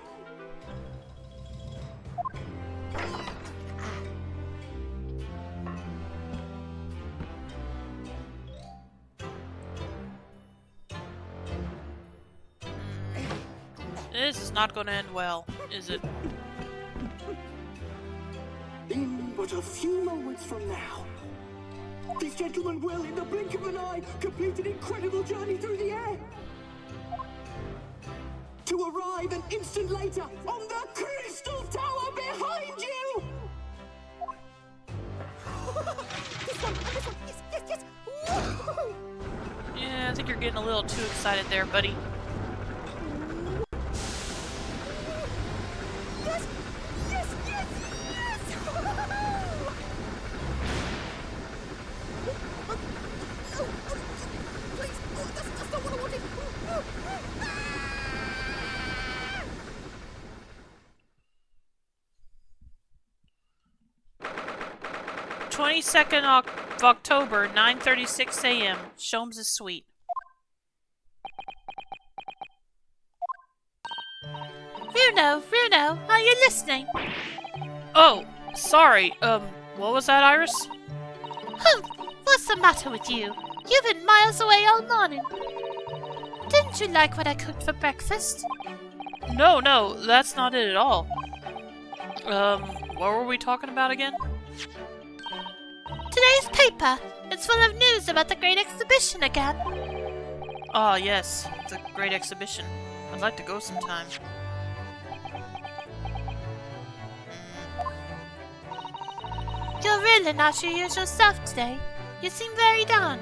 This is not going to end well, is it? In but a few moments from now, this gentleman will, in the blink of an eye, complete an incredible journey through the air. To arrive an instant later on the Crystal Tower behind you! Yeah, I think you're getting a little too excited there, buddy. Yes! Yes! Yes! Yes! Please! That's not what I wanted! 22nd of October, 9:36 a.m. Sholmes' suite. Bruno, are you listening? Oh, sorry. What was that, Iris? What's the matter with you? You've been miles away all morning. Didn't you like what I cooked for breakfast? No, that's not it at all. What were we talking about again? today's paper. It's full of news about the Great Exhibition again. Ah, yes, the Great Exhibition. I'd like to go sometime. You're really not your usual self today. You seem very down.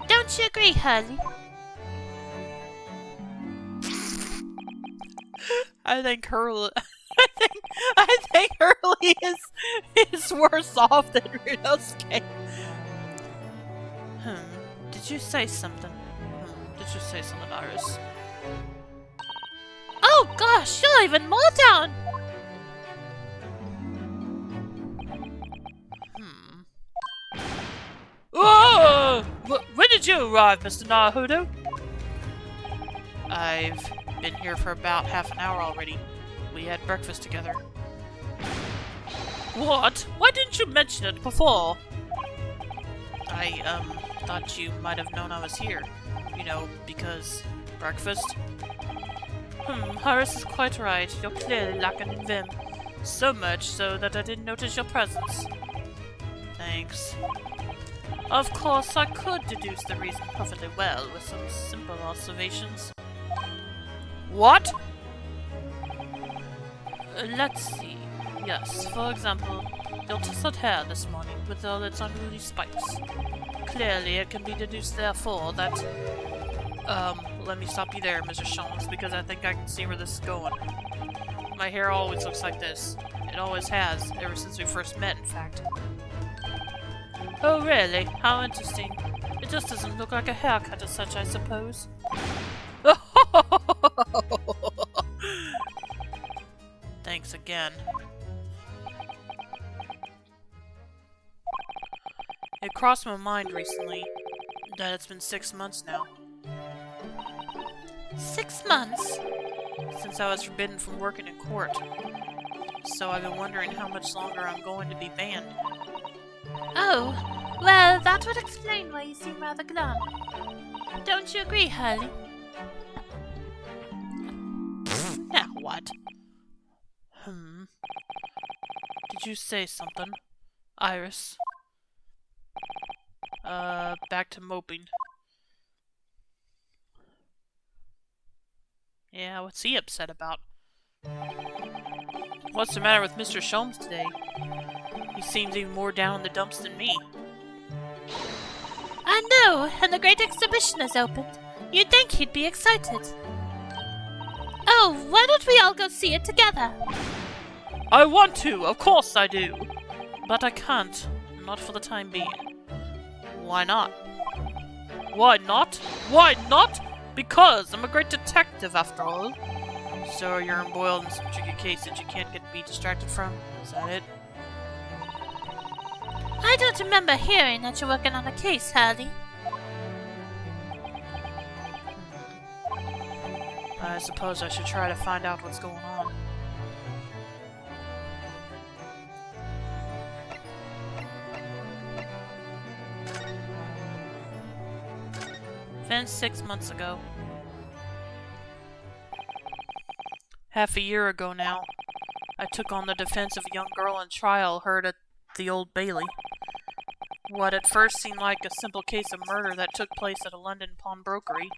Don't you agree, Hurley? I think Hurley. I think Hurley is worse off than Ryunosuke. Did you say something? Did you say something, Iris? Oh gosh, you're even more down! Whoa! When did you arrive, Mr. Naruto? I've been here for about half an hour already. We had breakfast together. What? Why didn't you mention it before? I, thought you might have known I was here. You know, because breakfast? Iris is quite right. You're clearly lacking in vim. So much so that I didn't notice your presence. Thanks. Of course, I could deduce the reason perfectly well with some simple observations. What? Let's see. Yes, for example, your tousled hair this morning with all its unruly spikes. Clearly, it can be deduced, therefore, that... let me stop you there, Mr. Sholmes, because I think I can see where this is going. My hair always looks like this. It always has, ever since we first met, in fact. Oh, really? How interesting. It just doesn't look like a haircut as such, I suppose. Thanks again. It crossed my mind recently that it's been 6 months now. 6 months? Since I was forbidden from working in court. So I've been wondering how much longer I'm going to be banned. Oh, well, that would explain why you seem rather glum. Don't you agree, Hurley? Now what? Did you say something, Iris? Back to moping. Yeah, what's he upset about? What's the matter with Mr. Sholmes today? He seems even more down in the dumps than me. I know, and the Great Exhibition has opened. You'd think he'd be excited. Oh, why don't we all go see it together? I want to, of course I do. But I can't. Not for the time being. Why not? Why not? Why not? Because I'm a great detective, after all. So you're embroiled in some tricky case that you can't be distracted from? Is that it? I don't remember hearing that you're working on a case, Hurley. I suppose I should try to find out what's going on. Then 6 months ago. Half a year ago now, I took on the defense of a young girl in trial heard at the Old Bailey. What at first seemed like a simple case of murder that took place at a London pawnbrokery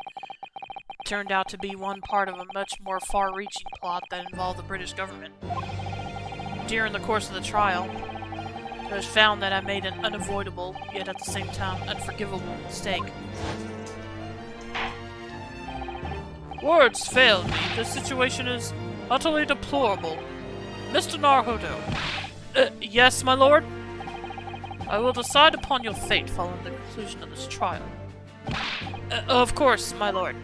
turned out to be one part of a much more far-reaching plot that involved the British government. During the course of the trial, it was found that I made an unavoidable, yet at the same time unforgivable mistake. Words failed me. This situation is utterly deplorable. Mr. Naruto. Yes, my lord? I will decide upon your fate following the conclusion of this trial. Of course, my lord.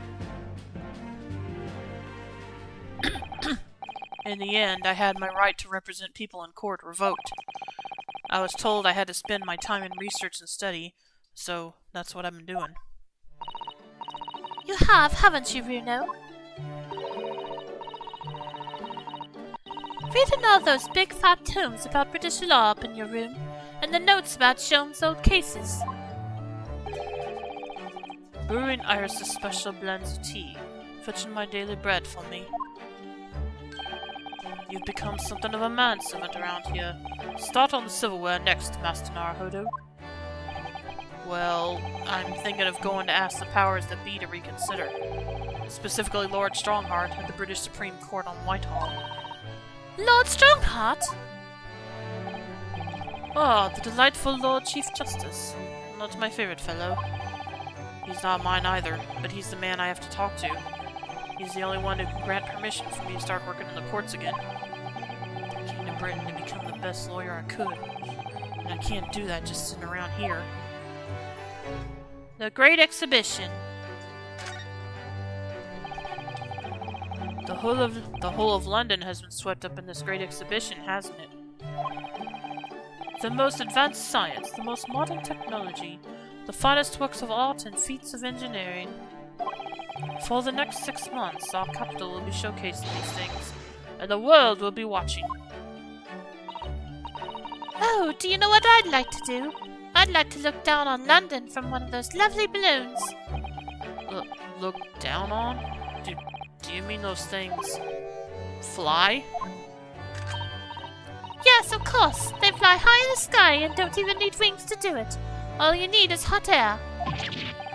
In the end, I had my right to represent people in court revoked. I was told I had to spend my time in research and study, so that's what I've been doing. You have, haven't you, Bruno? Reading all those big fat tomes about British law up in your room, and the notes about Sholmes' old cases. Brewing Iris' special blends of tea, fetching my daily bread for me. You've become something of a manservant around here. Start on the silverware next, Master Naruto. Well, I'm thinking of going to ask the powers that be to reconsider. Specifically Lord Strongheart at the British Supreme Court on Whitehall. Lord Strongheart? Ah, the delightful Lord Chief Justice. Not my favorite fellow. He's not mine either, but he's the man I have to talk to. He's the only one who can grant permission for me to start working in the courts again. I came to Britain to become the best lawyer I could, and I can't do that just sitting around here. The Great Exhibition. The whole of London has been swept up in this great exhibition, hasn't it? The most advanced science, the most modern technology, the finest works of art and feats of engineering. For the next 6 months, our capital will be showcasing these things, and the world will be watching. Oh, do you know what I'd like to do? I'd like to look down on London from one of those lovely balloons. Look down on? Do you mean those things fly? Yes, of course. They fly high in the sky and don't even need wings to do it. All you need is hot air.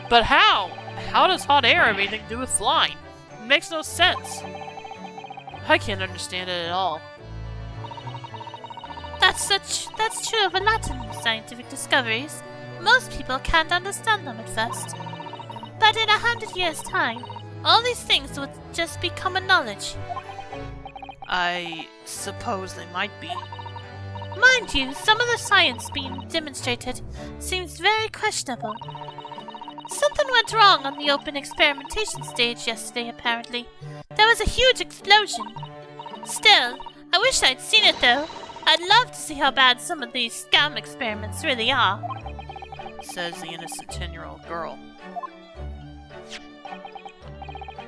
But how? How does hot air have anything to do with flying? It makes no sense. I can't understand it at all. That's true of a lot of scientific discoveries. Most people can't understand them at first. But in 100 years' time, all these things would just be common knowledge. I suppose they might be. Mind you, some of the science being demonstrated seems very questionable. Something went wrong on the open experimentation stage yesterday, apparently. There was a huge explosion. Still, I wish I'd seen it though. I'd love to see how bad some of these scam experiments really are. Says the innocent 10-year-old girl.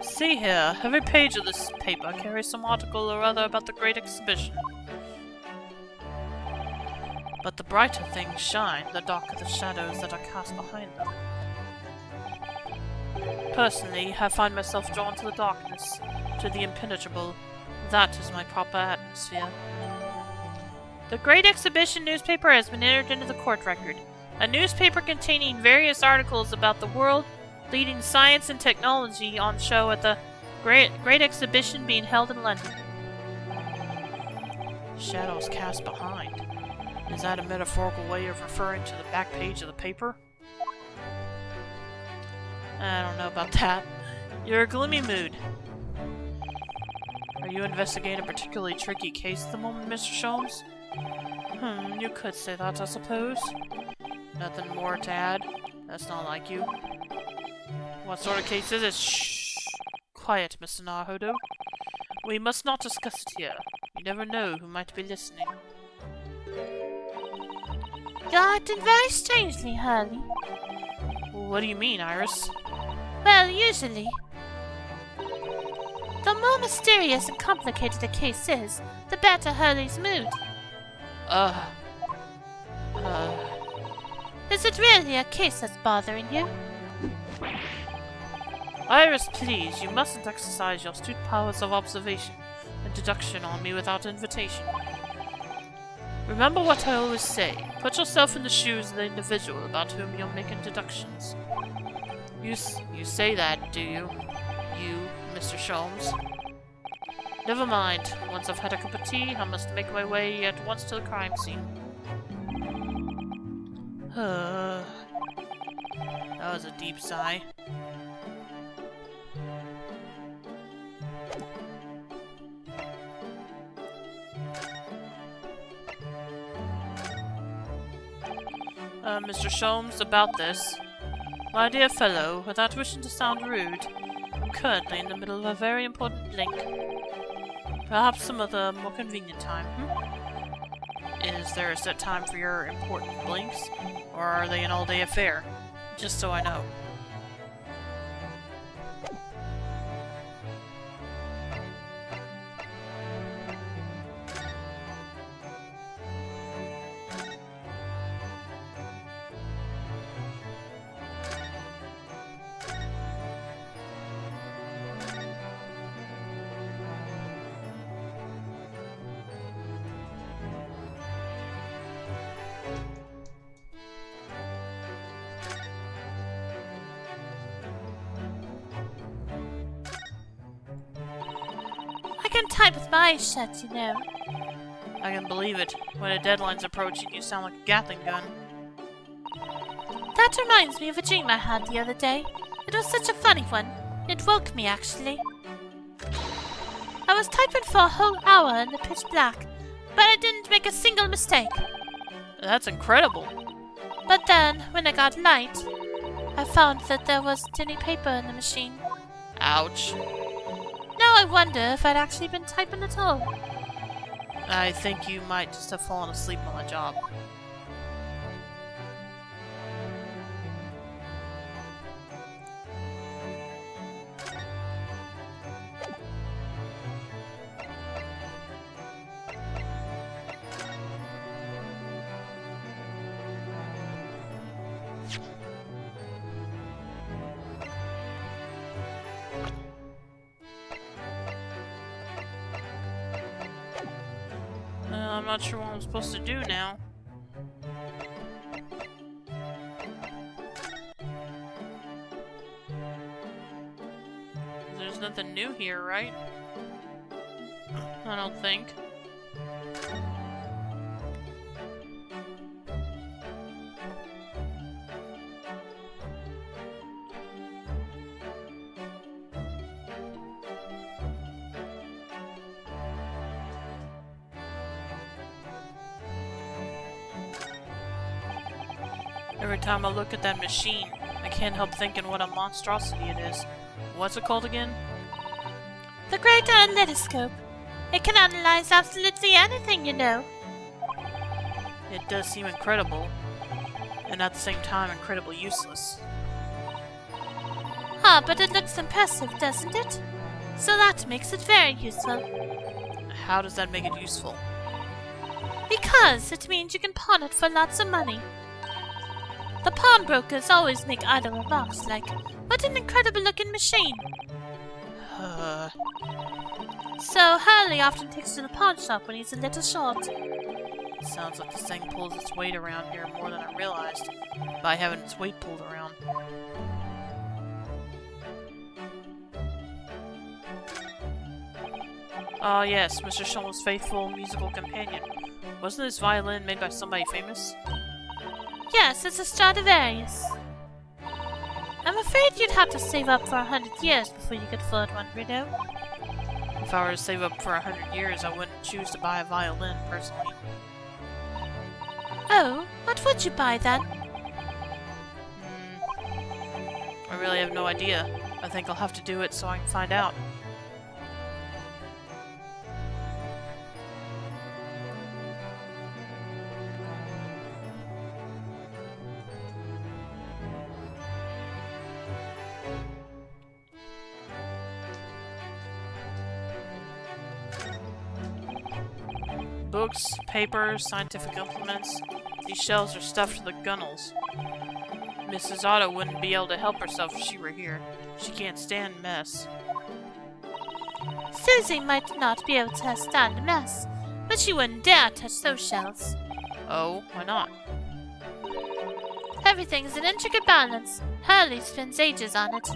See here, every page of this paper carries some article or other about the Great Exhibition. But the brighter things shine, the darker the shadows that are cast behind them. Personally, I find myself drawn to the darkness, to the impenetrable. That is my proper atmosphere. The Great Exhibition newspaper has been entered into the court record. A newspaper containing various articles about the world leading science and technology on show at the Great Exhibition being held in London. Shadows cast behind. Is that a metaphorical way of referring to the back page of the paper? I don't know about that. You're a gloomy mood. Are you investigating a particularly tricky case at the moment, Mr. Sholmes? You could say that, I suppose. Nothing more to add? That's not like you. What sort of case is it? Shh! Quiet, Mr. Naruhodo. We must not discuss it here. You never know who might be listening. You're acting very strangely, Hurley. What do you mean, Iris? Well, usually. The more mysterious and complicated a case is, the better Hurley's mood. Is it really a case that's bothering you? Iris, please, you mustn't exercise your astute powers of observation and deduction on me without invitation. Remember what I always say. Put yourself in the shoes of the individual about whom you're making deductions. You say that, do you? You, Mr. Sholmes? Never mind. Once I've had a cup of tea, I must make my way at once to the crime scene. That was a deep sigh. Mr. Sholmes, about this. My dear fellow, without wishing to sound rude, I'm currently in the middle of a very important blink. Perhaps some other more convenient time, Is there a set time for your important blinks? Or are they an all-day affair? Just so I know. can type with my eyes shut, you know. I can believe it. When a deadline's approaching, you sound like a Gatling gun. That reminds me of a dream I had the other day. It was such a funny one. It woke me, actually. I was typing for a whole hour in the pitch black, but I didn't make a single mistake. That's incredible. But then, when I got light, I found that there wasn't any paper in the machine. Ouch. Now I wonder if I'd actually been typing at all. I think you might just have fallen asleep on the job. I'm not sure what I'm supposed to do now. There's nothing new here, right? I don't think. Every time I look at that machine, I can't help thinking what a monstrosity it is. What's it called again? The Great Analytoscope. It can analyze absolutely anything, you know. It does seem incredible, and at the same time incredibly useless. Ah, but it looks impressive, doesn't it? So that makes it very useful. How does that make it useful? Because it means you can pawn it for lots of money. The pawnbrokers always make idle remarks like, "What an incredible looking machine!" So Hurley often takes to the pawn shop when he's a little short. Sounds like this thing pulls its weight around here more than I realized by having its weight pulled around. Ah yes, Mr. Sholm's faithful musical companion. Wasn't this violin made by somebody famous? Yes, it's a Stradivarius. I'm afraid you'd have to save up for 100 years before you could afford one, Bruno. If I were to save up for 100 years, I wouldn't choose to buy a violin, personally. Oh, what would you buy then? I really have no idea. I think I'll have to do it so I can find out. Books, papers, scientific implements. These shelves are stuffed to the gunnels. Mrs. Otto wouldn't be able to help herself if she were here. She can't stand mess. Susie might not be able to stand a mess, but she wouldn't dare touch those shelves. Oh, why not? Everything's an intricate balance. Hurley spends ages on it.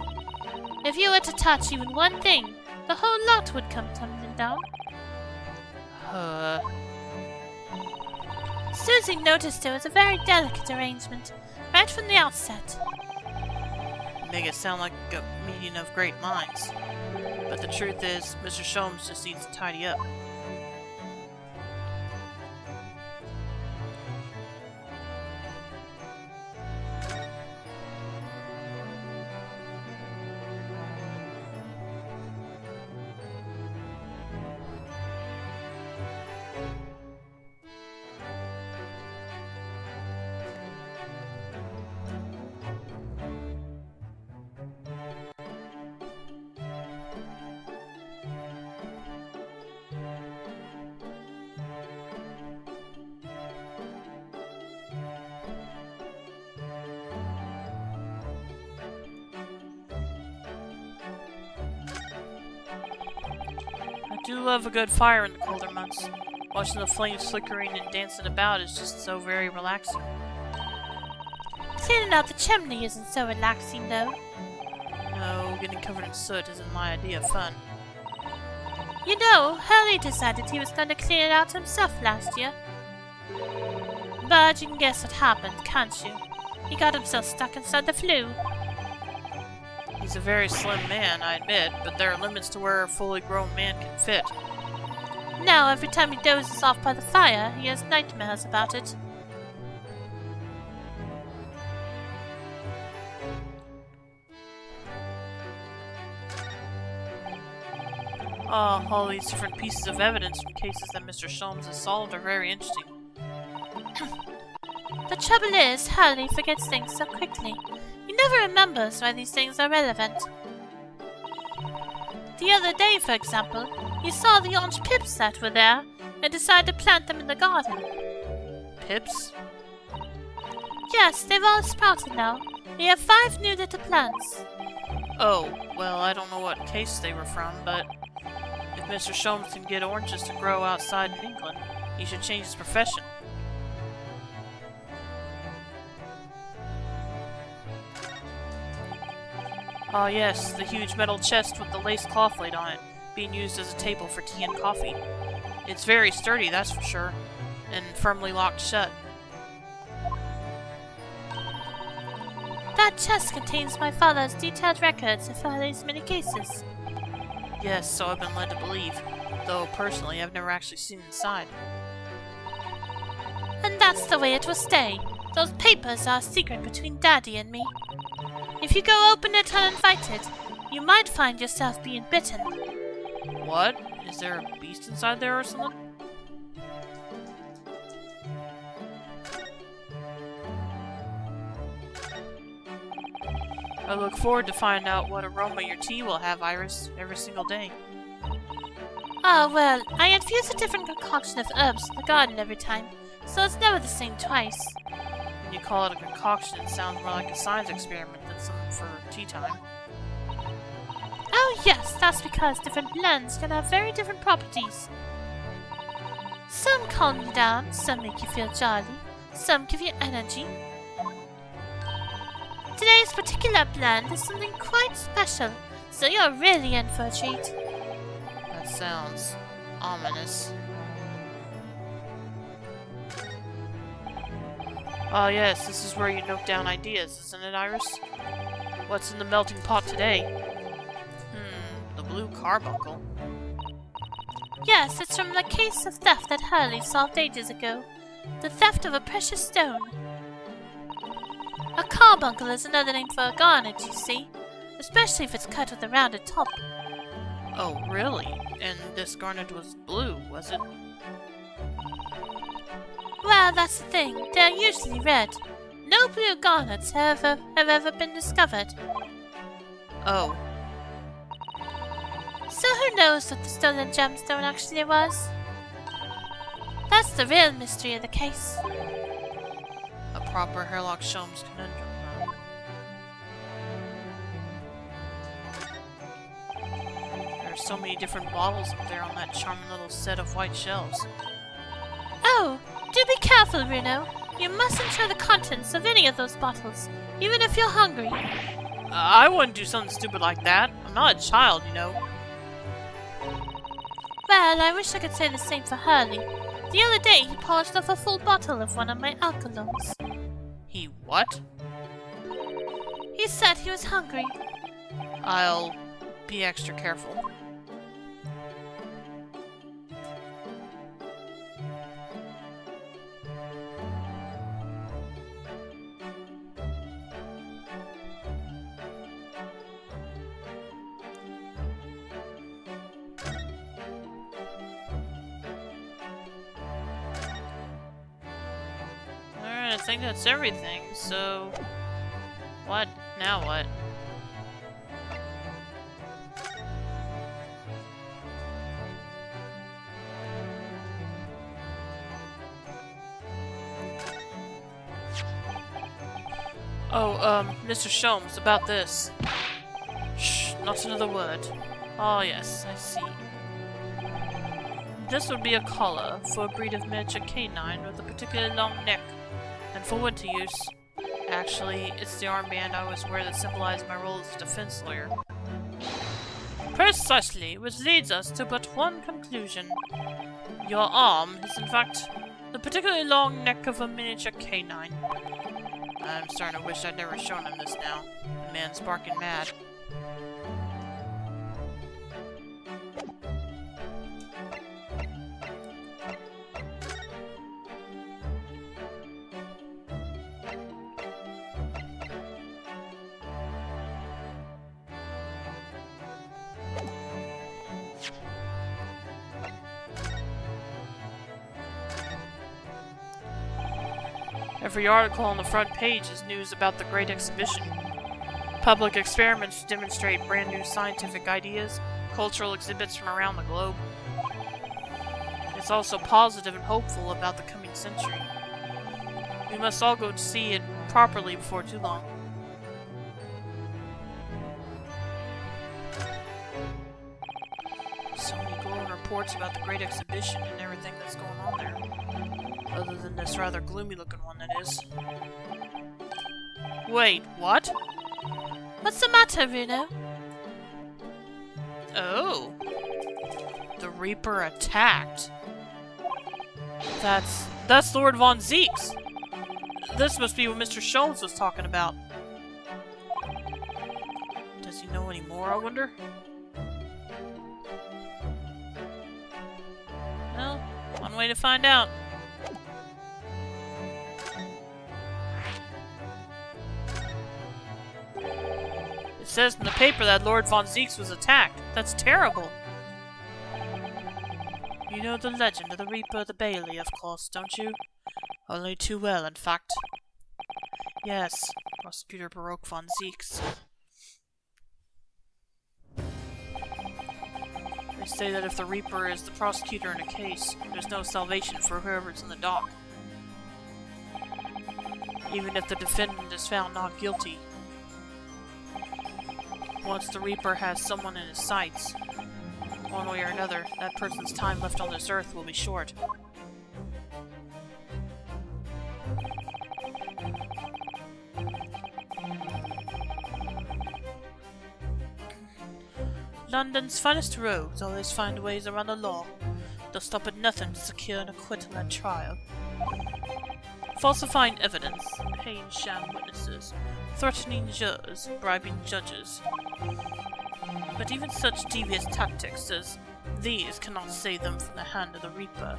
If you were to touch even one thing, the whole lot would come tumbling down. Susie noticed it was a very delicate arrangement, right from the outset. Make it sound like a meeting of great minds. But the truth is, Mr. Sholmes just needs to tidy up. I do love a good fire in the colder months. Watching the flames flickering and dancing about is just so very relaxing. Cleaning out the chimney isn't so relaxing, though. No, getting covered in soot isn't my idea of fun. You know, Hurley decided he was going to clean it out himself last year. But you can guess what happened, can't you? He got himself stuck inside the flue. He's a very slim man, I admit, but there are limits to where a fully grown man can fit. Now, every time he dozes off by the fire, he has nightmares about it. All these different pieces of evidence from cases that Mr. Sholmes has solved are very interesting. The trouble is, Hurley forgets things so quickly. He never remembers why these things are relevant. The other day, for example, he saw the orange pips that were there and decided to plant them in the garden. Pips? Yes, they've all sprouted now. We have 5 new little plants. Oh, well, I don't know what case they were from, but if Mr. Sholmes can get oranges to grow outside in England, he should change his profession. Ah, yes, the huge metal chest with the lace cloth laid on it, being used as a table for tea and coffee. It's very sturdy, that's for sure, and firmly locked shut. That chest contains my father's detailed records of Hurley's many cases. Yes, so I've been led to believe, though personally I've never actually seen inside. And that's the way it will stay. Those papers are a secret between Daddy and me. If you go open it uninvited, you might find yourself being bitten. What? Is there a beast inside there or something? I look forward to finding out what aroma your tea will have, Iris, every single day. Ah, well, I infuse a different concoction of herbs in the garden every time, so it's never the same twice. When you call it a concoction, it sounds more like a science experiment than something for tea time. Oh yes, that's because different blends can have very different properties. Some calm you down, some make you feel jolly, some give you energy. Today's particular blend is something quite special, so you're really in for a treat. That sounds ominous. Oh yes, this is where you note down ideas, isn't it, Iris? What's in the melting pot today? The blue carbuncle. Yes, it's from the case of theft that Hurley solved ages ago. The theft of a precious stone. A carbuncle is another name for a garnet, you see, especially if it's cut with a rounded top. Oh, really? And this garnet was blue, was it? Well, that's the thing. They're usually red. No blue garnets have ever been discovered. Oh. So who knows what the stolen gemstone actually was? That's the real mystery of the case. A proper Herlock Sholmes conundrum, huh? There are so many different bottles up there on that charming little set of white shelves. Oh, do be careful, Bruno. You mustn't try the contents of any of those bottles, even if you're hungry. I wouldn't do something stupid like that. I'm not a child, you know. Well, I wish I could say the same for Hurley. The other day, he polished off a full bottle of one of my alkalones. He what? He said he was hungry. I'll be extra careful. I think that's everything, so... What? Now what? Oh, Mr. Sholmes, about this. Shh, not another word. Oh yes, I see. This would be a collar for a breed of miniature canine with a particularly long neck. And for winter use. Actually, it's the armband I always wear that symbolizes my role as a defense lawyer. Precisely, which leads us to but one conclusion. Your arm is in fact the particularly long neck of a miniature canine. I'm starting to wish I'd never shown him this now. The man's barking mad. Every article on the front page is news about the Great Exhibition. Public experiments to demonstrate brand new scientific ideas, cultural exhibits from around the globe. It's also positive and hopeful about the coming century. We must all go to see it properly before too long. So many glowing reports about the Great Exhibition and everything that's going on there. Other than this rather gloomy-looking one, that is. Wait, what? What's the matter, Bruno? Oh. The Reaper attacked. That's Lord Von Zeeks. This must be what Mr. Sholmes was talking about. Does he know any more, I wonder? Well, one way to find out. It says in the paper that Lord Von Zeeks was attacked. That's terrible. You know the legend of the Reaper of the Bailey, of course, don't you? Only too well, in fact. Yes, Prosecutor Baroque Von Zeeks. They say that if the Reaper is the prosecutor in a case, there's no salvation for whoever's in the dock. Even if the defendant is found not guilty. Once the Reaper has someone in his sights, one way or another, that person's time left on this earth will be short. London's finest rogues always find ways around the law. They'll stop at nothing to secure an acquittal at trial. Falsifying evidence, paying sham witnesses, threatening jurors, bribing judges. But even such devious tactics as these cannot save them from the hand of the Reaper.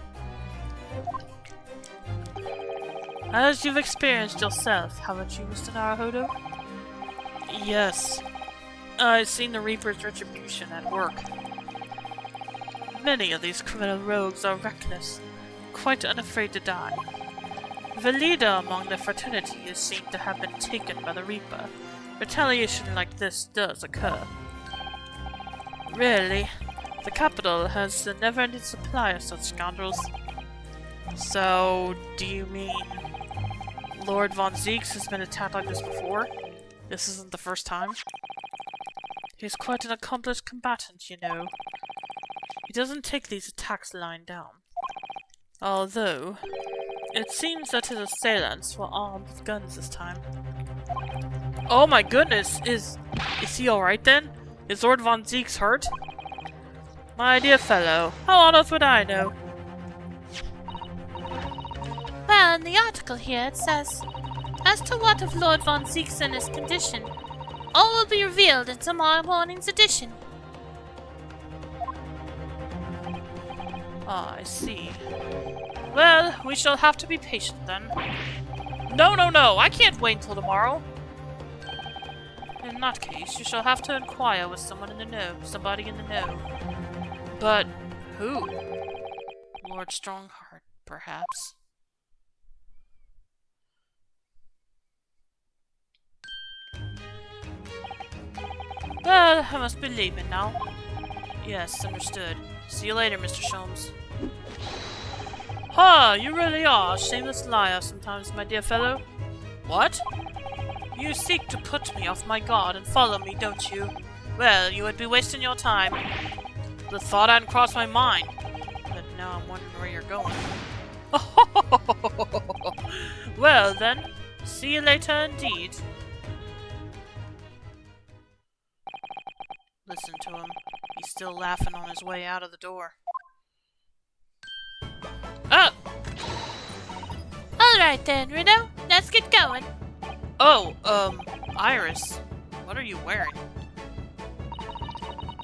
As you've experienced yourself, haven't you, Mr. Naruhodo? Yes. I've seen the Reaper's retribution at work. Many of these criminal rogues are reckless, quite unafraid to die. The leader among the fraternity is seen to have been taken by the Reaper. Retaliation like this does occur. Really, the capital has a never-ending supply of such scoundrels. So, do you mean Lord Von Zeeks has been attacked like this before? This isn't the first time? He's quite an accomplished combatant, you know. He doesn't take these attacks lying down. Although, it seems that his assailants were armed with guns this time. Oh my goodness, is he alright then? Is Lord Von Zeeks hurt? My dear fellow, how on earth would I know? Well, in the article here it says, as to what of Lord Von Zeeks and his condition, all will be revealed in tomorrow morning's edition. Ah, I see. Well, we shall have to be patient then. No, I can't wait until tomorrow. In that case, you shall have to inquire with someone in the know, somebody in the know. But who? Lord Strongheart, perhaps. Well, I must be leaving now. Yes, understood. See you later, Mr. Sholmes. Ha! You really are a shameless liar sometimes, my dear fellow. What? You seek to put me off my guard and follow me, don't you? Well, you would be wasting your time. The thought hadn't crossed my mind. But now I'm wondering where you're going. Well then, see you later indeed. Listen to him. He's still laughing on his way out of the door. Oh! Alright then, Reno. Let's get going. Oh, Iris. What are you wearing?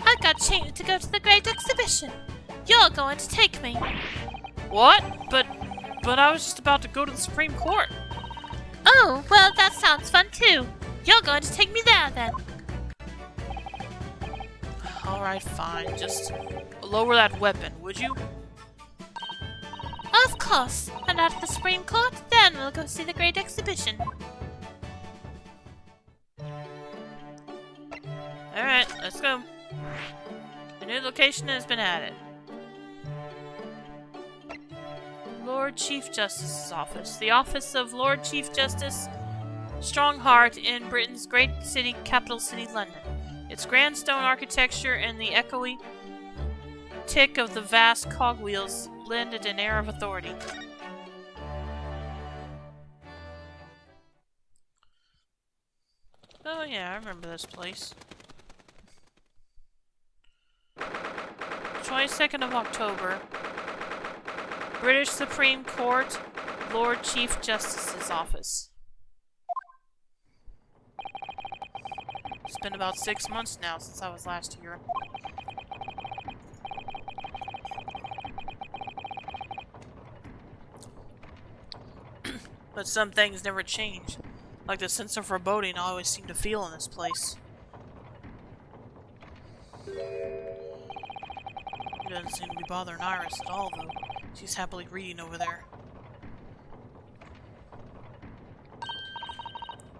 I got changed to go to the Great Exhibition. You're going to take me. What? But I was just about to go to the Supreme Court. Oh, well, that sounds fun too. You're going to take me there then. Alright, fine. Just lower that weapon, would you? Of course. And at the Supreme Court, then we'll go see the Great Exhibition. Alright, let's go. A new location has been added. Lord Chief Justice's office. The office of Lord Chief Justice Strongheart in Britain's great city, capital city, London. Its grand stone architecture and the echoey tick of the vast cogwheels lend it an air of authority. Oh yeah, I remember this place. 22nd of October. British Supreme Court, Lord Chief Justice's office. It's been about 6 months now since I was last here. But some things never change, like the sense of foreboding I always seem to feel in this place. It doesn't seem to be bothering Iris at all, though. She's happily reading over there.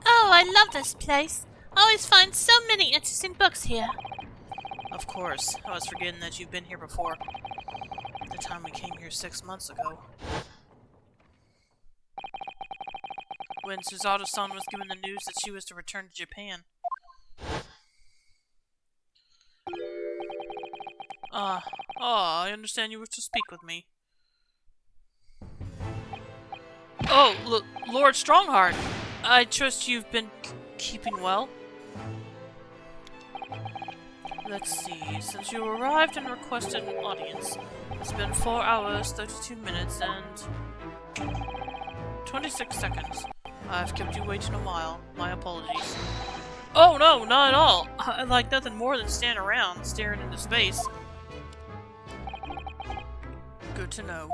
Oh, I love this place. I always find so many interesting books here. Of course, I was forgetting that you've been here before. The time we came here 6 months ago. When Suzato-san was given the news that she was to return to Japan. I understand you wish to speak with me. Oh, Lord Strongheart! I trust you've been keeping well? Let's see, since you arrived and requested an audience, it's been 4 hours, 32 minutes, and 26 seconds. I've kept you waiting a while. My apologies. Oh no, not at all! I like nothing more than stand around, staring into space. Good to know.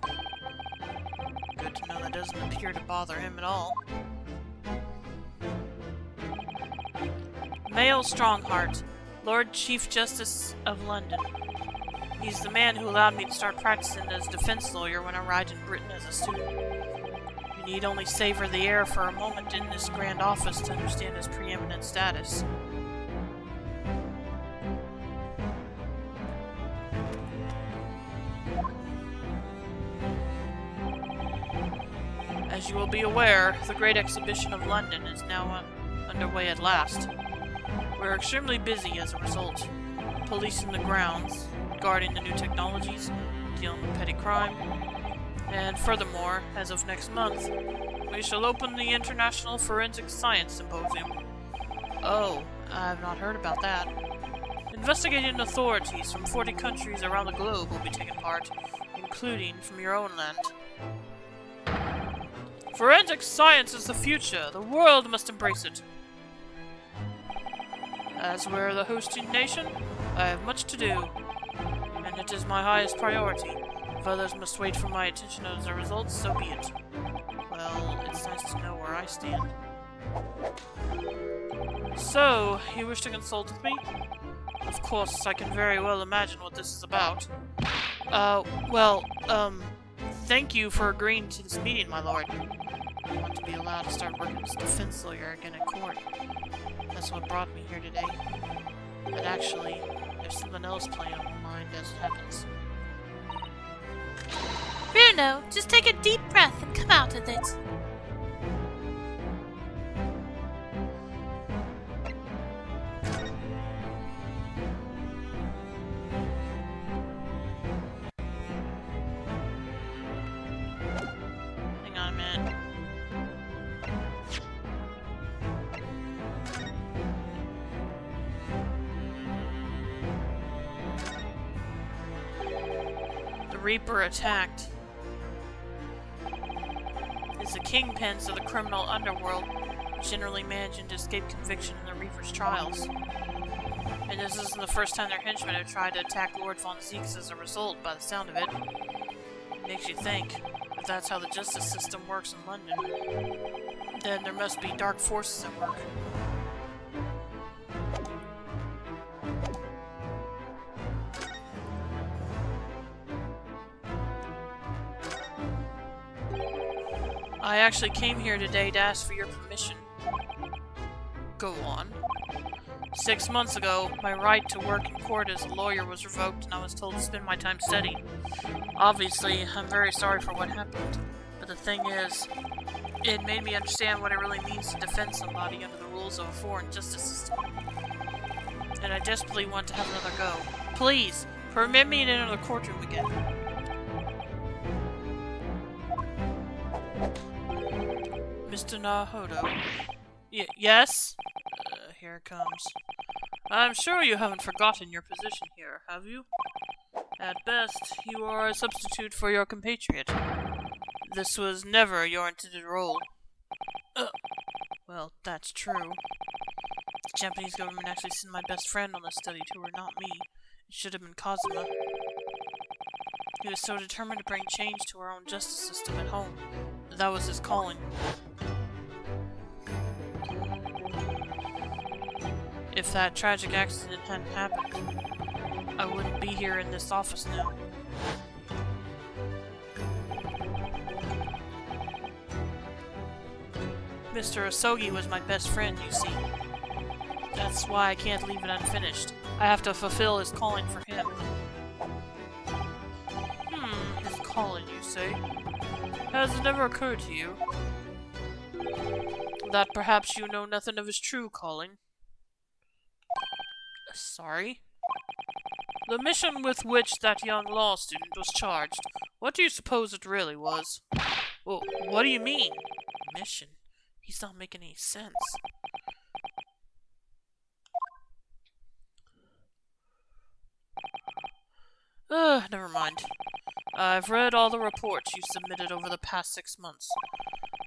Good to know that doesn't appear to bother him at all. Mayo Strongheart, Lord Chief Justice of London. He's the man who allowed me to start practicing as a defense lawyer when I arrived in Britain as a student. You need only savor the air for a moment in this grand office to understand his preeminent status. As you will be aware, the Great Exhibition of London is now underway at last. We're extremely busy as a result, policing the grounds, guarding the new technologies, dealing with petty crime, and furthermore, as of next month, we shall open the International Forensic Science Symposium. Oh, I've not heard about that. Investigating authorities from 40 countries around the globe will be taking part, including from your own land. Forensic science is the future. The world must embrace it. As we're the hosting nation, I have much to do, and it is my highest priority. If others must wait for my attention as a result, so be it. Well, it's nice to know where I stand. So, you wish to consult with me? Of course, I can very well imagine what this is about. Thank you for agreeing to this meeting, my lord. I want to be allowed to start working as a defense lawyer again at court. That's what brought me here today. But actually, there's something else playing on my mind as it happens. Bruno, just take a deep breath and come out with it. Hang on a minute. Reaper attacked is the kingpins of the criminal underworld, generally managing to escape conviction in the Reaper's trials. And this isn't the first time their henchmen have tried to attack Lord Von Zeeks as a result, by the sound of it. It makes you think, if that's how the justice system works in London, then there must be dark forces at work. I actually came here today to ask for your permission. Go on. 6 months ago, my right to work in court as a lawyer was revoked and I was told to spend my time studying. Obviously, I'm very sorry for what happened, but the thing is, it made me understand what it really means to defend somebody under the rules of a foreign justice system. And I desperately want to have another go. Please, permit me to enter the courtroom again. Mr. Nahodo. Yes? Here it comes. I'm sure you haven't forgotten your position here, have you? At best, you are a substitute for your compatriot. This was never your intended role. Well, that's true. The Japanese government actually sent my best friend on the study tour, not me. It should have been Kazuma. He was so determined to bring change to our own justice system at home. That was his calling. If that tragic accident hadn't happened, I wouldn't be here in this office now. Mr. Asogi was my best friend, you see. That's why I can't leave it unfinished. I have to fulfill his calling for him. His calling, you say? Has it never occurred to you that perhaps you know nothing of his true calling? Sorry? The mission with which that young law student was charged, what do you suppose it really was? Well, what do you mean? Mission? He's not making any sense. Never mind. I've read all the reports you submitted over the past 6 months.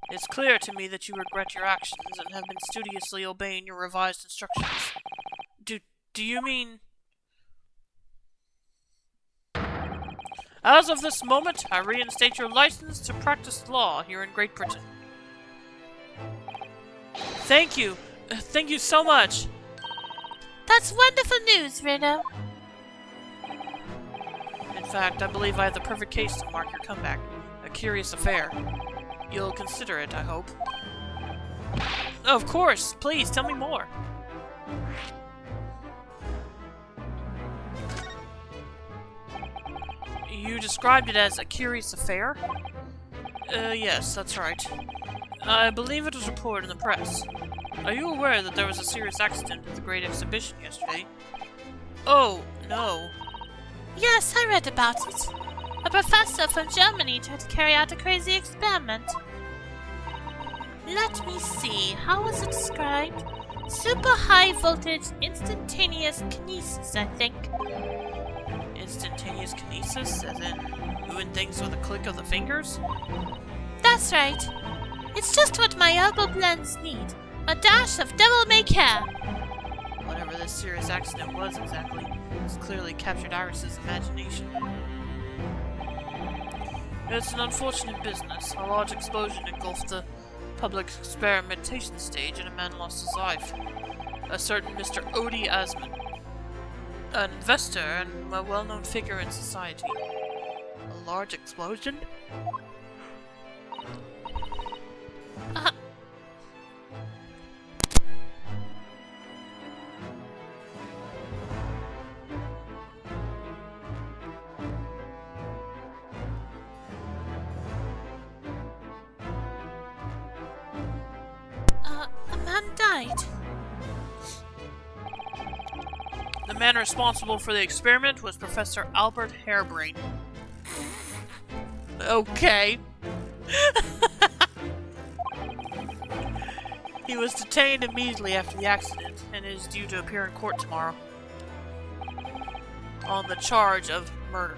It's clear to me that you regret your actions and have been studiously obeying your revised instructions. Do you mean... As of this moment, I reinstate your license to practice law here in Great Britain. Thank you! Thank you so much! That's wonderful news, Reno. In fact, I believe I have the perfect case to mark your comeback. A curious affair. You'll consider it, I hope. Of course! Please, tell me more! You described it as a curious affair? Yes, that's right. I believe it was reported in the press. Are you aware that there was a serious accident at the Great Exhibition yesterday? Oh, no. Yes, I read about it. A professor from Germany tried to carry out a crazy experiment. Let me see, how was it described? Super high voltage instantaneous kinesis, I think. Instantaneous kinesis, as in doing things with a click of the fingers? That's right. It's just what my elbow blends need. A dash of devil may care. Whatever this serious accident was exactly, it's clearly captured Iris's imagination. It's an unfortunate business. A large explosion engulfed the public experimentation stage and a man lost his life. A certain Mr. Odie Asman. An investor and a well-known figure in society. A large explosion? A man died. The man responsible for the experiment was Professor Albert Harebrain. Okay. He was detained immediately after the accident and is due to appear in court tomorrow on the charge of murder.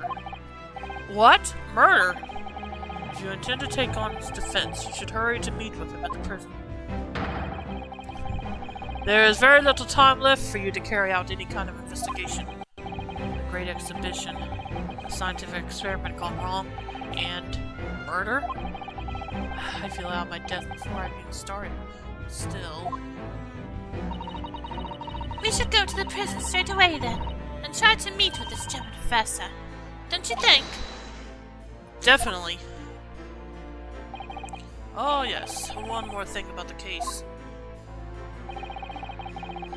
What? Murder? If you intend to take on his defense, you should hurry to meet with him at the prison. There is very little time left for you to carry out any kind of investigation. The Great Exhibition, a scientific experiment gone wrong, and murder? I feel out my death before I even started. Still... We should go to the prison straight away then, and try to meet with this German professor. Don't you think? Definitely. Oh yes, one more thing about the case.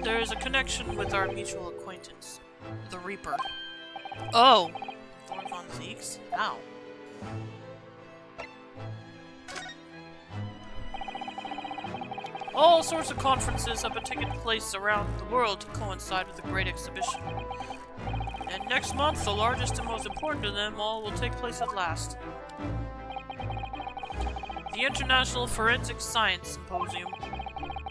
There is a connection with our mutual acquaintance, the Reaper. Oh! Thorn von Zeeks? How? All sorts of conferences have been taking place around the world to coincide with the Great Exhibition. And next month, the largest and most important of them all will take place at last. The International Forensic Science Symposium.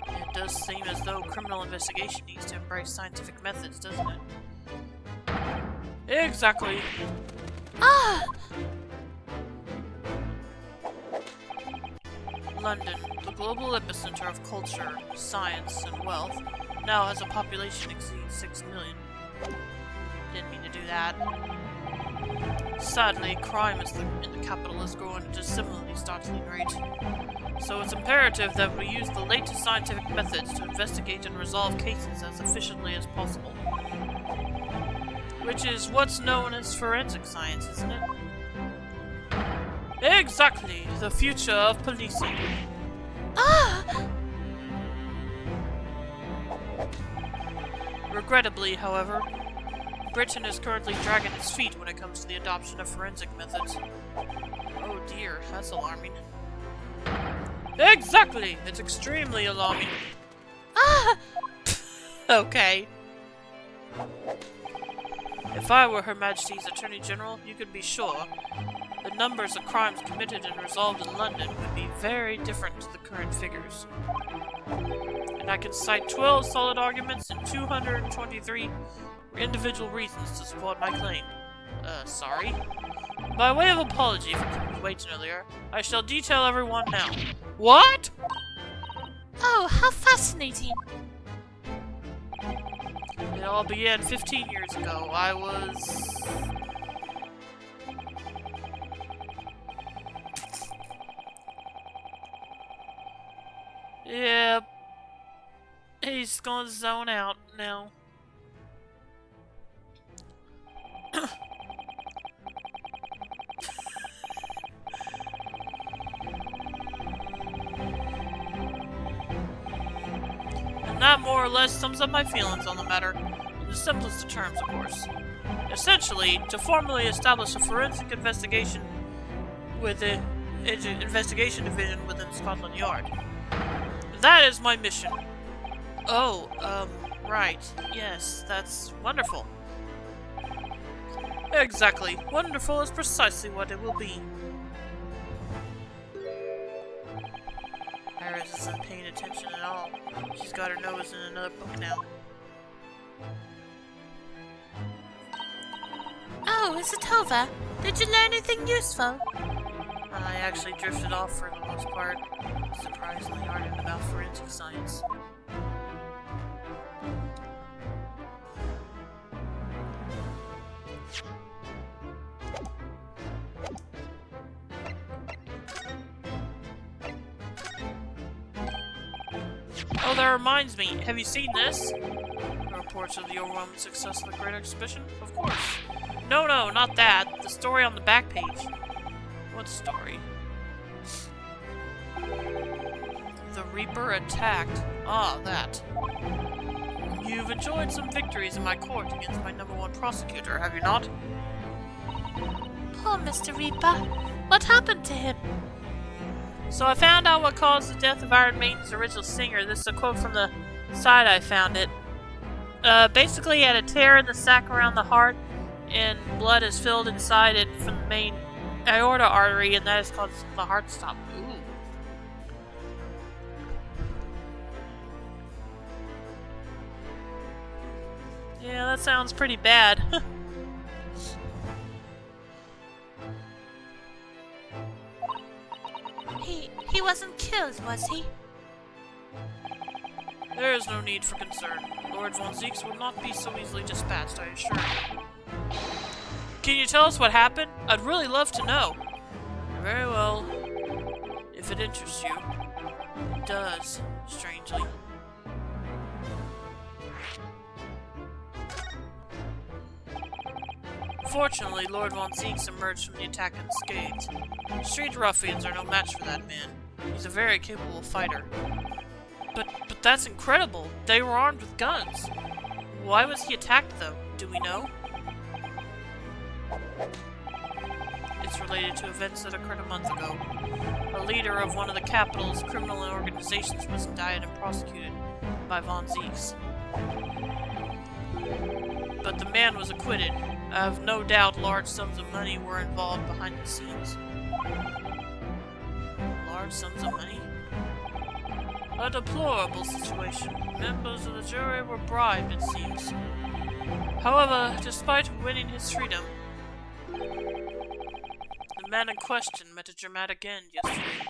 It does seem as though criminal investigation needs to embrace scientific methods, doesn't it? Exactly. Ah! London, the global epicenter of culture, science, and wealth, now has a population exceeding 6 million. Didn't mean to do that. Sadly, crime in the capital is growing at a similarly startling rate. So it's imperative that we use the latest scientific methods to investigate and resolve cases as efficiently as possible. Which is what's known as forensic science, isn't it? Exactly! The future of policing. Ah! Regrettably, however, Britain is currently dragging its feet when it comes to the adoption of forensic methods. Oh dear, that's alarming. Exactly! It's extremely alarming. Ah! Okay. If I were Her Majesty's Attorney General, you could be sure the numbers of crimes committed and resolved in London would be very different to the current figures. And I can cite 12 solid arguments and 223 individual reasons to support my claim. Sorry. By way of apology for keeping you waiting earlier, I shall detail everyone now. What? Oh, how fascinating! It all began 15 years ago. I was... Yep. He's gonna zone out now. And that more or less sums up my feelings on the matter, in the simplest of terms, of course. Essentially, to formally establish a forensic investigation with an investigation division within Scotland Yard. That is my mission. Oh, right. Yes, that's wonderful. Exactly. Wonderful is precisely what it will be. Iris isn't paying attention at all. She's got her nose in another book now. Oh, is it over? Did you learn anything useful? I actually drifted off for the most part. Surprisingly ardent about forensic science. Oh, that reminds me. Have you seen this? Reports of the overwhelming success of the Great Exhibition? Of course. No, not that. The story on the back page. What story? The Reaper attacked. Ah, that. You've enjoyed some victories in my court against my #1 prosecutor, have you not? Poor Mr. Reaper. What happened to him? So I found out what caused the death of Iron Maiden's original singer. This is a quote from the site I found it. Basically, he had a tear in the sac around the heart, and blood is filled inside it from the main aorta artery, and that is caused the heart stop. Ooh. Yeah, that sounds pretty bad. wasn't killed, was he? There is no need for concern. Lord Von Zieks will not be so easily dispatched, I assure you. Can you tell us what happened? I'd really love to know. Very well. If it interests you. It does, strangely. Fortunately, Lord Von Zieks emerged from the attack unscathed. Street ruffians are no match for that man. He's a very capable fighter. But that's incredible. They were armed with guns. Why was he attacked, though? Do we know? It's related to events that occurred a month ago. A leader of one of the capital's criminal organizations was indicted and prosecuted by Von Zieks. But the man was acquitted. I have no doubt large sums of money were involved behind the scenes. Large sums of money? A deplorable situation. Members of the jury were bribed, it seems. However, despite winning his freedom, the man in question met a dramatic end yesterday.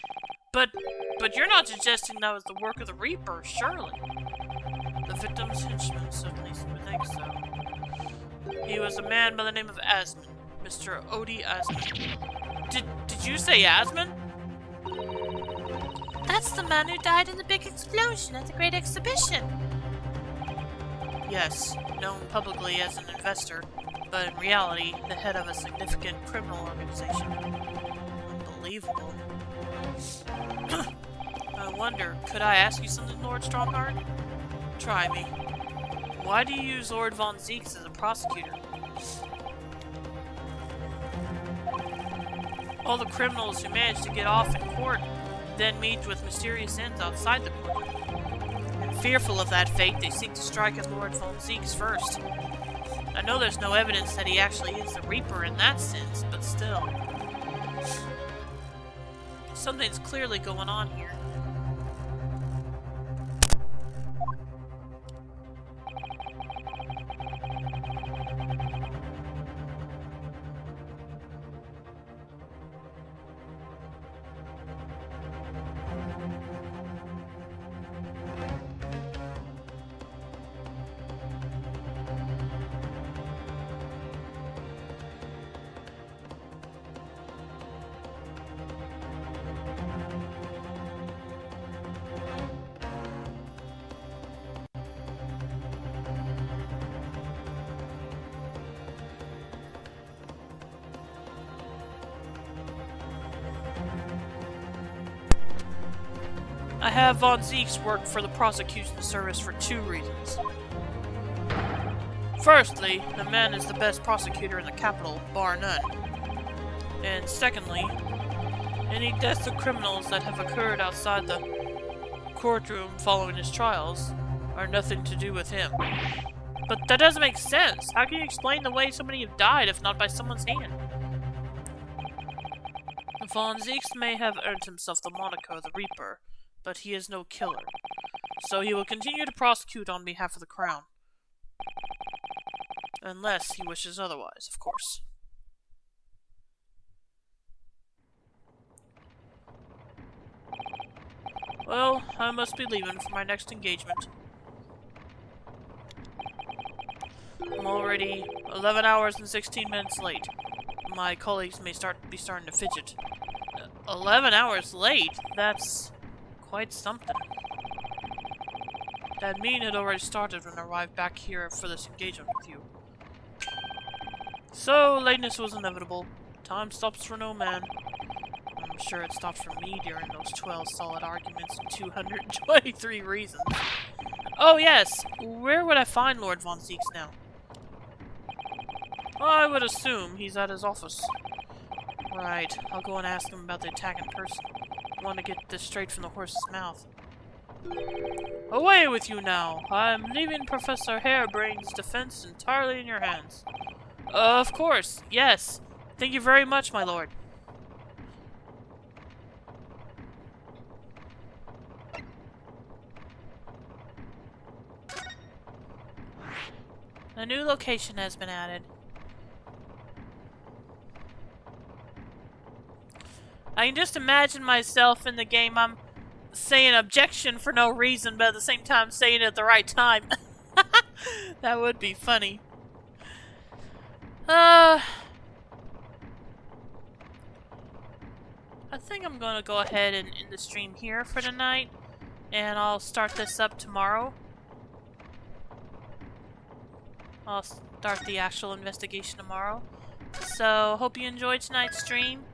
But you're not suggesting that was the work of the Reaper, surely? The victim's henchman certainly would think so. He was a man by the name of Asman, Mr. Odie Asman. Did you say Asman? That's the man who died in the big explosion at the Great Exhibition. Yes, known publicly as an investor, but in reality, the head of a significant criminal organization. Unbelievable. I wonder, could I ask you something, Lord Strongheart? Try me. Why do you use Lord Von Zieks as a prosecutor? All the criminals who manage to get off in court then meet with mysterious ends outside the court. And fearful of that fate, they seek to strike at Lord Von Zieks first. I know there's no evidence that he actually is the Reaper in that sense, but still. Something's clearly going on here. I have Von Zieks work for the prosecution service for two reasons. Firstly, the man is the best prosecutor in the capital, bar none. And secondly, any deaths of criminals that have occurred outside the courtroom following his trials are nothing to do with him. But that doesn't make sense. How can you explain the way so many have died if not by someone's hand? Von Zieks may have earned himself the moniker the Reaper, but he is no killer. So he will continue to prosecute on behalf of the Crown. Unless he wishes otherwise, of course. Well, I must be leaving for my next engagement. I'm already 11 hours and 16 minutes late. My colleagues may be starting to fidget. 11 hours late? That's quite something. That mean had already started when I arrived back here for this engagement with you. So, lateness was inevitable. Time stops for no man. I'm sure it stopped for me during those 12 solid arguments and 223 reasons. Oh yes! Where would I find Lord Von Zieks now? I would assume he's at his office. Right, I'll go and ask him about the attack in person. I want to get this straight from the horse's mouth. Away with you now! I'm leaving Professor Harebrain's defense entirely in your hands. Of course, yes. Thank you very much, my lord. A new location has been added. I can just imagine myself in the game. I'm saying objection for no reason, but at the same time saying it at the right time. That would be funny. I think I'm gonna go ahead and end the stream here for tonight, and I'll start this up tomorrow. I'll start the actual investigation tomorrow. So, hope you enjoyed tonight's stream.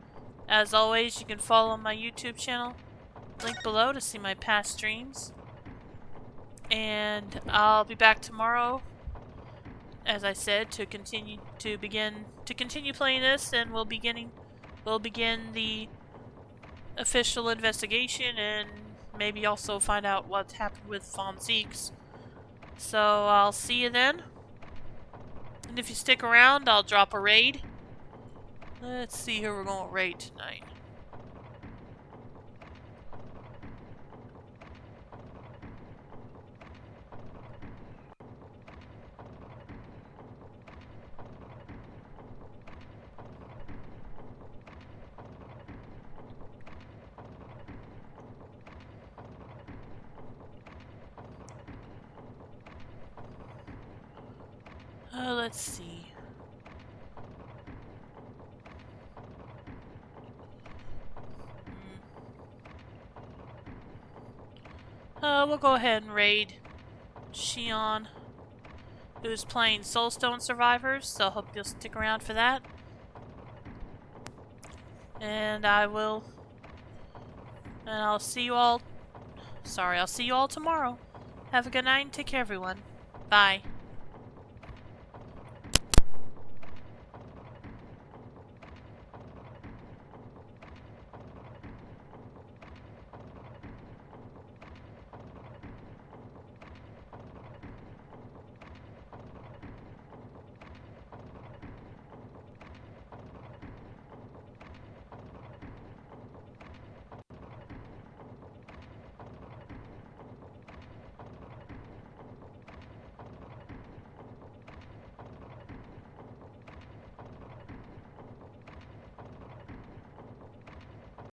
As always, you can follow my YouTube channel, link below to see my past streams. And I'll be back tomorrow, as I said, to continue playing this, and we'll begin the official investigation, and maybe also find out what's happened with Von Zeeks. So I'll see you then. And if you stick around, I'll drop a raid. Let's see who we're going to raid tonight. Let's see. We'll go ahead and raid Shion, who's playing Soulstone Survivors, so I hope you'll stick around for that. And I'll see you all tomorrow. Have a good night and take care, everyone. Bye.